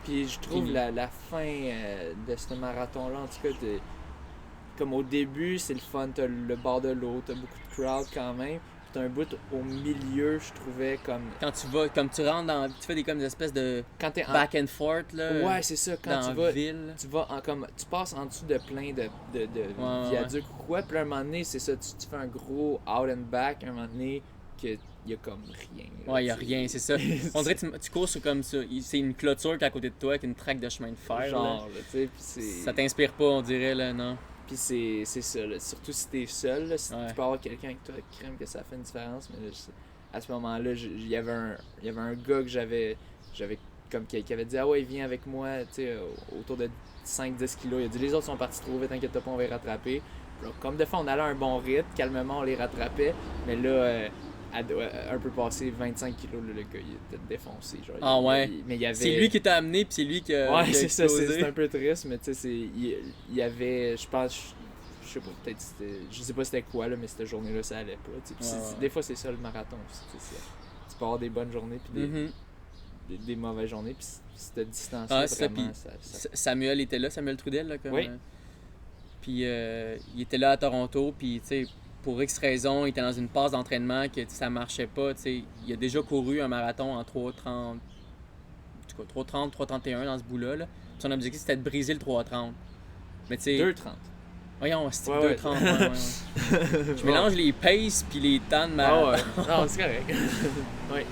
Puis je trouve la fin de ce marathon-là, en tout cas, comme au début, c'est le fun, t'as le bord de l'eau, t'as beaucoup de crowd quand même. T'as un bout au milieu, je trouvais comme... Quand tu vas, comme tu rentres dans... Tu fais des espèces de back and forth, là. Ouais, c'est ça. Quand tu vas tu passes en dessous de plein de viaducs ou quoi. Puis à un moment donné, c'est ça, tu fais un gros out and back, à un moment donné, qu'il y a comme rien. Là, il y a rien, c'est ça. On dirait que tu cours sur comme ça. C'est une clôture qui est à côté de toi, avec une traque de chemin de fer. Genre, là, tu sais, puis c'est... Ça t'inspire pas, on dirait, là, non? Puis c'est ça, là. Surtout si t'es seul, là, si tu peux avoir quelqu'un avec toi, crème que ça fait une différence. Mais là, à ce moment-là, il y avait un gars que j'avais comme qui avait dit, viens avec moi, tu sais, autour de 5-10 kilos. Il a dit, les autres sont partis trop vite, t'inquiète pas, on va les rattraper. Puis là, comme de fois, on allait à un bon rythme, calmement, on les rattrapait. Mais là, un peu passé 25 kilos, le gars, il était défoncé. Genre, mais c'est lui qui t'a amené, puis c'est lui qui a c'est explosé. Ça, c'est un peu triste, mais tu sais, il y avait, je pense, je sais pas, peut-être c'était, je sais pas c'était quoi, là, mais cette journée-là, ça allait pas. Des fois, c'est ça le marathon aussi. Tu peux avoir des bonnes journées, puis des mauvaises journées, puis cette distance-là, vraiment, Samuel était là, Samuel Trudel, là, comme... Oui. Puis il était là à Toronto, puis tu sais, pour X raisons, il était dans une passe d'entraînement que ça marchait pas. T'sais. Il a déjà couru un marathon en 3,30, 3,31 dans ce bout-là. Là. Son objectif, c'était de briser le 3,30. Mais tu sais... 2,30. Voyons, c'est 2,30. Je mélange les paces puis les temps de marathon. Non, c'est correct.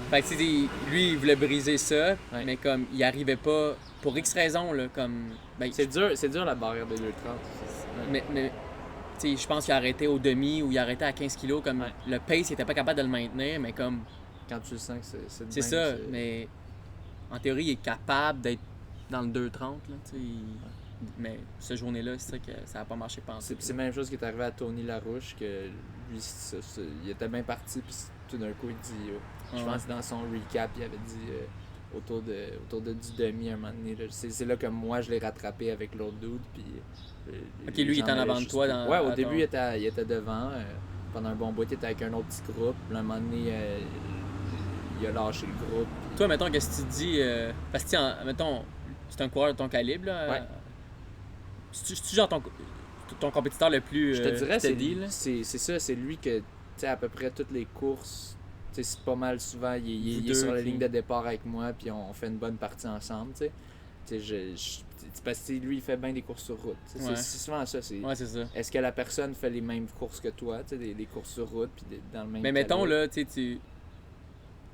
Fait que lui, il voulait briser ça, mais comme il arrivait pas... Pour X raisons, là, comme... C'est dur la barrière de 2,30. Mais je pense qu'il a arrêté au demi ou il a arrêté à 15 kilos. Comme le pace, il était pas capable de le maintenir, mais comme... Quand tu le sens que c'est c'est ça, mais en théorie, il est capable d'être dans le 2,30. Là, mais cette journée-là, c'est vrai que ça n'a pas marché pensé. C'est la même chose qui est arrivé à Tony Larouche, que lui, il était bien parti, puis tout d'un coup, il dit... je pense que dans son recap, il avait dit... autour de du demi à un moment donné. C'est là que moi, je l'ai rattrapé avec l'autre dude, puis... Ok, lui, il était en avant de toi dans... au début, il était devant. Pendant un bon bout, il était avec un autre petit groupe. Puis à un moment donné, il a lâché le groupe. Puis... Toi, mettons, qu'est-ce que tu dis... parce que, mettons, c'est un coureur de ton calibre, là. C'est-tu genre ton compétiteur le plus je te dirais, steady, c'est ça, c'est lui que, tu sais, à peu près toutes les courses... c'est pas mal souvent, il est sur la ligne de départ avec moi, puis on fait une bonne partie ensemble, tu sais. Parce que lui, il fait bien des courses sur route. C'est souvent ça. C'est ça. Est-ce que la personne fait les mêmes courses que toi, des courses sur route, puis dans le même Mais mettons, là, qu'est-ce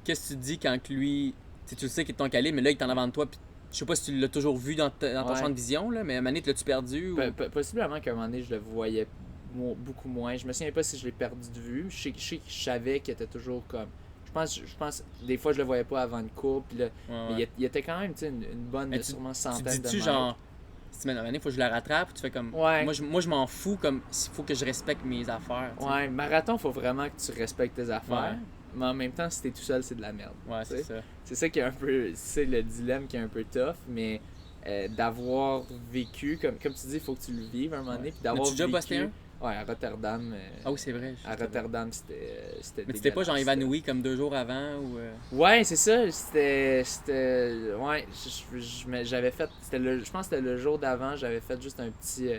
que tu dis quand lui, tu le sais qu'il est de ton calibre, mais là, il est en avant de toi, puis je sais pas si tu l'as toujours vu dans ton champ de vision, là, mais à un moment donné, l'as-tu perdu? Ou... Possiblement qu'à un moment donné, je le voyais beaucoup moins. Je me souviens pas si je l'ai perdu de vue. Je savais qu'il était toujours comme... Je pense des fois je le voyais pas avant une courbe, puis là, mais il était quand même une bonne sûrement centaine de mètres. Genre, si maintenant il faut que je la rattrape, tu fais comme moi je m'en fous, comme s'il faut que je respecte mes affaires. T'sais. Ouais, marathon, faut vraiment que tu respectes tes affaires. Mais en même temps, si t'es tout seul, c'est de la merde. Ouais, c'est ça. C'est ça qui est un peu, c'est le dilemme qui est un peu tough, mais d'avoir vécu, comme tu dis, il faut que tu le vives à un moment donné, puis d'avoir vécu. Tu déjà posté un? Ouais, à Rotterdam. Ah oui, c'est vrai. À Rotterdam, c'était Mais tu t'es pas genre évanoui comme 2 jours avant ou... Ouais, c'est ça. C'était. Ouais, j'avais fait. Je pense que c'était le jour d'avant, j'avais fait juste un petit.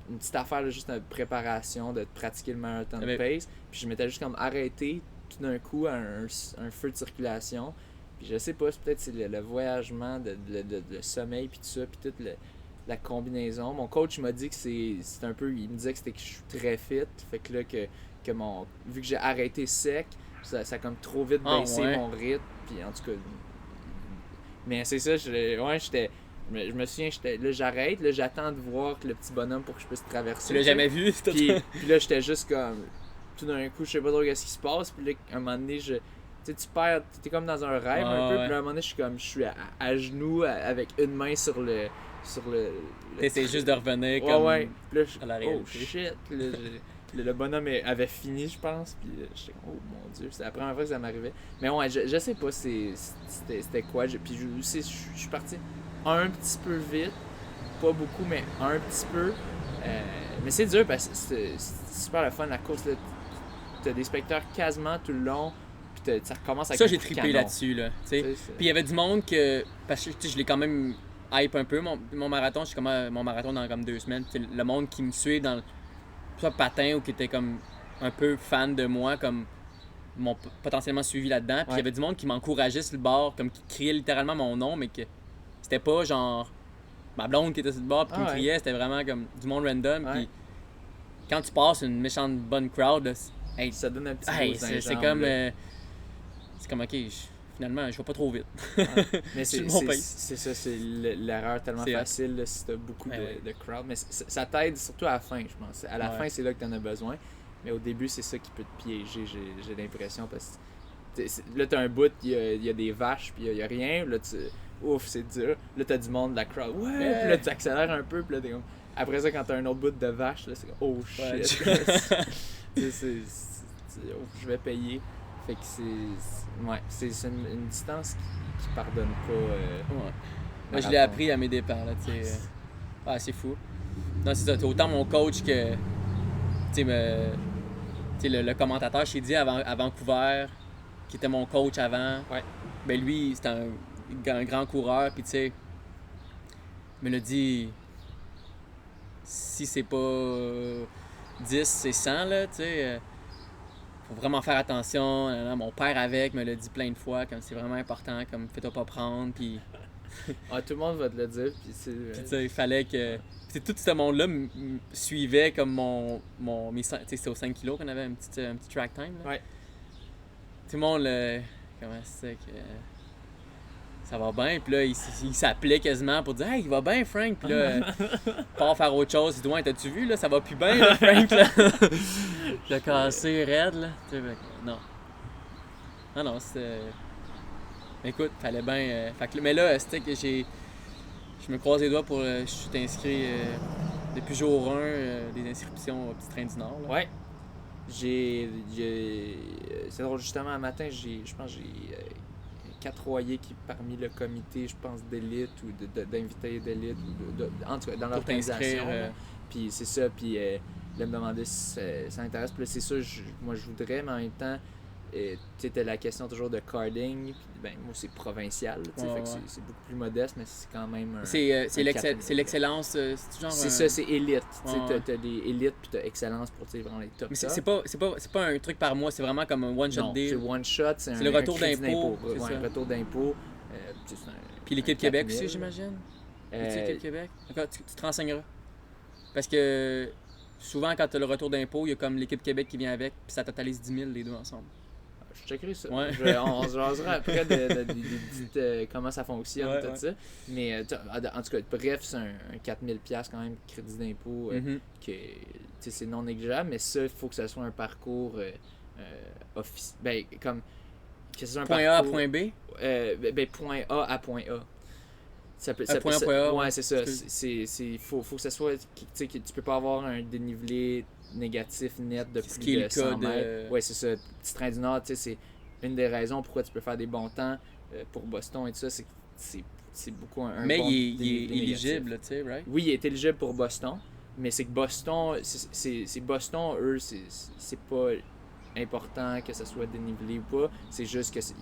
Une petite affaire, là, juste une préparation de pratiquer le marathon pace. Puis je m'étais juste comme arrêté tout d'un coup à un feu de circulation. Puis je sais pas, peut-être c'est le voyagement, le sommeil, puis tout ça, puis toute la combinaison. Mon coach m'a dit que c'est un peu. Il me disait que je suis très fit. Fait que là, vu que j'ai arrêté sec, ça a comme trop vite baissé mon rythme. Puis en tout cas. Mais c'est ça, j'étais. Je me souviens, là, j'arrête, là, j'attends de voir le petit bonhomme pour que je puisse traverser. Tu l'as jamais vu? Puis là, j'étais juste comme. Tout d'un coup, je sais pas trop ce qui se passe. Puis là, à un moment donné, tu perds. T'es comme dans un rêve un peu. Puis là, à un moment donné, je suis à genoux avec une main sur le. T'essaies juste de revenir comme. Ouais. Puis là, à la réalité. Oh shit. Là, le bonhomme avait fini, je pense. Puis j'étais comme, oh mon dieu, c'est la première fois que ça m'arrivait. Mais ouais, je sais pas c'était quoi. Puis je suis parti un petit peu vite. Pas beaucoup, mais un petit peu. Mais c'est dur parce que c'est super le fun la course. Là. T'as des spectateurs quasiment tout le long. Puis ça recommence avec ça, j'ai trippé là-dessus. Là, puis il y avait du monde que. Parce que je l'ai quand même hype un peu. Mon marathon, je suis comme mon marathon dans comme 2 semaines. T'sais, le monde qui me suit dans soit patin ou qui était comme un peu fan de moi, comme m'ont potentiellement suivi là-dedans. Puis il y avait du monde qui m'encourageait sur le bord, comme qui criait littéralement mon nom, mais que c'était pas genre ma blonde qui était sur le bord puis qui me criait, c'était vraiment comme du monde random. Puis quand tu passes une méchante bonne crowd, là, ça donne un petit c'est comme c'est comme ok, finalement je vais pas trop vite. Mais c'est ça, c'est l'erreur tellement facile là, si t'as beaucoup de crowd. Mais ça t'aide surtout à la fin, je pense. À la fin, c'est là que t'en as besoin. Mais au début, c'est ça qui peut te piéger, j'ai l'impression. Parce que là, t'as un bout, il y a des vaches, puis il y a rien. Là, ouf, c'est dur. Là, t'as du monde de la crowd. Ouais! Puis là, tu accélères un peu, puis là, t'es comme. Après ça, quand t'as un autre bout de vache, là, c'est comme, oh shit! Je vais payer. Fait que c'est une distance qui pardonne pas. Moi, je l'ai appris à mes départs, là, tu sais. C'est fou. Non, c'est ça. Autant mon coach que. Tu sais, le commentateur chez dit à Vancouver, qui était mon coach avant. Ben lui, c'était un grand coureur, puis tu sais, il me l'a dit. Si c'est pas 10, c'est 100, là, tu sais. Faut vraiment faire attention. Mon père avec me l'a dit plein de fois, comme c'est vraiment important, comme fais-toi pas prendre, puis... tout le monde va te le dire, puis c'est... Puis tu sais, il fallait que... Puis tout ce monde-là me suivait comme mes... Tu sais, c'était aux 5 kilos qu'on avait un petit track time, là. Tout le monde, comment c'est que... Ça va bien, puis là, il s'appelait quasiment pour dire « Hey, il va bien, Frank! » Puis là, part faire autre chose. Il dit « Ouais, t'as-tu vu, là? Ça va plus bien, là, Frank, là? » J'ai cassé raide, là. Non, c'était... Écoute, fallait bien... Mais là, c'était que je me croise les doigts pour... je suis inscrit depuis jour 1 des inscriptions au Petit Train du Nord, là. Ouais. C'est drôle, justement, un matin, je pense que j'ai 4 royers qui parmi le comité, je pense, d'élite ou d'invités d'élite, en tout cas, dans l'organisation. Puis c'est ça, puis là, me demander si ça intéresse. Puis là, c'est ça, moi, je voudrais, mais en même temps, c'était la question toujours de carding. Puis ben, moi, c'est provincial, fait que c'est beaucoup plus modeste, mais c'est quand même c'est l'excellence, c'est genre... C'est ça, c'est élite. T'as des élites, puis t'as excellence pour vraiment les top. Mais c'est pas un truc par mois, c'est vraiment comme un one-shot deal. C'est one-shot, c'est le retour d'impôt. Un retour d'impôt. Puis l'équipe Québec aussi, j'imagine? L'équipe Québec? Tu te renseigneras. Parce que souvent, quand tu as le retour d'impôt, il y a comme l'équipe Québec qui vient avec, puis ça totalise 10 000 les deux ensemble. Je checkerai ça. On se jasera après de comment ça fonctionne, tout ça. Mais en tout cas, bref, c'est un 4 000$ quand même, crédit d'impôt, que c'est non négligeable, mais ça, il faut que ce soit un parcours officiel. Ben, comme. Que ce soit un point parcours, A à point B? Point A à point A. Point A. Ouais, c'est ça. Faut que ça soit. Tu peux pas avoir un dénivelé négatif net de plus de 100 mètres. Ouais, c'est ça. Petit Train du Nord, c'est une des raisons pourquoi tu peux faire des bons temps pour Boston et tout ça, c'est beaucoup un mais bon il est éligible, tu sais, right? Oui, il est éligible pour Boston. Mais c'est que Boston, c'est Boston, eux, c'est pas important que ça soit dénivelé ou pas. C'est juste que ça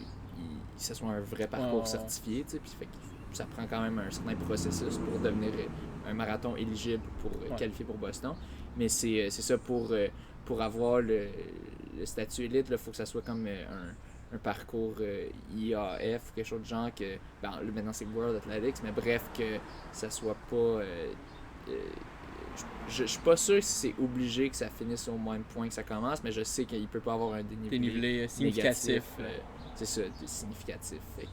soit un vrai parcours certifié, tu sais. Puis fait que ça prend quand même un certain processus pour devenir un marathon éligible pour qualifier pour Boston. Mais c'est ça, pour avoir le statut élite, il faut que ça soit comme un parcours IAF ou quelque chose de genre que. Ben, maintenant c'est World Athletics, mais bref, que ça soit pas. Je suis pas sûr si c'est obligé que ça finisse au moins point que ça commence, mais je sais qu'il peut pas avoir un dénivelé significatif. C'est ça, significatif. Fait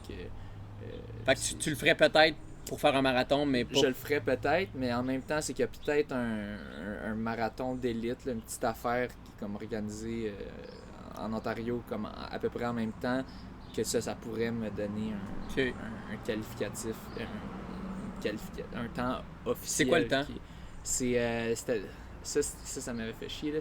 que tu le ferais peut-être pour faire un marathon, mais pas... Je le ferais peut-être, mais en même temps, c'est qu'il y a peut-être un marathon d'élite, là, une petite affaire qui est comme organisée en Ontario comme à peu près en même temps, que ça pourrait me donner un qualificatif, un temps officiel. C'est quoi le temps? Ça m'avait fait chier. Là.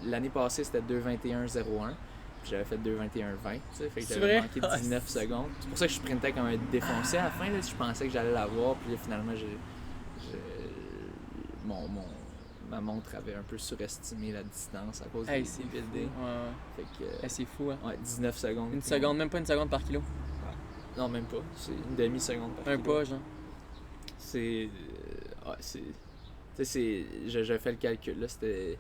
L'année passée, c'était 2:21:01. Puis j'avais fait 2:21:20. Fait que j'avais manqué 19 secondes. C'est pour ça que je sprintais comme un défoncé à la fin. Là. Je pensais que j'allais l'avoir. Puis là, finalement, ma montre avait un peu surestimé la distance à cause des buildings. C'est fou, hein? Ouais, 19 secondes. Une seconde, même pas une seconde par kilo? Non, même pas. C'est une demi-seconde par kilo. Un pas, genre? J'ai fait le calcul, là, c'était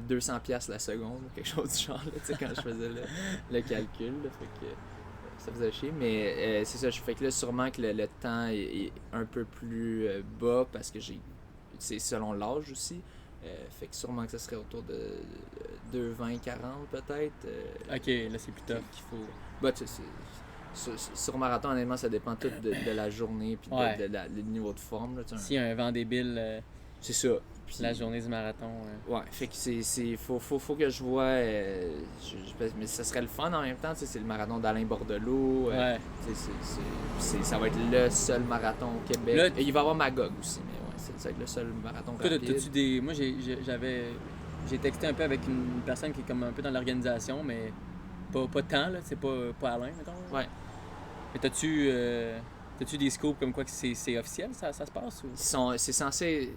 200$ la seconde, quelque chose du genre, là, quand je faisais le calcul, là, fait que ça faisait chier, mais c'est ça, fait que là, sûrement que le temps est un peu plus bas, parce que c'est selon l'âge aussi, fait que sûrement que ça serait autour de 2:20:40 peut-être. Ok, là c'est plus tough. Qu'il faut... Sur marathon, honnêtement, ça dépend tout de la journée puis du niveau de forme. S'il y a un vent débile, c'est ça. Puis, la journée du marathon. Ouais, fait que faut que je vois. Mais ça serait le fun en même temps. C'est le marathon d'Alain Bordelot. Ça va être le seul marathon au Québec. Là, il va y avoir Magog aussi, mais ouais, ça va être le seul marathon rapide. Moi, j'ai texté un peu avec une personne qui est comme un peu dans l'organisation, mais pas tant, là. C'est pas Alain, mettons. Ouais. Mais t'as-tu des scoops comme quoi que c'est officiel, ça se passe? Ou? C'est censé...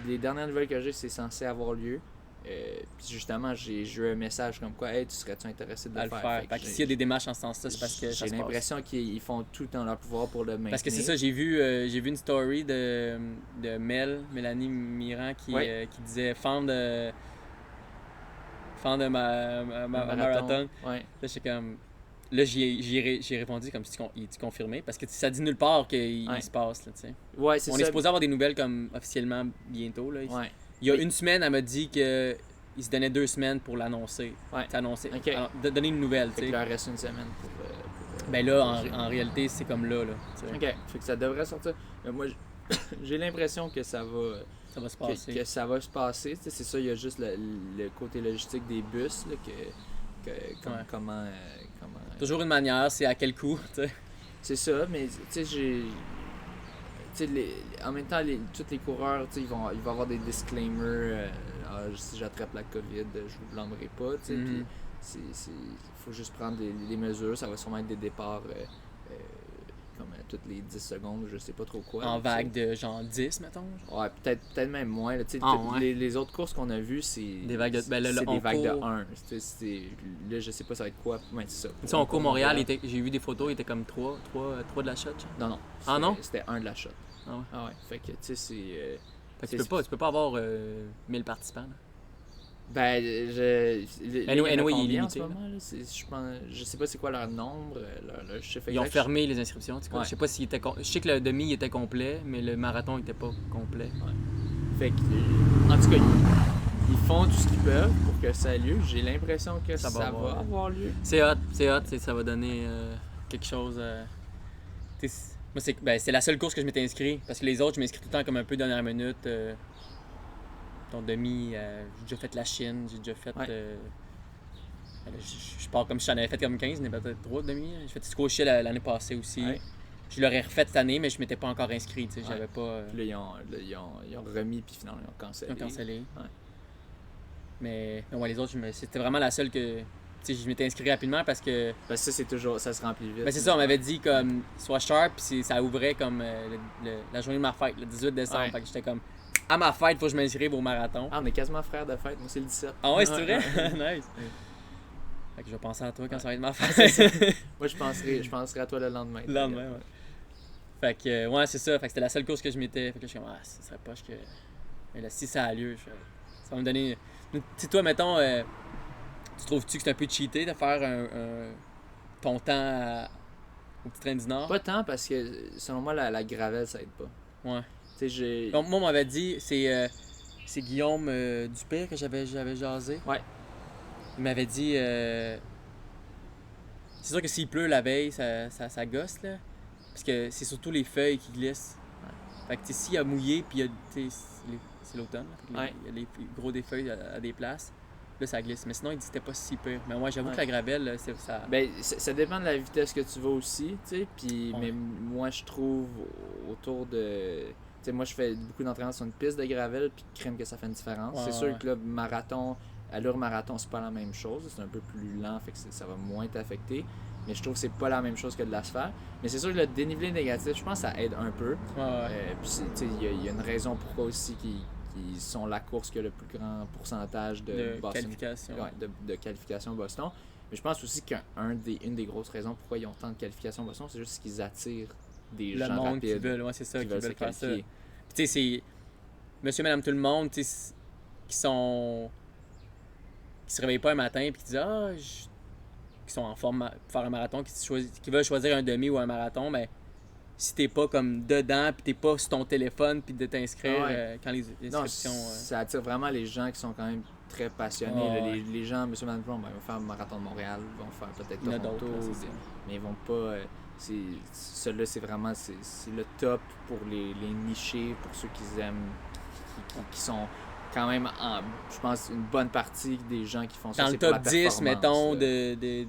Les dernières nouvelles que j'ai, c'est censé avoir lieu. Puis justement, j'ai eu un message comme quoi « Hey, tu serais-tu intéressé de le faire? » Fait que s'il y a des démarches en ce sens-là, c'est parce que j'ai l'impression qu'ils font tout dans leur pouvoir pour le maintenir. Parce que c'est ça, j'ai vu une story de Mélanie Mirand qui disait « Fan de ma marathon. » Ouais. Là, j'étais comme... Là, j'ai répondu comme si tu confirmais, parce que ça dit nulle part qu'il se passe, là, tu sais. Ouais, c'est ça. On est supposé avoir des nouvelles comme officiellement bientôt, là. Ouais. Il y a une semaine, elle m'a dit qu'il se donnait 2 semaines pour l'annoncer. Ouais. T'annoncer. Okay. Alors, donner une nouvelle, tu sais. Fait qu'il leur reste une semaine pour ben là, en réalité, c'est comme là, t'sais. OK. Fait que ça devrait sortir. Mais moi, j'ai l'impression que ça va se passer. Que ça va se passer. T'sais, c'est ça, il y a juste le côté logistique des bus, là, comment... Toujours une manière, c'est à quel coût, tu sais. C'est ça, mais tu sais, en même temps, tous les coureurs, il va y avoir des disclaimers. Si j'attrape la COVID, je vous blâmerai pas, tu sais. Puis il faut juste prendre des mesures. Ça va sûrement être des départs comme toutes les 10 secondes, je sais pas trop quoi. En vague de genre 10, mettons? Ouais, peut-être même moins. Là, les autres courses qu'on a vues, c'est des vagues de, des vagues de 1. Là, je sais pas ça va être quoi. Ouais, c'est ça. Tu sais, en cours Montréal, j'ai vu des photos, il était comme 3 de la shot. Non. Ah non? C'était 1 de la shot. Ah ouais? Ah ouais. Fait que, tu sais, c'est... Fait que tu peux pas avoir 1000 participants, là. Ben, anyway, il est limité. En ce moment, là, je sais pas c'est quoi leur nombre, leur chiffre exact. Ils ont fermé les inscriptions. Je sais pas s'il était... Je sais que le demi était complet, mais le marathon était pas complet. Ouais. Fait que, en tout cas, ils font tout ce qu'ils peuvent pour que ça ait lieu. J'ai l'impression que ça va avoir lieu. C'est hot, ça va donner quelque chose... Moi, c'est la seule course que je m'étais inscrit, parce que les autres, je m'inscris tout le temps comme un peu dernière minute. Ton demi, j'ai déjà fait la Chine, j'ai déjà fait... je pars comme si j'en avais fait comme 15, mais peut-être 3 demi. J'ai fait Scotia l'année passée aussi. Ouais. Je l'aurais refait cette année, mais je m'étais pas encore inscrit, tu sais, j'avais pas... Là, ils ont remis, puis finalement, ils ont cancellé. Ouais. Mais ouais, les autres, c'était vraiment la seule que... Tu sais, je m'étais inscrit rapidement parce que... Parce que ça, c'est toujours... Ça se remplit vite. Ben c'est ça, on m'avait dit comme... Sois sharp, puis ça ouvrait comme la journée de ma fête, le 18 décembre. Fait que j'étais comme... à ma fête, il faut que je m'inscrive au marathon. Ah, on est quasiment frères de fête. Moi, c'est le 17. Ah ouais, c'est vrai? Nice. Fait que je vais penser à toi quand ça va être ma fête. Moi, je penserai à toi le lendemain. Le lendemain, ouais. Fait que, ouais, c'est ça. Fait que c'était la seule course que je m'étais. Fait que je suis comme, ce serait poche que. Mais là, si ça a lieu, ça va me donner. Tu sais, toi, mettons, tu trouves-tu que c'est un peu cheaté de faire ton temps au Petit Train du Nord? Pas tant parce que, selon moi, la gravelle, ça aide pas. Ouais. Tu sais, Donc, moi, on m'avait dit, c'est Guillaume Dupère que j'avais jasé. Ouais. Il m'avait dit. C'est sûr que s'il pleut la veille, ça gosse, là. Parce que c'est surtout les feuilles qui glissent. Fait que s'il y a mouillé, puis c'est l'automne, il y a les gros des feuilles à des places, là ça glisse. Mais sinon, il dit que c'était pas si pire. Mais moi, j'avoue que la gravelle, ça. Ben, ça dépend de la vitesse que tu vas aussi, tu sais. Puis, mais moi, je trouve autour de. Tu sais, moi, je fais beaucoup d'entraînement sur une piste de gravelle, puis crème que ça fait une différence. C'est sûr que là, allure marathon, c'est pas la même chose. C'est un peu plus lent, fait que ça va moins t'affecter. Mais je trouve que c'est pas la même chose que de l'asphalte. Mais c'est sûr que le dénivelé négatif, je pense que ça aide un peu. Puis il y a une raison pourquoi aussi qu'ils sont la course qui a le plus grand pourcentage de qualification. De qualification Boston. Mais je pense aussi qu'une des grosses raisons pourquoi ils ont tant de qualifications Boston, c'est juste qu'ils attirent des gens monde rapides. Qui veulent, c'est ça, qui veulent faire ça. Puis tu sais, c'est monsieur, madame, tout le monde, qui se réveillent pas un matin et qui disent qui sont en forme pour faire un marathon, qui veulent choisir un demi ou un marathon, mais si t'es pas comme dedans, puis t'es pas sur ton téléphone, puis de t'inscrire quand les inscriptions... Ça attire vraiment les gens qui sont quand même très passionnés. Les gens, monsieur, madame, ils vont faire le marathon de Montréal, ils vont faire peut-être Toronto, mais ils vont pas... Celui-là, c'est vraiment c'est le top pour les nichés, pour ceux qui aiment, qui sont... quand même, je pense, une bonne partie des gens qui font ça, dans c'est le pour la top 10, mettons, des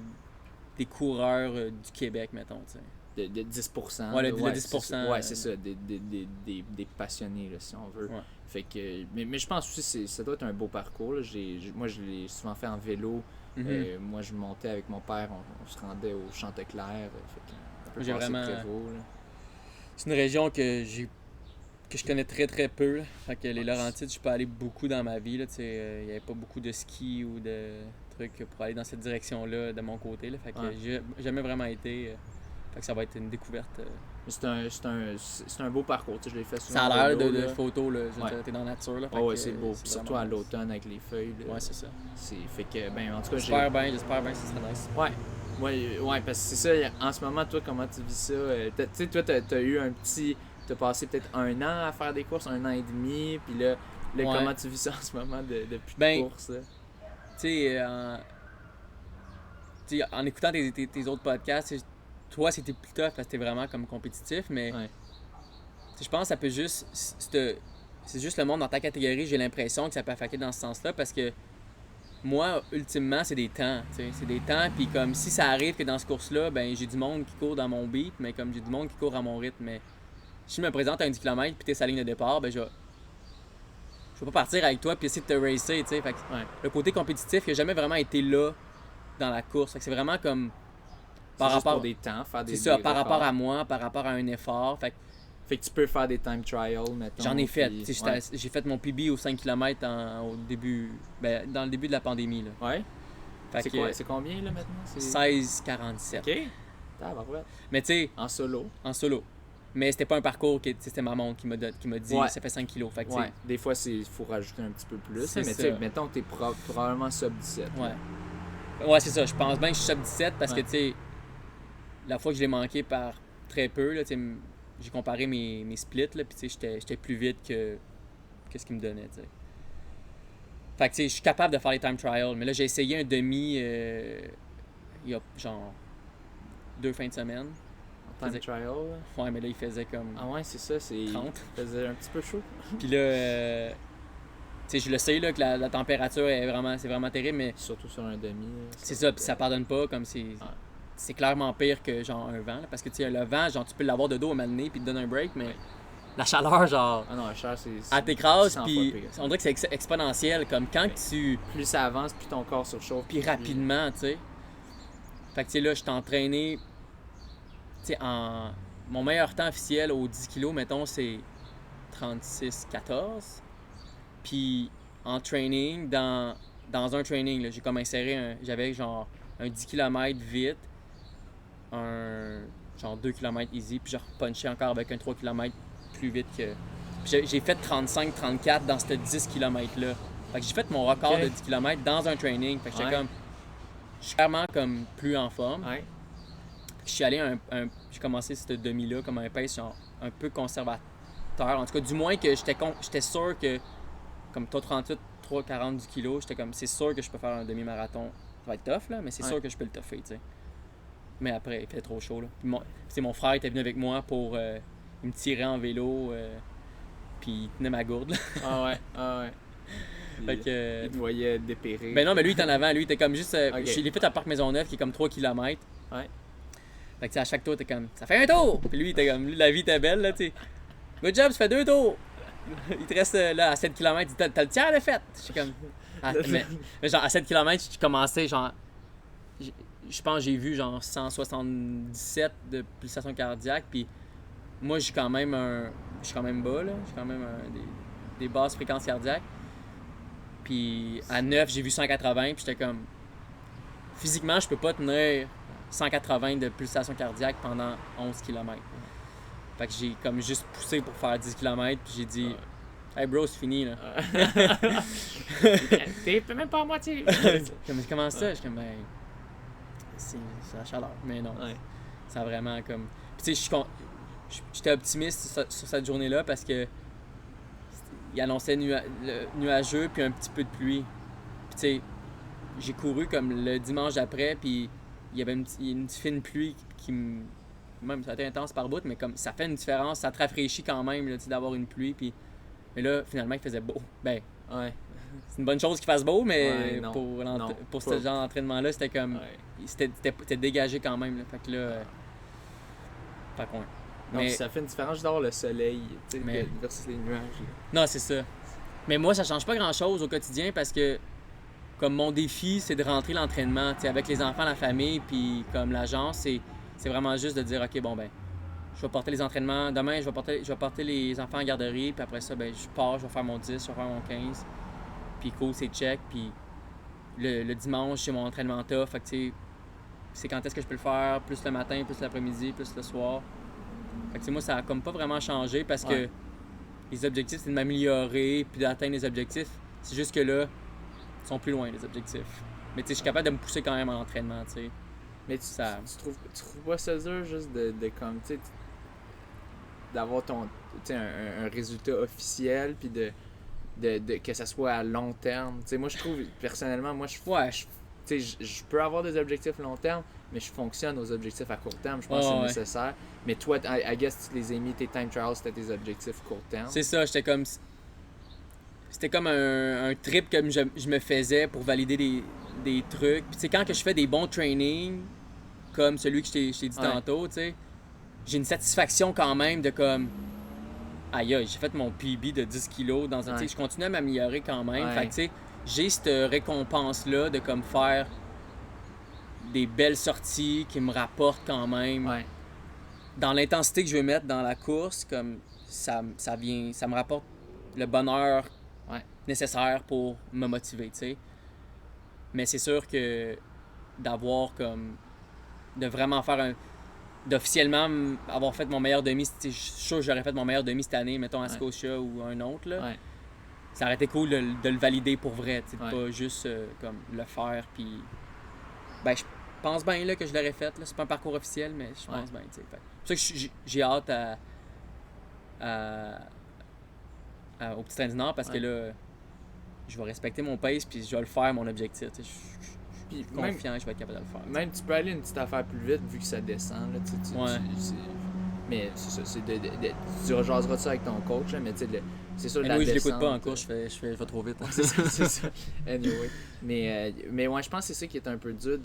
coureurs du Québec, mettons, tu sais. De 10%. Ouais, le 10%. C'est ça, des passionnés, là, si on veut. Ouais. Fait que, mais je pense aussi que ça doit être un beau parcours. Là. Moi, je l'ai souvent fait en vélo. Moi, je montais avec mon père, on se rendait au Chanteclair. Fait que, vraiment... Prévost, c'est une région que je connais très très peu. Là. Fait que les Laurentides, je suis pas allé beaucoup dans ma vie. Il n'y avait pas beaucoup de ski ou de trucs pour aller dans cette direction-là de mon côté. Là. Fait que j'ai jamais vraiment été. Fait que ça va être une découverte. C'est un beau parcours. Je l'ai fait souvent. Ça a l'air de photos. T'es dans la nature. Là, c'est beau. Puis surtout à l'automne avec les feuilles. Là, c'est ça. Fait que, en tout cas, j'espère bien que ça serait nice. Ouais, parce que c'est ça. En ce moment, toi, comment tu vis ça? Tu sais, toi, t'as eu un petit... T'as passé peut-être 1 an à faire des courses, 1 an et demi, puis là comment tu vis ça en ce moment depuis de courses? Tu sais, en écoutant tes autres podcasts, toi, c'était plus tough parce que t'es vraiment comme compétitif, mais je pense que ça peut juste... C'est juste le monde dans ta catégorie, j'ai l'impression que ça peut affecter dans ce sens-là, parce que moi, ultimement, c'est des temps. C'est des temps, puis comme si ça arrive que dans ce course-là, ben j'ai du monde qui court dans mon beat, mais comme j'ai du monde qui court à mon rythme, mais... Si je me présente à 10 km puis t'es sa ligne de départ, ben je vais pas partir avec toi puis essayer de te racer, tu sais. Fait que le côté compétitif, il a jamais vraiment été là dans la course. Fait que c'est vraiment comme par rapport pour des temps, faire des... C'est ça, par rapport à moi, par rapport à un effort. Fait que tu peux faire des time trials, mettons. J'en ai fait. J'ai fait mon PB au 5 km dans le début de la pandémie. Là. Ouais. C'est combien là maintenant? 16,47. OK. Tabarouette. Mais tu sais... En solo. Mais c'était pas un parcours c'était ma montre qui m'a dit ça fait 5 kilos. Fait que, des fois, il faut rajouter un petit peu plus. Mais ça. Mettons que t'es probablement sub 17. Ouais, c'est ça. Je pense bien que je suis sub 17 parce que, tu sais, la fois que je l'ai manqué par très peu, là, j'ai comparé mes splits, là, puis tu sais, j'étais plus vite que ce qu'il me donnait, tu sais. Fait que, tu sais, je suis capable de faire les time trials. Mais là, j'ai essayé un demi il y a genre 2 fins de semaine. Time trial? Ouais, mais là, il faisait comme... Ah ouais, c'est ça, c'est... 30. Il faisait un petit peu chaud. Puis là, tu sais, je le sais, là, que la température c'est vraiment terrible, mais... Surtout sur un demi. C'est ça, puis ça pardonne pas, comme c'est clairement pire que, genre, un vent, là, parce que, tu sais, le vent, genre, tu peux l'avoir de dos à un moment donné, puis te donne un break, mais la chaleur, genre... Ah non, la chaleur, c'est... Elle t'écrase, puis on dirait que c'est exponentiel, comme quand tu... Plus ça avance, plus ton corps surchauffe. Puis rapidement, tu sais. Fait que, tu sais, là, je t'ai entraîné... Tu sais, mon meilleur temps officiel aux 10 kilos, mettons, c'est 36-14. Puis en training, dans un training, là, j'ai comme inséré j'avais genre un 10 km vite, un genre 2 km easy, puis je repunchais encore avec un 3 km plus vite que... Puis j'ai fait 35-34 dans ce 10 km-là. Fait que j'ai fait mon record de 10 km dans un training. Fait que j'étais comme... Je suis clairement comme plus en forme. Ouais. Je suis allé j'ai commencé cette demi-là comme un pace genre un peu conservateur. En tout cas, du moins que j'étais sûr que comme 3,40 du kilo, j'étais comme c'est sûr que je peux faire un demi-marathon. Ça va être tough là, mais c'est sûr que je peux le tougher, tu sais. Mais après, il fait trop chaud là. Puis mon frère était venu avec moi pour il me tirait en vélo puis il tenait ma gourde là. Ah ouais. Fait que, il te voyait dépérir. Ben non, mais lui, il était en avant. Lui, il était comme juste... Je l'ai fait à Parc Maisonneuve, qui est comme 3 km. Ouais. Fait que à chaque tour, t'es comme... Ça fait un tour! Puis lui, il était comme... Lui, la vie était belle, là, tu sais. Good job, ça fait 2 tours! Il te reste, là, à 7 km. Il dit, t'as le tiers de fait! Je suis comme... mais genre, à 7 km, je commençais, genre... Je pense que j'ai vu, genre, 177 de pulsation cardiaque. Puis moi, je suis quand même bas, là. J'ai quand même des basses fréquences cardiaques. Puis à 9, j'ai vu 180, puis j'étais comme... Physiquement, je peux pas tenir 180 de pulsation cardiaque pendant 11 km. Fait que j'ai comme juste poussé pour faire 10 km, puis j'ai dit... Hey bro, c'est fini, là. T'es même pas à moitié. Comment ça? Je suis comme, ben... C'est la chaleur. Mais non. Ça a vraiment comme... Puis tu sais, j'étais optimiste sur cette journée-là parce que... Il annonçait nuageux puis un petit peu de pluie. Puis tu sais, j'ai couru comme le dimanche d'après, puis il y avait une fine pluie qui me... Même ça a été intense par bout, mais comme ça fait une différence, ça te rafraîchit quand même là, d'avoir une pluie. Puis... Mais là, finalement, il faisait beau. Ben, c'est une bonne chose qu'il fasse beau, mais pour ce genre d'entraînement-là, c'était comme... C'était dégagé quand même. Là. Fait que là... Fait que non, ça fait une différence juste d'avoir le soleil versus les nuages. Non, c'est ça. Mais moi, ça change pas grand-chose au quotidien parce que comme mon défi, c'est de rentrer l'entraînement avec les enfants, la famille, puis comme l'agence, c'est vraiment juste de dire, OK, bon, ben, je vais porter les entraînements. Demain, je vais porter les enfants en garderie, puis après ça, ben, je pars, je vais faire mon 10, je vais faire mon 15. Puis cool, c'est check. Puis le dimanche, j'ai mon entraînement tough. Fait que tu sais, c'est quand est-ce que je peux le faire, plus le matin, plus l'après-midi, plus le soir. Fait que moi, ça a comme pas vraiment changé parce que les objectifs, c'est de m'améliorer puis d'atteindre les objectifs. C'est juste que là, ils sont plus loin, les objectifs. Mais tu sais, je suis capable de me pousser quand même en entraînement, tu sais. Mais tu trouves pas ça dur juste de comme, tu sais, d'avoir un résultat officiel puis de que ça soit à long terme. Tu sais, moi, je trouve, personnellement, je peux avoir des objectifs long terme, mais je fonctionne aux objectifs à court terme. Je pense que c'est nécessaire. Mais toi, I guess, tu les as mis, tes time trials, c'était tes objectifs court terme. C'est ça, c'était comme un trip que je me faisais pour valider des trucs. Puis tu sais, quand que je fais des bons trainings, comme celui que je t'ai dit tantôt, tu sais, j'ai une satisfaction quand même de comme... Aïe, j'ai fait mon PB de 10 kilos dans un... Tu sais, je continue à m'améliorer quand même. Fait que tu sais, j'ai cette récompense-là de comme faire des belles sorties qui me rapportent quand même. Dans l'intensité que je veux mettre dans la course, comme ça me rapporte le bonheur nécessaire pour me motiver, tu sais. Mais c'est sûr que de vraiment faire d'officiellement avoir fait mon meilleur demi, je suis sûr que j'aurais fait mon meilleur demi cette année, mettons à Scotia ou un autre, là. Ça aurait été cool de le valider pour vrai, tu sais, pas juste comme le faire, puis... Ben, je pense bien là, que je l'aurais fait, là. C'est pas un parcours officiel, mais je pense bien, tu sais. C'est pour ça que j'ai hâte au Petit Train du Nord, parce que là, je vais respecter mon pace, puis je vais le faire, mon objectif, tu sais. Je suis confiant que je vais être capable de le faire. Même tu peux aller une petite affaire plus vite vu que ça descend, là, mais c'est ça, tu rejaseras ça avec ton coach, là, mais tu sais, c'est sûr, la descente... je l'écoute pas en cours, je vais trop vite. C'est ça. Anyway. Mais ouais, je pense que c'est ça qui est un peu dur,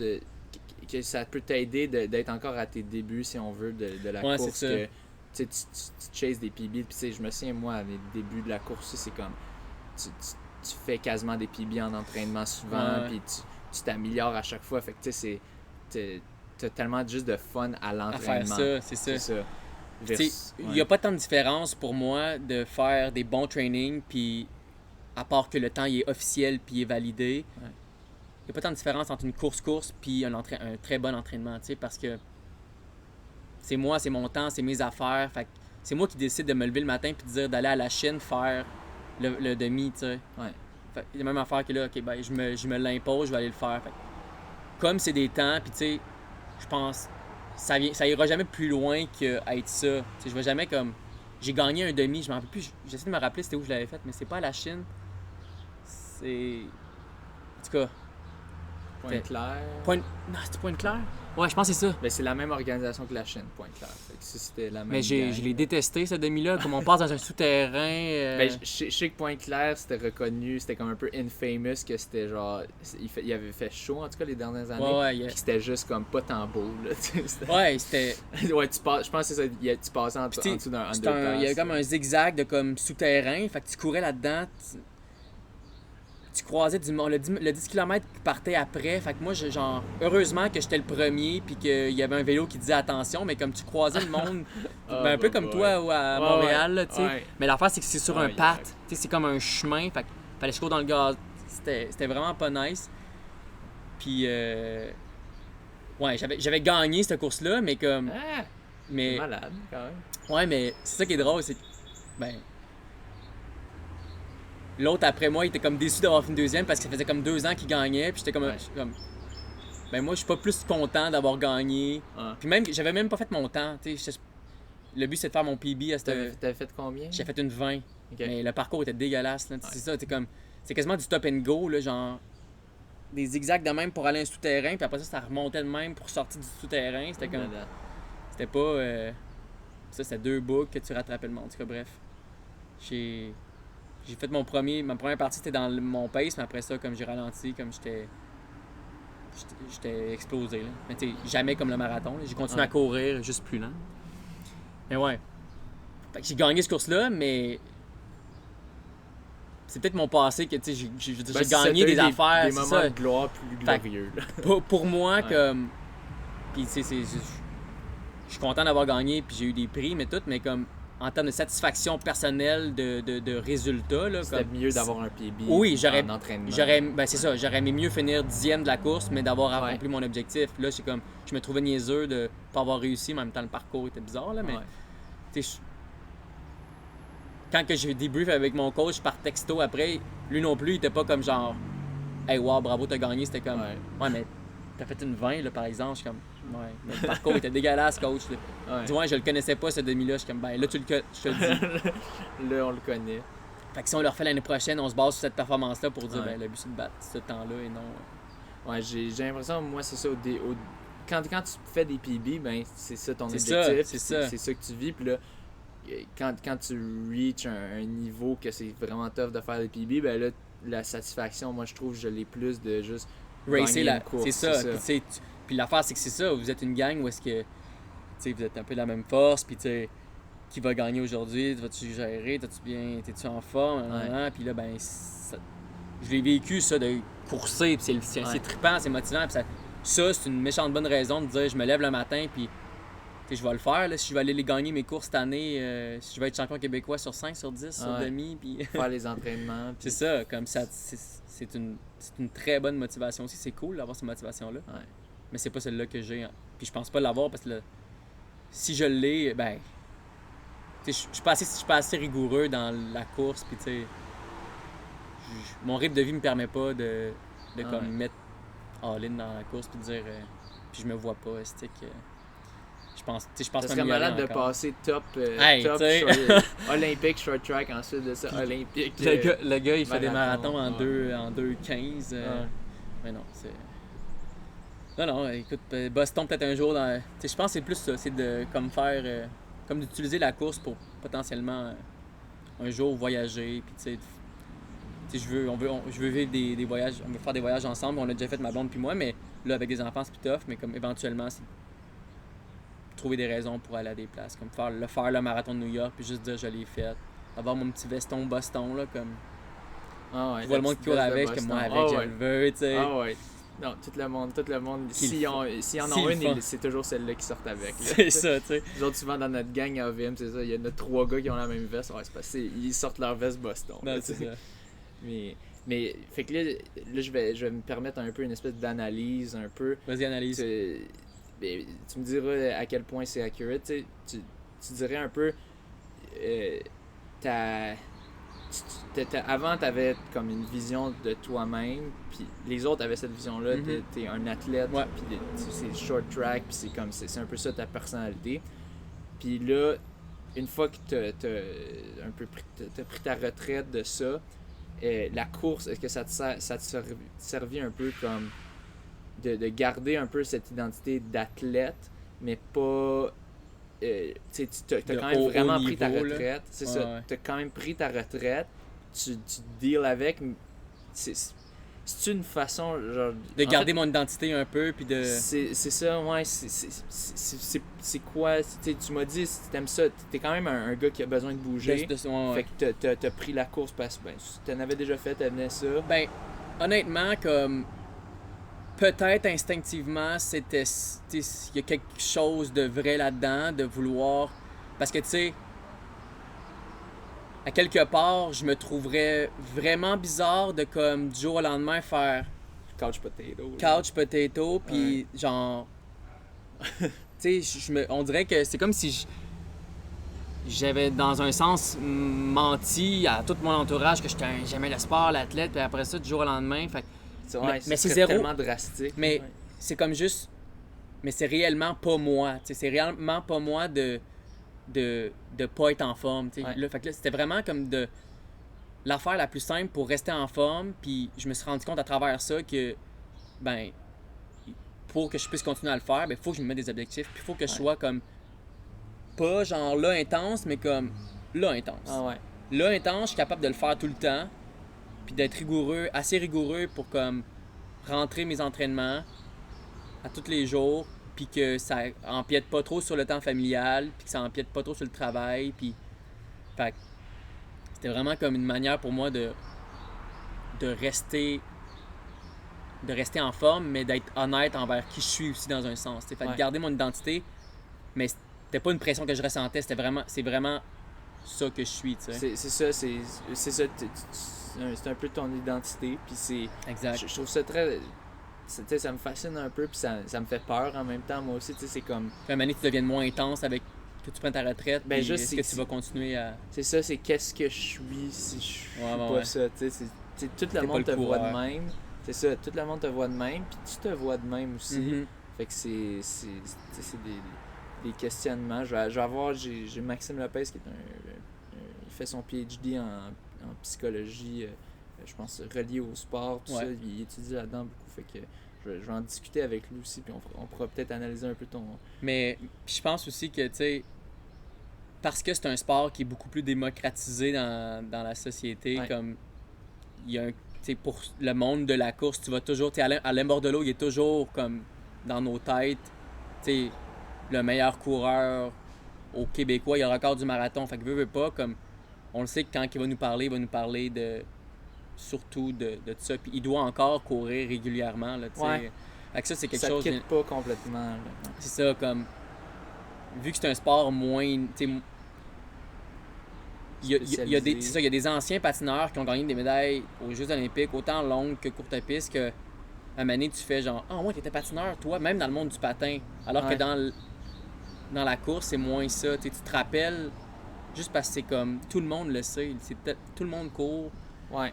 que ça peut t'aider d'être encore à tes débuts, si on veut, de la course. Que, tu chases des PB, puis je me souviens, moi, à mes débuts de la course, c'est comme... Tu fais quasiment des PB en entraînement souvent, puis tu t'améliores à chaque fois. Fait que tu sais, t'as tellement juste de fun à l'entraînement. À faire ça, c'est ça. Il n'y a pas tant de différence pour moi de faire des bons trainings puis à part que le temps il est officiel puis il est validé, il n'y a pas tant de différence entre une course puis un très bon entraînement, tu sais, parce que c'est moi, c'est mon temps, c'est mes affaires. Fait que c'est moi qui décide de me lever le matin puis de dire d'aller à la Chine faire le demi, tu sais. Ouais. Fait que la même affaire que là, ok, ben je me l'impose, je vais aller le faire. Fait que, comme c'est des temps, puis tu sais, je pense ça ira jamais plus loin qu'être ça. Tu sais, je vais jamais comme j'ai gagné un demi, je m'en rappelle plus, j'essaie de me rappeler c'était où je l'avais fait, mais c'est pas à la Chine. C'est en tout cas Pointe-Claire. Non, c'était Pointe-Claire? Ouais, je pense que c'est ça. Ben, c'est la même organisation que la Chine, Pointe-Claire. Fait que si c'était la même Mais je l'ai détesté, ce demi-là. Comme on passe dans un souterrain. Ben, je sais que Pointe-Claire, c'était reconnu, c'était comme un peu infamous, que c'était genre. Il avait fait chaud, en tout cas, les dernières années. Ouais, Puis que c'était juste comme pas tant beau, là. Ouais, c'était. Ouais, je pense que c'est ça. Tu passais en dessous d'un underpass. Il y avait comme un zigzag de comme souterrain. Fait que tu courais là-dedans. Tu croisais du monde, le 10 km qui partait après. Fait que moi, genre, heureusement que j'étais le premier puis qu'il y avait un vélo qui disait attention, mais comme tu croisais le monde, un peu comme toi ou à Montréal, tu sais. Ouais. Mais l'affaire, c'est que c'est sur un path, tu sais, c'est comme un chemin. Fait que fallait que je cours dans le gaz. C'était vraiment pas nice. Puis, ouais, j'avais gagné cette course-là, mais comme. C'est malade, quand même. Ouais, mais c'est ça qui est drôle, c'est que. Ben. L'autre après moi, il était comme déçu d'avoir fini deuxième parce que ça faisait comme 2 ans qu'il gagnait. Puis j'étais comme, ben moi, je suis pas plus content d'avoir gagné. Puis même, j'avais même pas fait mon temps. Le but, c'est de faire mon PB à cette. T'avais fait combien? J'ai fait une 20. Okay. Mais le parcours était dégueulasse. Là. C'est ça, c'est quasiment du stop and go, là, genre. Des zigzags de même pour aller à un souterrain. Puis après ça remontait de même pour sortir du souterrain. C'était comme. C'était pas. Ça, c'était 2 boucles que tu rattrapais le monde. En tout cas, bref. J'ai fait ma première partie, c'était dans mon pace, mais après ça, comme j'ai ralenti, comme j'étais explosé. Là. Mais tu sais, jamais comme le marathon. Là. J'ai continué à courir, juste plus lent. Mais ouais. Fait que j'ai gagné ce course-là, mais c'est peut-être mon passé que, tu sais, j'ai gagné des affaires. Des moments ça. de gloire plus glorieux. Pour moi, comme... Puis tu sais, je suis content d'avoir gagné, puis j'ai eu des prix, mais tout, mais comme... En termes de satisfaction personnelle de résultats. Là, c'était mieux d'avoir un PB en entraînement. Ben c'est ça, j'aurais aimé mieux finir 10e de la course, mais d'avoir accompli mon objectif. Là, c'est comme, je me trouvais niaiseux de pas avoir réussi, mais en même temps, le parcours était bizarre. Là, mais quand que j'ai débrief avec mon coach par texto après, lui non plus, il était pas comme genre « Hey, wow, bravo, t'as gagné », c'était comme « Ouais, mais t'as fait une 20, là, par exemple. » Je suis comme « Ouais, mais le parcours était dégueulasse, coach. » Dis ouais, je le connaissais pas, ce demi-là. Je suis comme, ben là, je te le dis. Là, on le connaît. Fait que si on le refait l'année prochaine, on se base sur cette performance-là pour dire, ben le but, c'est de battre ce temps-là et non. Ouais, j'ai l'impression, moi, c'est ça. Quand tu fais des PB, ben c'est ça ton objectif. C'est ça que tu vis. Puis là, quand tu reaches un niveau que c'est vraiment tough de faire des PB, ben là, la satisfaction, moi, je trouve, je l'ai plus de juste. Racer la course. C'est ça. Puis l'affaire, c'est que c'est ça. Vous êtes une gang où est-ce que. T'sais, vous êtes un peu de la même force, puis qui va gagner aujourd'hui, vas-tu gérer, t'es-tu en forme, puis là, ben, je l'ai vécu, ça, de courser, puis c'est trippant, c'est motivant, puis ça, c'est une méchante bonne raison de dire, je me lève le matin, puis je vais le faire, là, si je vais aller gagner mes courses cette année, si je vais être champion québécois sur 5, sur 10, sur demi, puis... faire les entraînements. C'est ça, comme ça, c'est une très bonne motivation aussi, c'est cool d'avoir cette motivation-là, mais c'est pas celle-là que j'ai, puis je pense pas l'avoir, parce que si je l'ai, ben, je suis pas assez rigoureux dans la course, puis tu sais, mon rythme de vie me permet pas de comme mettre all-in dans la course, puis de dire, puis je me vois pas, je pense ça serait malade de passer top olympique short track, ensuite de ça olympique. Le gars, il fait des marathons en 2:15. Mais non, c'est... Non, écoute, Boston peut-être un jour dans... Je pense que c'est plus ça, c'est de comme faire... comme d'utiliser la course pour potentiellement un jour voyager, puis tu sais, je veux vivre des voyages, on veut faire des voyages ensemble, on l'a déjà fait ma blonde puis moi, mais là avec des enfants c'est plus tough, mais comme éventuellement c'est trouver des raisons pour aller à des places, comme faire le marathon de New York, puis juste dire je l'ai fait, avoir mon petit veston Boston là, comme je vois le monde qui court avec, comme moi avec je le veux, tu sais. Non, tout le monde, s'ils en ont une, c'est toujours celle-là qui sort avec. Là. C'est ça, tu sais. Nous autres, souvent dans notre gang à OVM, c'est ça, il y en a 3 gars qui ont la même veste, c'est parce qu'ils sortent leur veste Boston. Non, c'est ça. Mais fait que là je vais me permettre un peu une espèce d'analyse, un peu. Vas-y, analyse. Tu me diras à quel point c'est accurate. Tu dirais un peu. Avant, tu avais comme une vision de toi-même, puis les autres avaient cette vision-là. T'es un athlète, puis c'est short track, puis c'est un peu ça ta personnalité. Puis là, une fois que t'as pris ta retraite de ça, la course, est-ce que ça te servi un peu comme de garder un peu cette identité d'athlète, mais pas... tu as quand même vraiment pris ta retraite. C'est ça. Tu as quand même pris ta retraite. Tu deals avec. C'est une façon. Genre, de garder mon identité un peu. Puis de... C'est ça, ouais. C'est quoi? Tu m'as dit, si t'aimes ça, t'es quand même un gars qui a besoin de bouger. Fait que t'as pris la course parce que t'en avais déjà fait, t'aimais ça. Ben, honnêtement, comme. Peut-être instinctivement, c'était. Il y a quelque chose de vrai là-dedans, de vouloir. Parce que, tu sais, à quelque part, je me trouverais vraiment bizarre de, comme, du jour au lendemain, faire. Couch potato. Couch potato, puis genre. Tu sais, on dirait que c'est comme si j'avais, dans un sens, menti à tout mon entourage que j'aimais le sport, l'athlète, puis après ça, du jour au lendemain, fait mais c'est zéro. Tellement drastique. Mais c'est comme juste. Mais c'est réellement pas moi. C'est réellement pas moi de pas être en forme. Là, fait que là, c'était vraiment comme de l'affaire la plus simple pour rester en forme. Puis je me suis rendu compte à travers ça que, ben, pour que je puisse continuer à le faire, il faut que je me mette des objectifs. Puis il faut que je sois comme. Pas genre là intense, mais comme là intense. Là intense, je suis capable de le faire tout le temps. Puis d'être rigoureux, assez rigoureux pour comme rentrer mes entraînements à tous les jours, puis que ça empiète pas trop sur le temps familial, puis que ça empiète pas trop sur le travail, puis fait que c'était vraiment comme une manière pour moi de rester en forme, mais d'être honnête envers qui je suis aussi dans un sens. Fait de garder mon identité, mais c'était pas une pression que je ressentais, c'est vraiment ça que je suis. C'est ça, c'est un peu ton identité, puis c'est... Exact. Je trouve ça très... ça me fascine un peu, puis ça me fait peur en même temps, moi aussi, c'est comme... À un moment donné, tu deviens moins intense avec que tu prends ta retraite, ben juste est-ce que tu vas continuer à... C'est ça, c'est qu'est-ce que je suis si je suis pas ça, tout le monde te voit de même, c'est ça, tout le monde te voit de même, puis tu te vois de même aussi, fait que c'est des questionnements. J'ai Maxime Lopez qui est il fait son PhD en psychologie, je pense, relié au sport, tout ça. Il étudie là-dedans beaucoup, fait que je vais en discuter avec lui aussi, puis on pourra peut-être analyser un peu ton... Mais je pense aussi que, tu sais, parce que c'est un sport qui est beaucoup plus démocratisé dans la société, comme il y a pour le monde de la course, tu vas toujours, tu sais, Alain Bordelot, il est toujours comme dans nos têtes, tu sais, le meilleur coureur au Québécois, il a le record du marathon, fait que veut pas, comme on le sait que quand il va nous parler surtout de ça. Puis il doit encore courir régulièrement. Là, fait que ça, c'est quelque chose... Ça ne quitte pas complètement. Là. C'est ça, comme... Vu que c'est un sport moins... Il y a des anciens patineurs qui ont gagné des médailles aux Jeux olympiques, autant longues que courtes pistes, que à un moment donné, tu fais genre « Ah, ouais, t'étais patineur, toi, même dans le monde du patin. » Alors que dans la course, c'est moins ça. Tu te rappelles... Juste parce que c'est comme, tout le monde le sait, tout le monde court.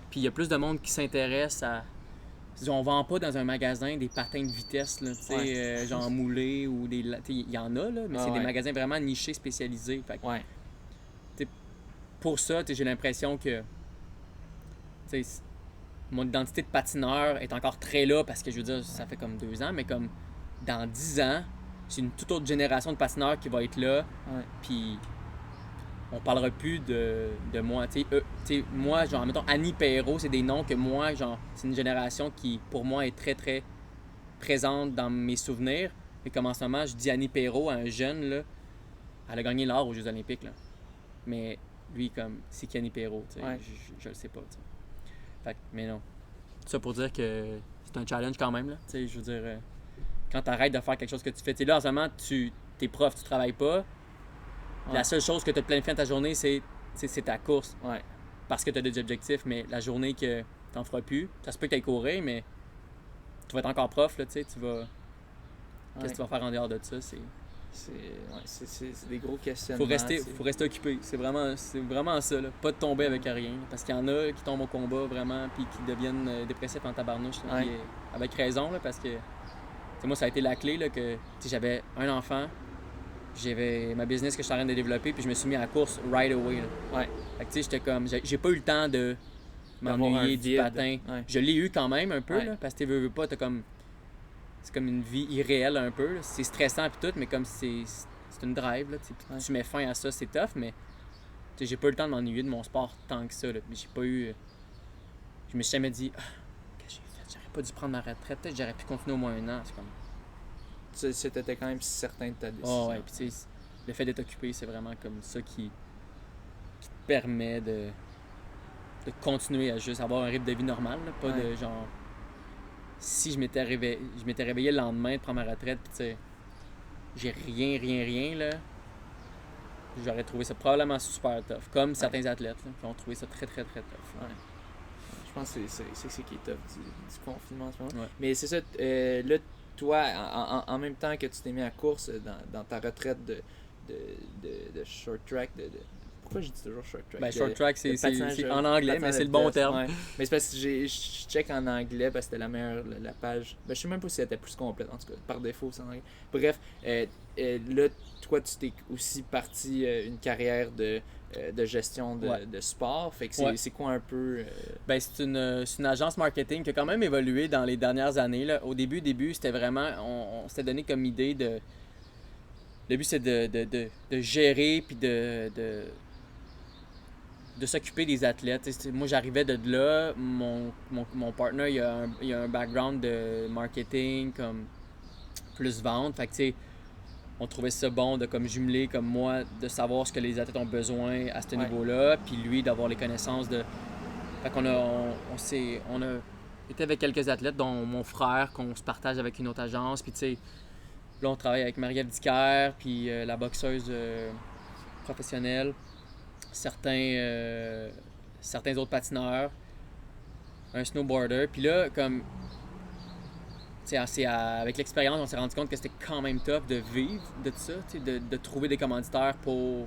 Puis il y a plus de monde qui s'intéresse à... On vend pas dans un magasin des patins de vitesse, là, genre moulés ou des... Il y en a, là, mais c'est des magasins vraiment nichés, spécialisés. Fait que, pour ça, j'ai l'impression que mon identité de patineur est encore très là parce que, je veux dire, ça fait comme 2 ans, mais comme dans 10 ans, c'est une toute autre génération de patineurs qui va être là. Puis... on parlera plus de moi. Moi, genre, mettons, Annie Perrault, c'est des noms que moi, genre, c'est une génération qui, pour moi, est très, très présente dans mes souvenirs. Et comme en ce moment, je dis Annie Perrault à un jeune, là, elle a gagné l'or aux Jeux olympiques, là. Mais lui, comme, c'est qui Annie Perrault, je le sais pas, t'sais. Fait que, mais non. Ça pour dire que c'est un challenge quand même, là. Je veux dire, quand t'arrêtes de faire quelque chose que tu fais, là, en ce moment, t'es prof, tu travailles pas. La seule chose que tu as planifié dans ta journée, c'est ta course. parce que tu as des objectifs, mais la journée que t'en feras plus, ça se peut que tu ailles courir, mais tu vas être encore prof, là, tu sais, tu vas... Qu'est-ce que tu vas faire en dehors de ça? C'est des gros questionnements. Faut rester occupé. C'est vraiment ça, là. Pas de tomber avec rien. Parce qu'il y en a qui tombent au combat vraiment, puis qui deviennent dépressifs en tabarnouche. Là, puis, avec raison, là, parce que moi, ça a été la clé, là, que j'avais un enfant, j'avais ma business que je suis en train de développer, puis je me suis mis à la course right away. Là. Ouais. Fait que tu sais, j'étais comme, j'ai pas eu le temps de m'ennuyer du patin. Ouais. Je l'ai eu quand même un peu, Ouais. là, parce que tu veux pas, t'as comme... C'est comme une vie irréelle un peu. Là. C'est stressant et tout, mais comme c'est une drive. Là, Ouais. Tu mets fin à ça, c'est tough, mais j'ai pas eu le temps de m'ennuyer de mon sport tant que ça. Là. J'ai pas eu. Je me suis jamais dit qu'est-ce que j'ai fait? J'aurais pas dû prendre ma retraite. Peut-être que j'aurais pu continuer au moins un an. C'est comme. C'était quand même certain de ta décision. Oh, ouais, puis le fait d'être occupé, c'est vraiment comme ça qui te permet de continuer à juste avoir un rythme de vie normal. Là, pas de genre. Si je m'étais réveillé le lendemain de prendre ma retraite, puis tu sais, j'ai rien, là, j'aurais trouvé ça probablement super tough. Comme certains athlètes là, qui ont trouvé ça très tough. Ouais. Je pense que c'est ce qui est tough du confinement en ce moment. Ouais. Mais c'est ça, là, toi, en même temps que tu t'es mis à la course dans ta retraite de short track, pourquoi j'ai dit toujours short track? Ben, short track, c'est en anglais, mais c'est le vitesse, bon terme. Ouais. Mais c'est parce que je check en anglais parce que c'était la meilleure, la page. Ben, je sais même pas si elle était plus complète, en tout cas, par défaut, c'est en anglais. Bref, là, toi, tu t'es aussi parti une carrière de gestion de sport. Fait que c'est quoi un peu. Ben, c'est une agence marketing qui a quand même évolué dans les dernières années. Là. Au début, c'était vraiment. On s'était donné comme idée de. Le but, c'est de gérer puis de s'occuper des athlètes. Moi, j'arrivais de là. Mon partner, il a un background de marketing, comme plus vente. Fait que, tu sais, on trouvait ça bon de comme jumeler comme moi, de savoir ce que les athlètes ont besoin à ce niveau-là, puis lui d'avoir les connaissances de. Fait qu'on on a été avec quelques athlètes, dont mon frère, qu'on se partage avec une autre agence. Puis tu sais, là on travaille avec Marie-Ève Dicker, puis la boxeuse professionnelle, certains autres patineurs, un snowboarder. Puis là, comme avec l'expérience, on s'est rendu compte que c'était quand même tough de vivre de tout ça, de trouver des commanditaires pour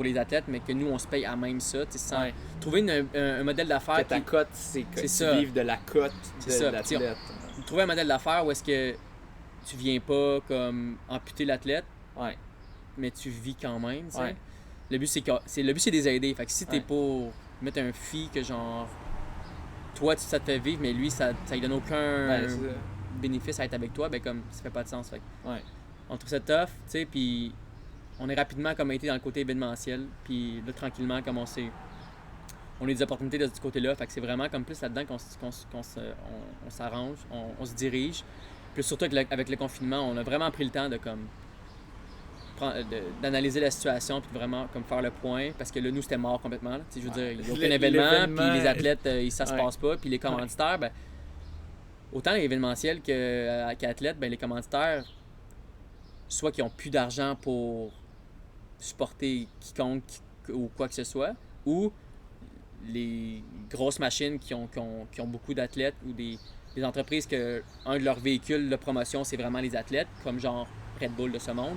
les athlètes, mais que nous, on se paye à même ça. Sans trouver un modèle d'affaires. Que ta cote, c'est que tu ça. vives de la cote de l'athlète. Trouver un modèle d'affaires où est-ce que tu viens pas comme amputer l'athlète, mais tu vis quand même. Ouais. Le but, c'est de les aider. Fait que si t'es pour mettre un fee que genre... Toi, ça te fait vivre, mais lui, ça lui donne aucun bénéfice à être avec toi, ben comme ça fait pas de sens. Fait. On trouve ça tough, tu sais, puis on est rapidement comme été dans le côté événementiel, puis là, tranquillement, comme on a des opportunités de ce côté-là, fait que c'est vraiment comme plus là-dedans qu'on s'arrange, on se dirige. Puis surtout avec le confinement, on a vraiment pris le temps de comme d'analyser la situation puis de vraiment comme faire le point parce que là nous c'était mort complètement là. Je veux dire il n'y a aucun événement puis les athlètes ça se passe pas puis les commanditaires ben autant événementiels qu'athlètes ben les commanditaires soit qui ont plus d'argent pour supporter quiconque ou quoi que ce soit ou les grosses machines qui ont beaucoup d'athlètes ou des entreprises que un de leurs véhicules de promotion c'est vraiment les athlètes comme genre Red Bull de ce monde.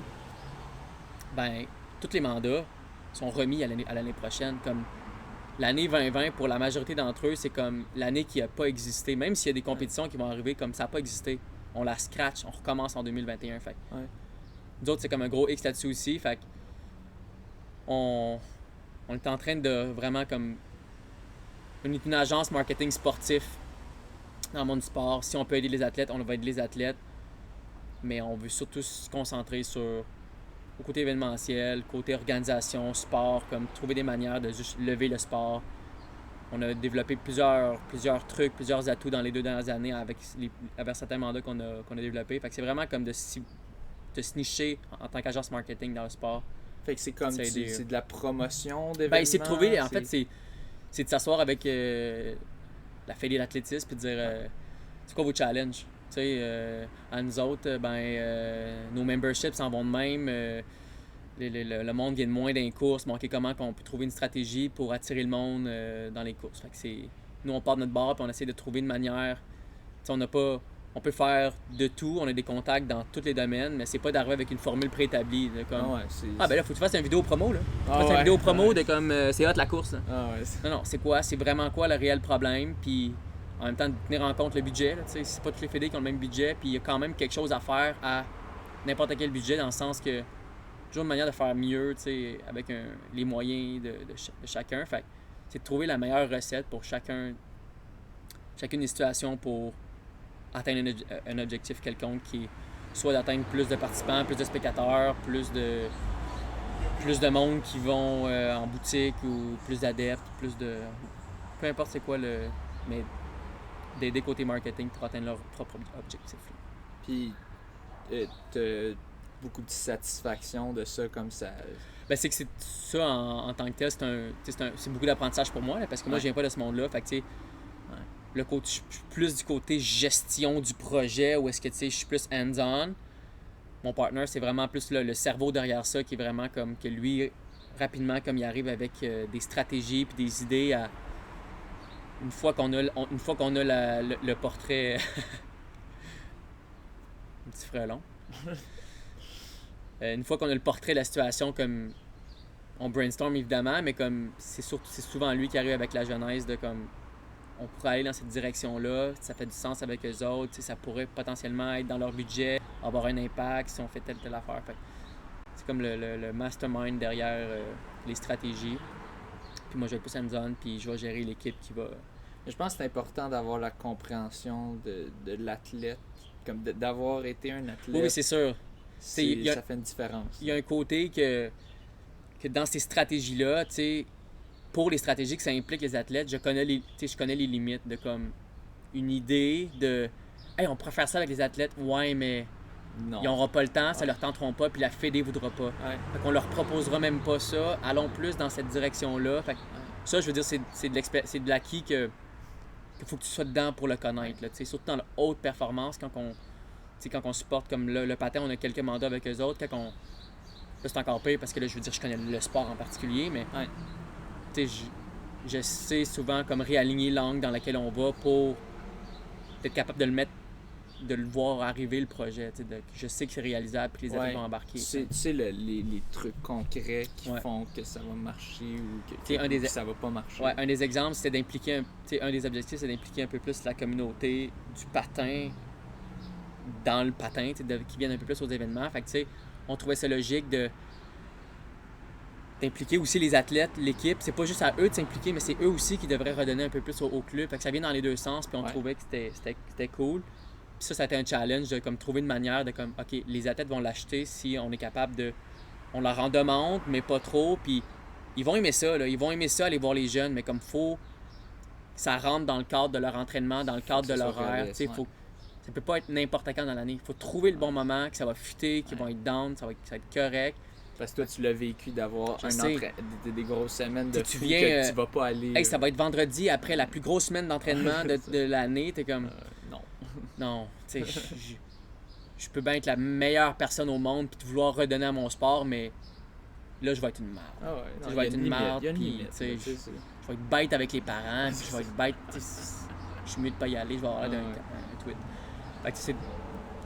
Ben, tous les mandats sont remis à l'année prochaine. Comme l'année 2020, pour la majorité d'entre eux, c'est comme l'année qui n'a pas existé. Même s'il y a des compétitions qui vont arriver comme ça n'a pas existé, on la scratch, on recommence en 2021. Fait. Nous autres, c'est comme un gros X là-dessus aussi. Fait on est en train de vraiment comme une agence marketing sportif dans le monde du sport. Si on peut aider les athlètes, on va aider les athlètes. Mais on veut surtout se concentrer sur au côté événementiel, côté organisation, sport, comme trouver des manières de juste lever le sport. On a développé plusieurs trucs, plusieurs atouts dans les 2 dernières années avec certains mandats qu'on a développés. Fait que c'est vraiment comme de se nicher en tant qu'agence marketing dans le sport. Fait que c'est comme c'est de la promotion d'événements. Ben, c'est de trouver, en fait, c'est de s'asseoir avec la fédé d'athlétisme et de dire c'est quoi vos challenges? Tu sais, à nous autres, nos memberships s'en vont de même. le monde vienne moins dans les courses, mais comment on peut trouver une stratégie pour attirer le monde dans les courses. Fait que nous, on part de notre bar et on essaie de trouver une manière. On peut faire de tout, on a des contacts dans tous les domaines, mais c'est pas d'arriver avec une formule préétablie. Comme, ben là, faut que tu fasses une vidéo promo. Là. Tu fasses une vidéo promo de comme c'est hot la course. Là. Non, c'est vraiment quoi le réel problème, puis en même temps de tenir en compte le budget. Là, c'est pas tous les fédés qui ont le même budget, puis il y a quand même quelque chose à faire à n'importe quel budget, dans le sens que toujours une manière de faire mieux avec les moyens de chacun. Fait c'est de trouver la meilleure recette pour chacune des situations pour atteindre un objectif quelconque qui est soit d'atteindre plus de participants, plus de spectateurs, plus de monde qui vont en boutique ou plus d'adeptes, peu importe c'est quoi mais d'aider côté marketing pour atteindre leur propre objectif. Puis t'as beaucoup de satisfaction de ça comme ça. Ben c'est que c'est ça en tant que tel, c'est beaucoup d'apprentissage pour moi là, parce que moi je viens pas de ce monde-là, fait que tu sais le côté, je suis plus du côté gestion du projet ou est-ce que je suis plus hands-on. Mon partner, c'est vraiment plus le cerveau derrière ça qui est vraiment comme que lui, rapidement, comme il arrive avec des stratégies puis des idées à. Une fois qu'on a le portrait. Un petit frelon. Une fois qu'on a le portrait de la situation, comme on brainstorm évidemment, mais comme c'est souvent lui qui arrive avec la genèse de comme. On pourrait aller dans cette direction-là, ça fait du sens avec eux autres, ça pourrait potentiellement être dans leur budget, avoir un impact si on fait telle affaire. Fait c'est comme le mastermind derrière les stratégies. Puis moi, je vais être plus hands-on, puis je vais gérer l'équipe qui va... Je pense que c'est important d'avoir la compréhension de l'athlète, comme d'avoir été un athlète. Oui, c'est sûr. Ça fait une différence. Il y a un côté que dans ces stratégies-là, tu sais, pour les stratégies que ça implique les athlètes, je connais les limites de comme une idée de hey, on pourrait faire ça avec les athlètes, ouais, mais non. Ils n'auront pas le temps, ça leur tenteront pas, puis la Fédé voudra pas. Ouais. Fait qu'on leur proposera même pas ça, allons plus dans cette direction-là. Fait que ça, je veux dire, c'est de l'acquis qu'il faut que tu sois dedans pour le connaître. Là, surtout dans la haute performance, quand on supporte comme le patin, on a quelques mandats avec eux autres, quand on. Là, c'est encore pire parce que là, je veux dire, je connais le sport en particulier, mais. Ouais. Je sais souvent comme réaligner l'angle dans lequel on va pour être capable de le voir arriver le projet. Je sais que c'est réalisable et que les athlètes vont embarquer. Tu sais les trucs concrets qui font que ça va marcher ou que ça va pas marcher. Ouais, un des exemples, c'était d'impliquer un des objectifs, c'est d'impliquer un peu plus la communauté du patin dans le patin, qui viennent un peu plus aux événements. Fait que, on trouvait ça logique d'impliquer aussi les athlètes, l'équipe. C'est pas juste à eux de s'impliquer, mais c'est eux aussi qui devraient redonner un peu plus au club. Fait que ça vient dans les deux sens, puis on trouvait que c'était cool. Puis ça a été un challenge de comme, trouver une manière de comme, OK, les athlètes vont l'acheter si on est capable de... On leur en demande, mais pas trop, puis ils vont aimer ça, là. Ils vont aimer ça, aller voir les jeunes, mais comme faut... Ça rentre dans le cadre de leur entraînement, dans le cadre de l'horaire. Ça peut pas être n'importe quand dans l'année. Il faut trouver le bon moment, que ça va fitter, qu'ils vont être down, ça va être correct. Parce que toi, tu l'as vécu d'avoir des grosses semaines de fou viens, que tu vas pas aller... Hey, ça va être vendredi après la plus grosse semaine d'entraînement de l'année. T'es comme... Non. Non, tu sais, je peux bien être la meilleure personne au monde puis vouloir redonner à mon sport, mais là, je vais être une merde. Ah ouais, je vais être une merde, puis je vais être bête avec les parents, puis je vais être bête... Je suis mieux de pas y aller, je vais avoir un tweet. Fait que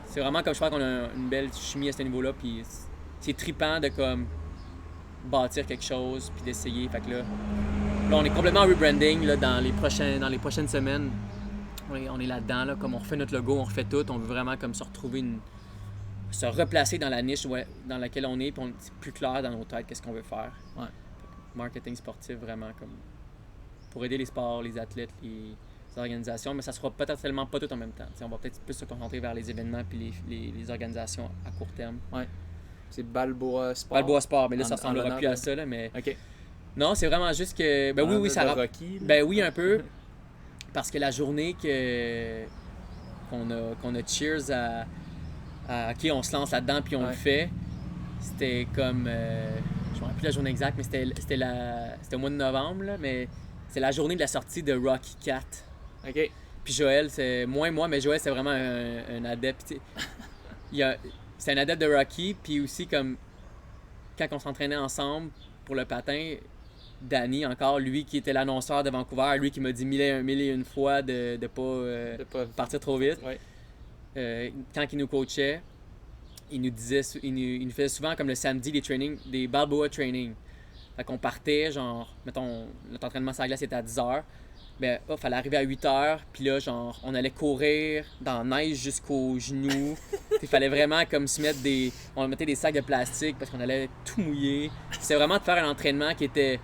c'est vraiment comme je pense qu'on a une belle chimie à ce niveau-là, puis... C'est trippant de comme bâtir quelque chose puis d'essayer. Fait que là on est complètement en rebranding là, dans les prochaines semaines. On est là-dedans, là, comme on refait notre logo, on refait tout. On veut vraiment comme se replacer dans la niche dans laquelle on est, puis c'est plus clair dans nos têtes qu'est-ce qu'on veut faire. Ouais. Marketing sportif vraiment comme pour aider les sports, les athlètes, les organisations, mais ça sera peut-être tellement pas tout en même temps. T'sais, on va peut-être plus se concentrer vers les événements puis les organisations à court terme. Ouais. C'est Balboa Sport. Balboa Sport, mais là, ça ressemblera plus à ça, là, mais... OK. Non, c'est vraiment juste que... oui, ça... Rocky, ben oui, un peu. Parce que la journée qu'on a cheers à OK, on se lance là-dedans, puis on le fait, c'était comme... je me rappelle plus la journée exacte, mais c'était au mois de novembre, là, mais c'est la journée de la sortie de Rocky 4. OK. Puis Joël, c'est... Moins moi, mais Joël, c'est vraiment un adepte. C'est un adepte de Rocky, puis aussi comme quand on s'entraînait ensemble pour le patin, Danny, encore, lui qui était l'annonceur de Vancouver, lui qui m'a dit mille et une fois de pas partir trop vite. Ouais. Quand il nous coachait, il nous faisait souvent comme le samedi des Balboa training. Fait qu'on partait, genre, mettons, notre entraînement sur la glace était à 10h. Ben, il fallait arriver à 8h, puis là, genre, on allait courir dans la neige jusqu'aux genoux. Il fallait vraiment comme se mettre on mettait des sacs de plastique parce qu'on allait tout mouiller. C'était vraiment de faire un entraînement qui était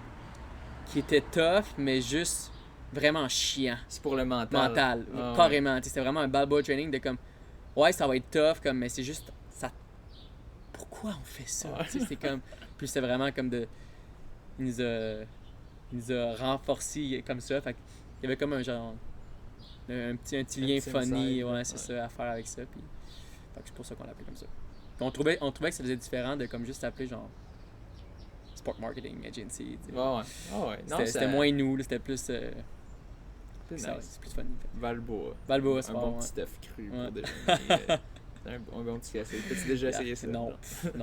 tough, mais juste vraiment chiant. C'est pour le mental. Carrément. Ouais. C'était vraiment un Balboa training de comme, ouais, ça va être tough, comme, mais c'est juste, pourquoi on fait ça? Ouais. C'est comme, puis c'était vraiment comme il nous a renforcés comme ça. Fait il y avait comme un genre, un petit lien funny, c'est ça, à faire avec ça. Puis, fait que c'est pour ça qu'on l'appelait comme ça. Puis on trouvait que ça faisait différent de comme juste appeler genre Sport Marketing Agency. Ouais. C'était moins nous, c'était plus. C'est nice. C'est plus funny. Balboa, c'est un bon petit stuff cru pour déjeuner. Un bon petit café. T'as-tu déjà essayé ça? Non,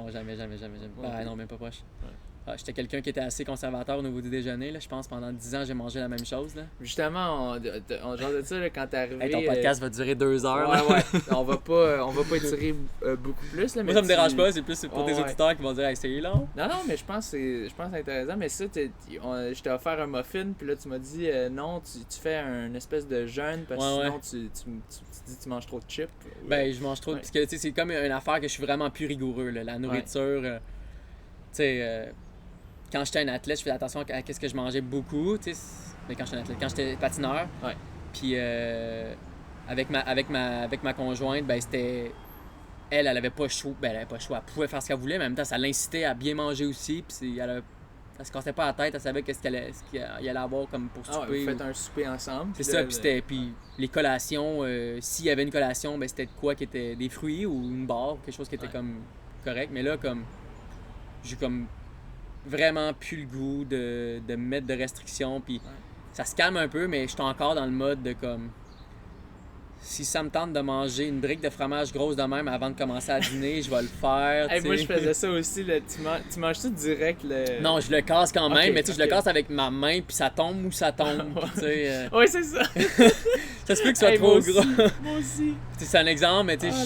jamais. Ouais. Non, même pas proche. Ouais. J'étais quelqu'un qui était assez conservateur au niveau du déjeuner. Là. Je pense pendant 10 ans, j'ai mangé la même chose. Là. Justement, on genre de ça là, quand t'es arrivé. Hey, ton podcast va durer 2 heures. Ouais. On va pas étirer beaucoup plus. Là, moi, ça me dérange pas. C'est plus pour tes auditeurs qui vont dire hey, c'est long. Non, mais je pense que c'est intéressant. Mais ça, je t'ai offert un muffin. Puis là, tu m'as dit non, tu fais un espèce de jeûne. Parce que sinon, tu dis que tu manges trop de chips. Ben, je mange trop. Parce que c'est comme une affaire que je suis vraiment plus rigoureux. Là. La nourriture. Tu sais. Quand j'étais un athlète, je faisais attention à ce que je mangeais beaucoup, tu sais. Mais quand j'étais patineur, puis avec ma conjointe, ben c'était elle avait pas le choix, elle pouvait faire ce qu'elle voulait, mais en même temps ça l'incitait à bien manger aussi, puis elle se cassait pas la tête, elle savait ce qu'il allait avoir comme pour souper. Vous faites un souper ensemble. C'est ça, puis les collations, s'il y avait une collation, ben c'était de quoi qui était des fruits ou une barre, quelque chose qui était comme correct, mais là comme j'ai comme vraiment plus le goût de me mettre de restrictions, puis ça se calme un peu, mais je suis encore dans le mode de comme si ça me tente de manger une brique de fromage grosse de même avant de commencer à dîner, je vais le faire. Moi je faisais ça aussi, là. Tu manges tout direct Non, je le casse quand même, mais tu sais, je le casse avec ma main, puis ça tombe où ça tombe. Oui, c'est ça. Ça se peut que ce soit trop gros. Moi aussi. C'est un exemple, mais tu sais,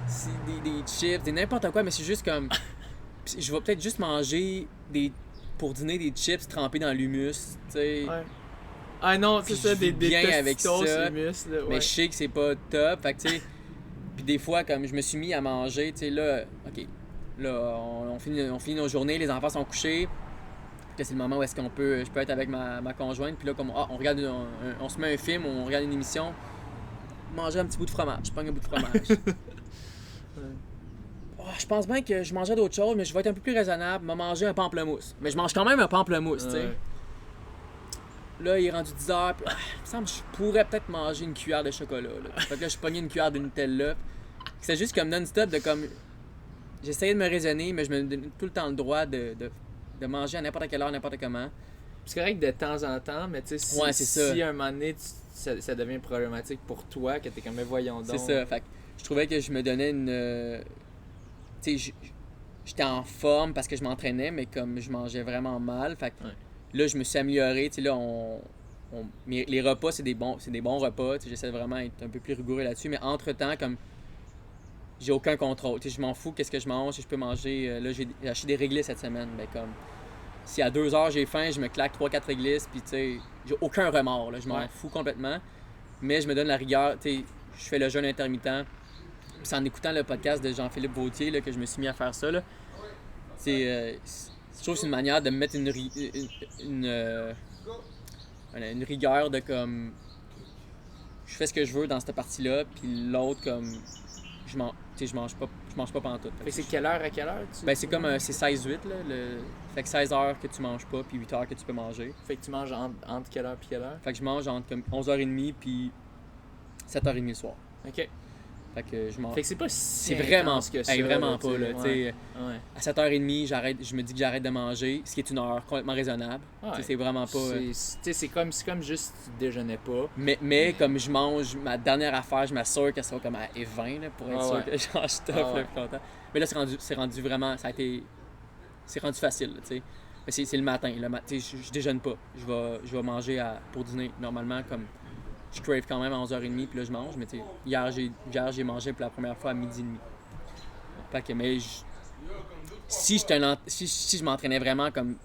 c'est des chips, n'importe quoi, mais c'est juste comme je vais peut-être juste manger pour dîner des chips trempés dans l'humus, tu sais. Ouais. Ah non, c'est ça, des avec ça, humus, là, mais je sais que c'est pas top, fait que tu sais. Puis des fois, comme je me suis mis à manger, tu sais, là, OK, là, on finit nos journées, les enfants sont couchés. Là, c'est le moment où je peux être avec ma conjointe, puis là, comme on regarde, on se met un film, on regarde une émission, manger un petit bout de fromage, je prends un bout de fromage. Je pense bien que je mangerais d'autres choses, mais je vais être un peu plus raisonnable, me manger un pamplemousse. Mais je mange quand même un pamplemousse, tu sais. Là, il est rendu 10h, puis il me semble que je pourrais peut-être manger une cuillère de chocolat. Là. Fait que là, je pognais une cuillère de Nutella. C'est juste comme non-stop de comme... J'essayais de me raisonner, mais je me donnais tout le temps le droit de manger à n'importe quelle heure, n'importe comment. C'est correct de temps en temps, mais tu sais, si à un moment donné, ça devient problématique pour toi, que t'es comme, mais voyons donc. C'est ça, fait que je trouvais que je me donnais une... Tu sais, j'étais en forme parce que je m'entraînais, mais comme je mangeais vraiment mal, fait que là, je me suis amélioré. Tu sais, là, les repas, c'est des bons repas. Tu sais, j'essaie de vraiment être un peu plus rigoureux là-dessus, mais entre-temps, comme j'ai aucun contrôle. Tu sais, je m'en fous qu'est-ce que je mange, si je peux manger. Là, j'ai acheté des réglisses cette semaine, mais comme si à 2h j'ai faim, je me claque 3-4 réglisses, puis tu sais, j'ai aucun remords. Là, je m'en fous complètement, mais je me donne la rigueur. Tu sais, je fais le jeûne intermittent. C'est en écoutant le podcast de Jean-Philippe Vautier là, que je me suis mis à faire ça. Là. Je trouve que c'est une manière de me mettre une rigueur de comme je fais ce que je veux dans cette partie-là, puis l'autre comme je mange pas pantoute. Fait que c'est quelle heure à quelle heure Ben c'est comme c'est 16-8 là, fait que 16 heures que tu manges pas puis 8 heures que tu peux manger. Fait que tu manges entre quelle heure puis quelle heure? Fait que je mange entre comme 11h30 puis 7h30 le soir. OK. Fait que je mange. Fait que c'est pas si c'est vraiment que ça. Vraiment pas là, tu sais. À 7h30, je me dis que j'arrête de manger, ce qui est une heure complètement raisonnable. C'est vraiment pas c'est comme juste tu déjeunais pas. Mais comme je mange ma dernière affaire, je m'assure qu'elle soit comme à 20 là, pour être sûr que je mange stuff le plus longtemps. Mais là c'est rendu vraiment, ça a été c'est rendu facile, tu sais. Mais c'est le matin. Je déjeune pas. Je vais manger pour dîner. Normalement, comme je crave quand même à 11h30, puis là, je mange. Mais hier, j'ai mangé pour la première fois à 12h30. Fait que, mais si je m'entraînais vraiment comme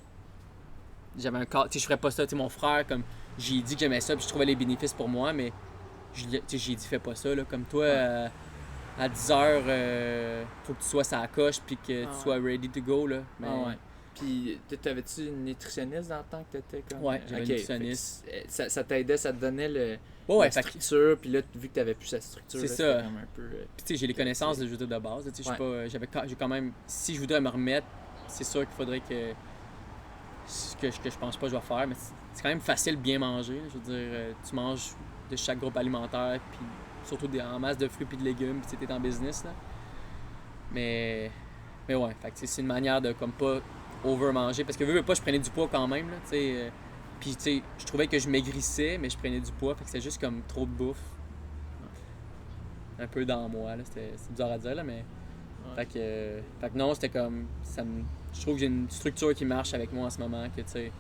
j'avais un cadre, je ferais pas ça. Mon frère, comme j'ai dit que j'aimais ça, puis je trouvais les bénéfices pour moi, mais j'ai dit fais pas ça. Là, comme toi, à 10h, faut que tu sois sur la coche, puis que tu sois ready to go. Là. Mais... Puis, t'avais-tu une nutritionniste dans le temps que t'étais comme... Ouais, j'avais une nutritionniste. Ça t'aidait, ça te donnait la structure, puis là, vu que t'avais plus cette structure, c'est là, ça. Comme un peu... Puis tu sais, j'ai les connaissances de judo de base. Tu sais, j'ai quand même... Si je voudrais me remettre, c'est sûr qu'il faudrait que je pense pas que je vais faire, mais c'est quand même facile de bien manger. Je veux dire, tu manges de chaque groupe alimentaire, puis surtout en masse de fruits et de légumes, puis t'es en business, là. Mais ouais, fait que c'est une manière de comme pas over-manger, parce que veux pas, je prenais du poids quand même, là, tu sais. Puis tu sais, je trouvais que je maigrissais, mais je prenais du poids, fait que c'était juste comme trop de bouffe. Un peu dans moi, là, c'est bizarre à dire, là, mais... Fait que non, c'était comme... Je trouve que j'ai une structure qui marche avec moi en ce moment, que tu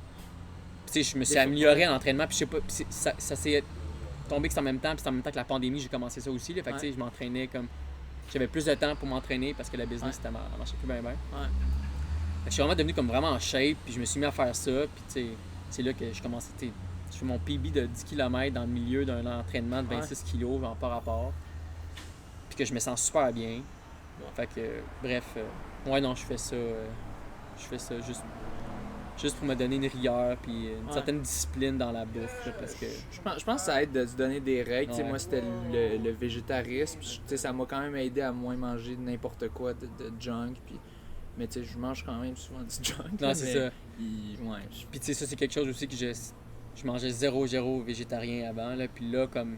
sais, je me suis amélioré en entraînement, puis je sais pas, ça s'est tombé que c'est en même temps, puis c'est en même temps que la pandémie, j'ai commencé ça aussi, là, fait que tu sais, je m'entraînais comme... J'avais plus de temps pour m'entraîner parce que la business, ça marchait plus bien. Je suis vraiment devenu comme vraiment en shape, puis je me suis mis à faire ça, puis tu sais, c'est là que je commençais, je fais mon PB de 10 km dans le milieu d'un entraînement de 26 kg, genre par rapport, puis que je me sens super bien. Fait que, bref, non, je fais ça juste pour me donner une rigueur, puis une certaine discipline dans la bouffe, là, parce que... Je pense que ça aide de se donner des règles. Moi, c'était le végétarisme, puis ça m'a quand même aidé à moins manger n'importe quoi de junk, puis... Mais tu sais, je mange quand même souvent du junk. Non, c'est ça. Puis tu sais, ça, c'est quelque chose aussi que je mangeais zéro végétarien avant, là, puis là, comme...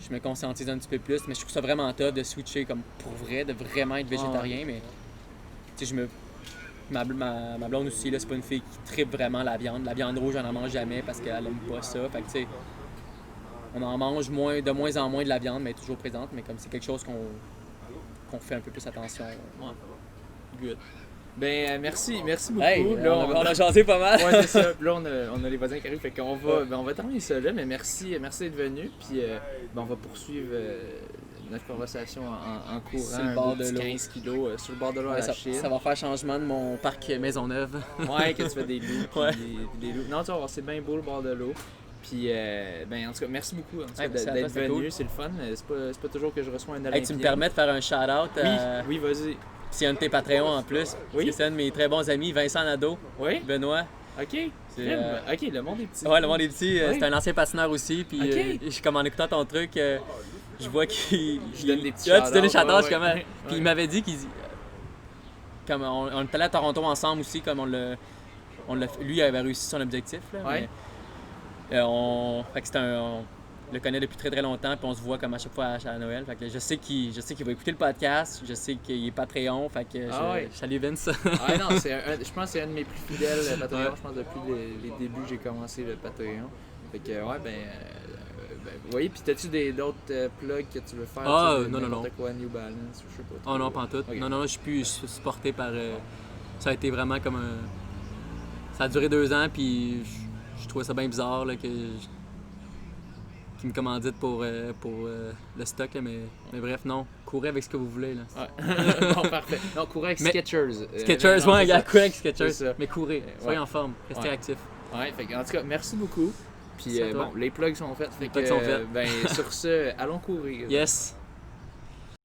Je me conscientise un petit peu plus, mais je trouve ça vraiment top de switcher comme pour vrai, de vraiment être végétarien, mais... Tu sais, ma blonde aussi, là, c'est pas une fille qui tripe vraiment la viande. La viande rouge, elle en mange jamais parce qu'elle aime pas ça. Fait que, tu sais, on en mange de moins en moins de la viande, mais toujours présente. Mais comme c'est quelque chose qu'on fait un peu plus attention. Good. Ben, merci beaucoup. Hey, là, on a jasé pas mal. Ouais, c'est ça. Puis là, on a les voisins qui arrivent, fait qu'on va terminer ça là. Mais merci d'être venu. Puis, on va poursuivre notre conversation en courant, sur le bord de l'eau. 15 kilos sur le bord de l'eau à la Chine. Ça va faire changement de mon parc Maisonneuve. Ouais, que tu fais des loups, des loups. Non, tu vas voir, c'est bien beau le bord de l'eau. Puis, en tout cas, merci beaucoup d'être venu, cool. C'est le fun. C'est pas toujours que je reçois un Olympien. Hey, tu me permets de faire un shout-out? Oui, vas-y. C'est un de tes Patreons en plus. Oui. C'est un de mes très bons amis, Vincent Nadeau. Oui. Benoît. OK. OK, le monde est petit. Ouais, le monde est petit. C'est un ancien patineur aussi. Puis, comme en écoutant ton truc, je vois qu'il. Je donne des petits shout-outs. Tu donnes des shout-outs, comment. Puis il m'avait dit qu'il. Comme on était allé à Toronto ensemble aussi, comme lui, il avait réussi son objectif. Là, ouais. Mais, fait que on le connaît depuis très très longtemps, puis on se voit comme à chaque fois à Noël. Fait que je sais qu'il va écouter le podcast, je sais qu'il est Patreon, fait que je salue Vince. Non, je pense que c'est un de mes plus fidèles Patreons. Je pense depuis les débuts j'ai commencé le Patreon. Fait que oui, puis t'as-tu d'autres plugs que tu veux faire? Non. Quoi, New Balance, je sais pas. Oh non, pas en tout. Okay. Non, je suis plus supporté par... ça a été vraiment comme un... Ça a duré 2 ans, puis je trouvais ça bien bizarre là, qu'ils me commanditent pour le stock, là, mais bref, non. Courez avec ce que vous voulez. Là. Ouais. Bon, parfait. Non, courez avec Skechers. Skechers, courez avec Skechers. Mais courez, soyez en forme, restez actifs. Ouais, en tout cas, merci beaucoup. Puis les plugs sont faits. Les plugs sont faits. Sur ce, allons courir. Yes.